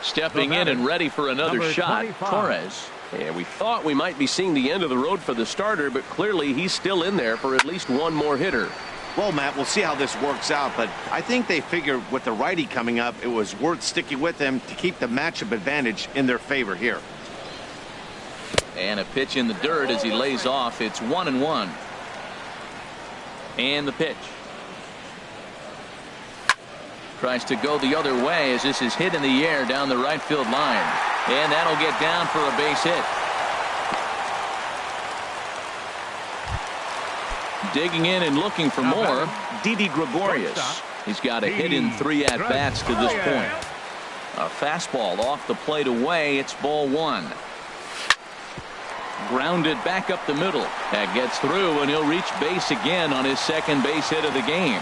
Speaker 1: Stepping in and ready for another shot, Torres.
Speaker 6: Yeah, we thought we might be seeing the end of the road for the starter, but clearly he's still in there for at least one more hitter.
Speaker 4: Well, Matt, we'll see how this works out, but I think they figured with the righty coming up, it was worth sticking with them to keep the matchup advantage in their favor here.
Speaker 1: And a pitch in the dirt as he lays off. It's 1-1. And the pitch. Tries to go the other way as this is hit in the air down the right field line. And that'll get down for a base hit. Digging in and looking for more, Didi Gregorius. He's got a hit in 3 at-bats to this point. A fastball off the plate away. It's ball 1. Grounded back up the middle. That gets through, and he'll reach base again on his second base hit of the game.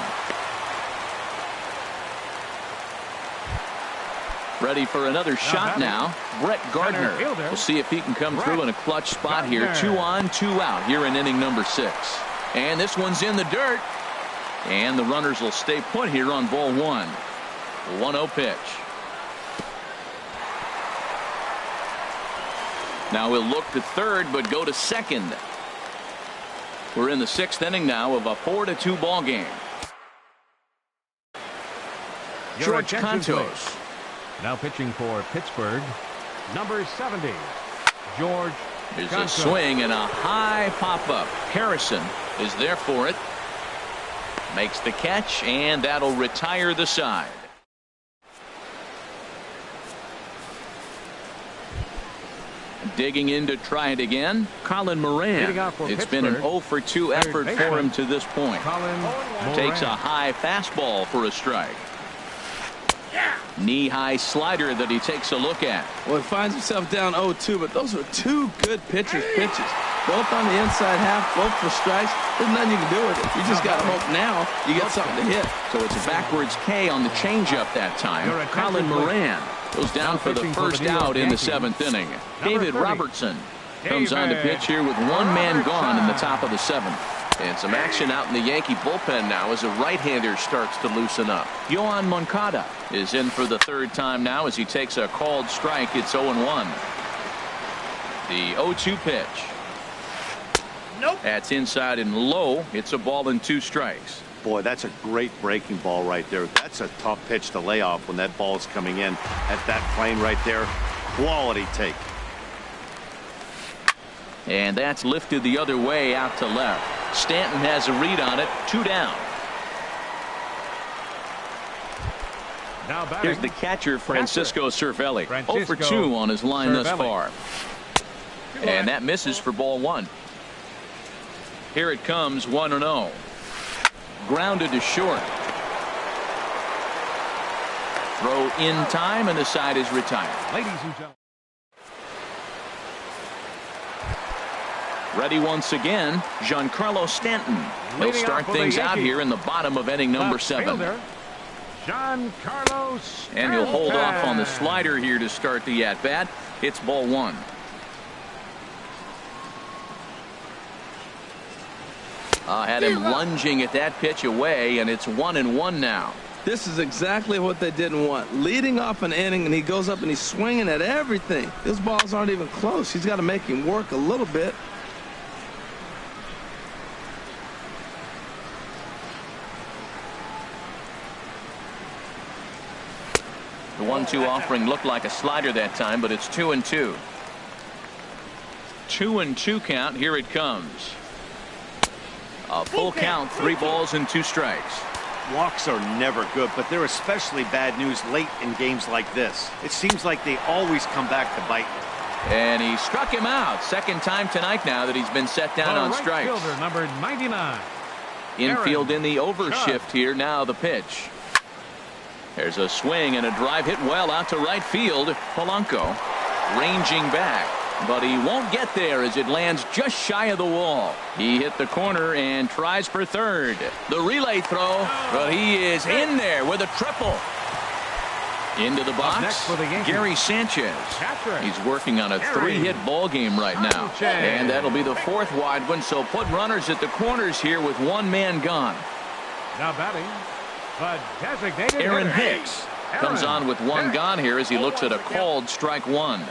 Speaker 1: Ready for another shot now. Brett Gardner. We'll see if he can come through in a clutch spot here. 2 on, 2 out here in inning number 6. And this one's in the dirt. And the runners will stay put here on ball 1. 1-0 pitch. Now we'll look to third, but go to second. We're in the 6th inning now of a 4-2 ball game. George Cantos.
Speaker 2: Now pitching for Pittsburgh, number 70, George
Speaker 1: There's
Speaker 2: Cantos.
Speaker 1: a swing and a high pop-up. Harrison is there for it. Makes the catch, and that'll retire the side. Digging in to try it again, Colin Moran. It's been an 0 for 2 effort for him to this point. Takes a high fastball for a strike. Knee-high slider that he takes a look at.
Speaker 3: Well, he finds himself down 0-2, but those are 2 good pitchers' pitches. Both on the inside half, both for strikes. There's nothing you can do with it. You just got to hope now you get something to hit.
Speaker 1: So it's a backwards K on the changeup that time. Colin Moran goes down for the first out in the 7th inning. David Robertson comes on to pitch here with 1 man gone in the top of the 7th.
Speaker 6: And some action out in the Yankee bullpen now as a right-hander starts to loosen up.
Speaker 1: Yohan Moncada is in for the 3rd time now as he takes a called strike. It's 0-1. The 0-2 pitch. Nope. That's inside and low. It's a ball and 2 strikes.
Speaker 4: Boy, that's a great breaking ball right there. That's a tough pitch to lay off when that ball is coming in at that plane right there. Quality take.
Speaker 1: And that's lifted the other way out to left. Stanton has a read on it. 2 down.
Speaker 2: Now batting.
Speaker 1: Here's the catcher, Francisco Cervelli. 0 for 2
Speaker 2: Francisco
Speaker 1: on his line thus
Speaker 2: Cervelli.
Speaker 1: far. And that misses for ball 1. Here it comes, 1-0. Grounded to short. Throw in time, and the side is retired.
Speaker 2: Ladies and gentlemen.
Speaker 1: Ready once again, Giancarlo Stanton. He'll
Speaker 2: Leading
Speaker 1: start
Speaker 2: off for the
Speaker 1: things out
Speaker 2: Yankees.
Speaker 1: here in the bottom of inning number 7.
Speaker 2: Giancarlo Stanton.
Speaker 1: And he'll hold off on the slider here to start the at-bat. It's ball 1. Had him lunging at that pitch away, and it's 1-1 now.
Speaker 3: This is exactly what they didn't want. Leading off an inning, and he goes up and he's swinging at everything. His balls aren't even close. He's got to make him work a little bit.
Speaker 1: The 1-2 offering looked like a slider that time, but it's 2-2. 2-2 count. Here it comes. A full count, 3 balls and 2 strikes.
Speaker 4: Walks are never good, but they're especially bad news late in games like this. It seems like they always come back to bite you.
Speaker 1: And he struck him out. Second time tonight now that he's been set down on
Speaker 2: right
Speaker 1: strikes.
Speaker 2: Fielder, number 99.
Speaker 1: Infield in the overshift here. Now the pitch. There's a swing and a drive hit well out to right field. Polanco ranging back, but he won't get there as it lands just shy of the wall. He hit the corner and tries for third. The relay throw, but he is in there with a triple. Into the box,
Speaker 2: next for the Yankees,
Speaker 1: Gary Sanchez.
Speaker 2: catcher.
Speaker 1: He's working on a 3-hit ball game right now.
Speaker 2: Sanchez.
Speaker 1: And that'll be the 4th wide one, so put runners at the corners here with 1 man gone.
Speaker 2: Now batting, the designated
Speaker 1: Aaron
Speaker 2: hitter.
Speaker 1: Hicks comes on with 1 gone here as he looks at a called strike 1.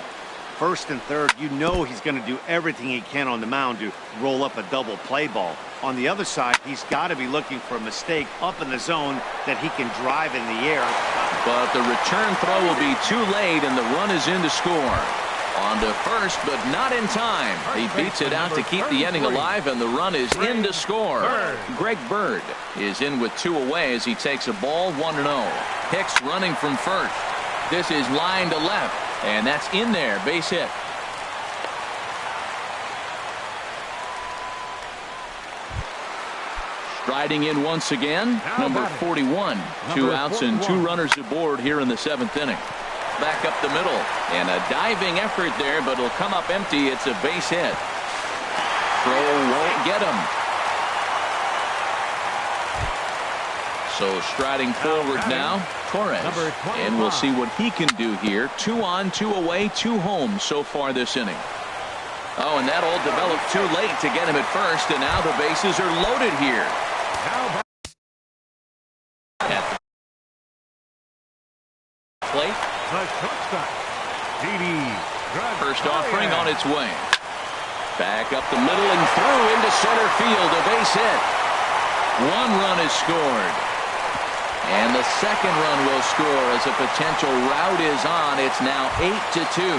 Speaker 4: First and third, you know he's going to do everything he can on the mound to roll up a double play ball. On the other side, he's got to be looking for a mistake up in the zone that he can drive in the air.
Speaker 1: But the return throw will be too late, and the run is in to score. On to first, but not in time. He beats it out to keep the inning alive, and the run is in to score. Greg Bird is in with 2 away as he takes a ball, 1-0. Hicks running from first. This is line to left, and that's in there. Base hit. Striding in once again, number 41. 2 outs and 2 runners aboard here in the 7th inning. Back up the middle, and a diving effort there, but it'll come up empty. It's a base hit. Throw won't get him. So striding forward now, Torres. And we'll see what he can do here. 2 on, 2 away, 2 home so far this inning. Oh, and that all developed too late to get him at first, and now the bases are loaded here. At the plate.
Speaker 2: The shortstop, Didi.
Speaker 1: First offering on its way. Back up the middle and through into center field. A base hit. 1 run is scored. And the second run will score as a potential rout is on. It's now 8-2.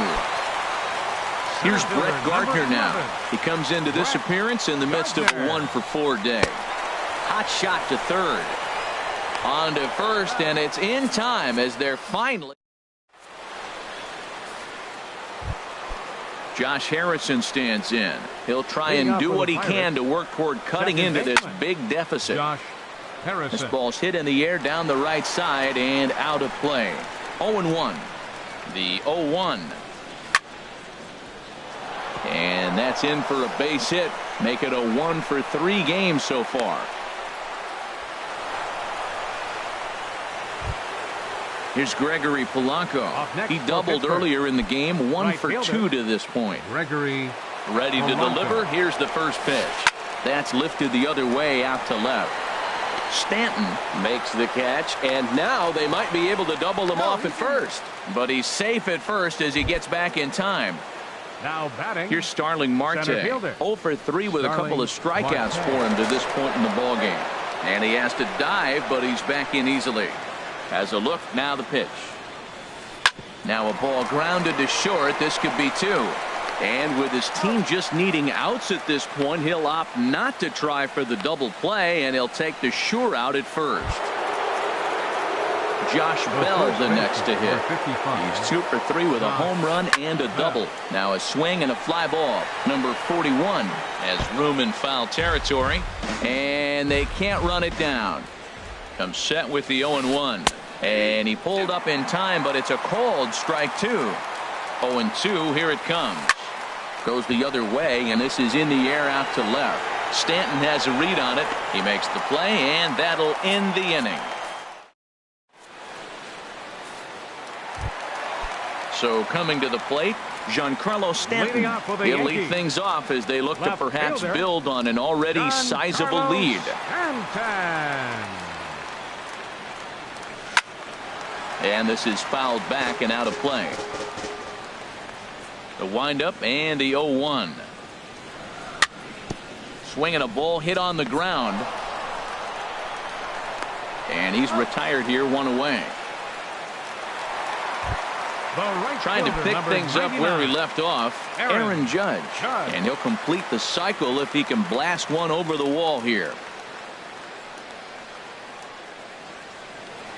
Speaker 1: Here's Brett Gardner now. He comes into this appearance in the midst of a 1-for-4 day. Hot shot to third. On to first, and it's in time as they're finally. Josh Harrison stands in. He'll try and do what he can to work toward cutting into this big deficit.
Speaker 2: Josh Harrison.
Speaker 1: This ball's hit in the air down the right side and out of play. 0-1. The 0-1. And that's in for a base hit. Make it a 1-for-3 game so far. Here's Gregory Polanco. He doubled earlier in the game. 1 for 2 to this point.
Speaker 2: Gregory
Speaker 1: ready to deliver. Here's the first pitch. That's lifted the other way out to left. Stanton makes the catch, and now they might be able to double him off at first. But he's safe at first as he gets back in time.
Speaker 2: Now batting.
Speaker 1: Here's Starling Marte. 0 for 3 with a couple of strikeouts for him to this point in the ballgame. And he has to dive, but he's back in easily. Has a look, now the pitch. Now a ball grounded to short. This could be two. And with his team just needing outs at this point, he'll opt not to try for the double play, and he'll take the sure out at first. Josh Bell the next to hit. He's 2 for 3 with a home run and a double. Now a swing and a fly ball. Number 41 has room in foul territory, and they can't run it down. Comes set with the 0-1. And he pulled up in time, but it's a called strike 2. 0-2, here it comes. Goes the other way, and this is in the air out to left. Stanton has a read on it. He makes the play, and that'll end the inning. So coming to the plate, Giancarlo Stanton. He'll lead things off as they look to perhaps build on an already sizable lead. And this is fouled back and out of play. The windup and the 0-1. Swinging a ball hit on the ground. And he's retired here, 1 away. Trying to pick things up where he left off, Aaron Judge. And he'll complete the cycle if he can blast one over the wall here.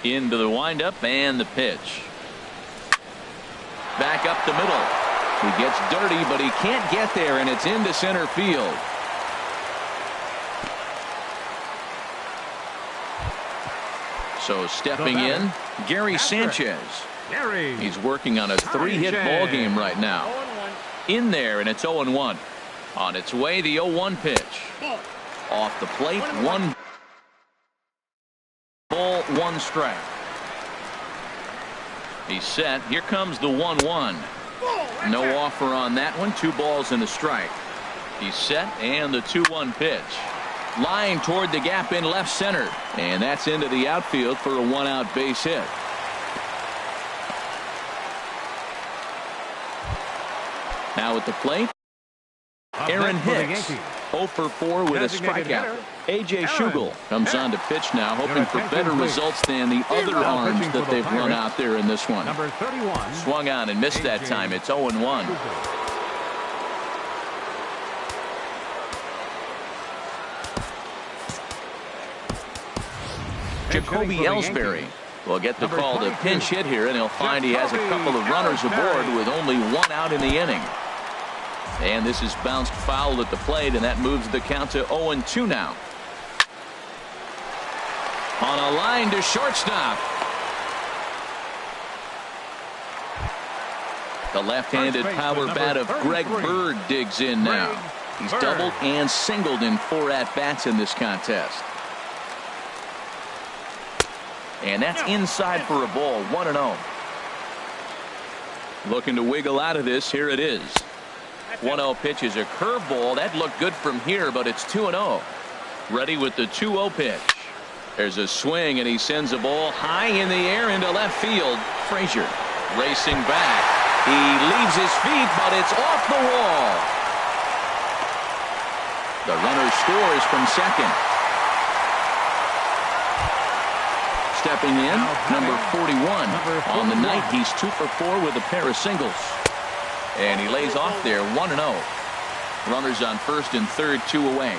Speaker 1: Into the windup and the pitch. Back up the middle. He gets dirty, but he can't get there, and it's into center field. So stepping in, Gary Sanchez. He's working on a 3-hit ball game right now. In there, and it's 0-1. On its way, the 0-1 pitch. Off the plate, 1 ball, 1 strike. He's set. Here comes the 1-1. No offer on that one. 2 balls and a strike. He's set, and the 2-1 pitch. Line toward the gap in left center. And that's into the outfield for a 1-out base hit. Now at the plate, Aaron Hicks. 0 for 4 with a strikeout. A.J. Schugel comes on to pitch now, hoping for better results than the other arms that they've run out there in this one.
Speaker 2: Number 31.
Speaker 1: Swung on and missed that time. It's 0-1. Jacoby Ellsbury will get the call to pinch hit here, and he'll find he has a couple of runners aboard with only 1 out in the inning. And this is bounced foul at the plate, and that moves the count to 0-2 now. On a line to shortstop. The left-handed power bat of Greg Bird digs in now. He's doubled and singled in 4 at-bats in this contest. And that's inside for a ball, 1-0. Looking to wiggle out of this. Here it is. 1-0 pitch is a curveball. That looked good from here, but it's 2-0. Ready with the 2-0 pitch. There's a swing, and he sends a ball high in the air into left field. Frazier racing back. He leaves his feet, but it's off the wall. The runner scores from second. Stepping in, number 41. On the night, he's 2 for 4 with a pair of singles. And he lays off there, 1-0. Runners on first and third, 2 away.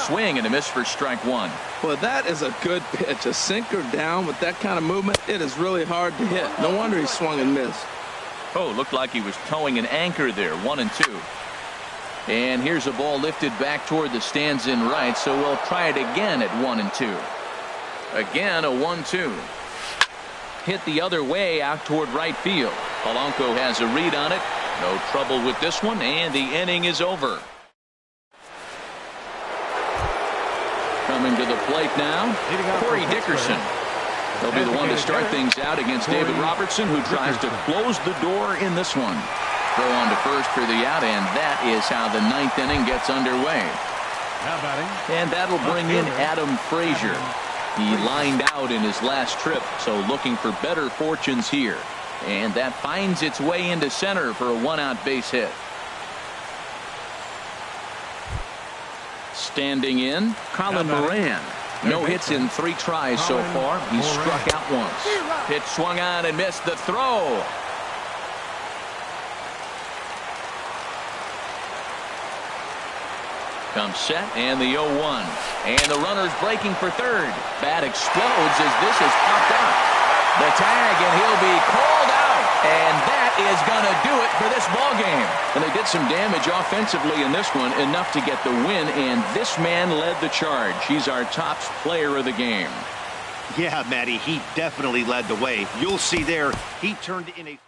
Speaker 1: Swing and a miss for strike 1.
Speaker 3: Well, that is a good pitch. A sinker down with that kind of movement, it is really hard to hit. No wonder he swung and missed.
Speaker 1: Oh, looked like he was towing an anchor there, 1-2. And here's a ball lifted back toward the stands in right, so we'll try it again at 1-2. Again, a 1-2. Hit the other way out toward right field. Polanco has a read on it. No trouble with this one, and the inning is over. Coming to the plate now, Corey Dickerson. He'll be the one to start things out against David Robertson, who tries to close the door in this one. Throw on to first for the out, and that is how the 9th inning gets underway. And that'll bring in Adam Frazier. He lined out in his last trip, so looking for better fortunes here. And that finds its way into center for a 1-out base hit. Standing in, Colin Moran. No hits in 3 tries so far. He's struck out once. Pitch swung on and missed the throw. Comes set and the 0-1. And the runner's breaking for third. Bat explodes as this is popped up. The tag, and he'll be called out. And that is going to do it for this ball game. And they did some damage offensively in this one, enough to get the win. And this man led the charge. He's our top player of the game.
Speaker 4: Yeah, Matty, he definitely led the way. You'll see there, he turned in a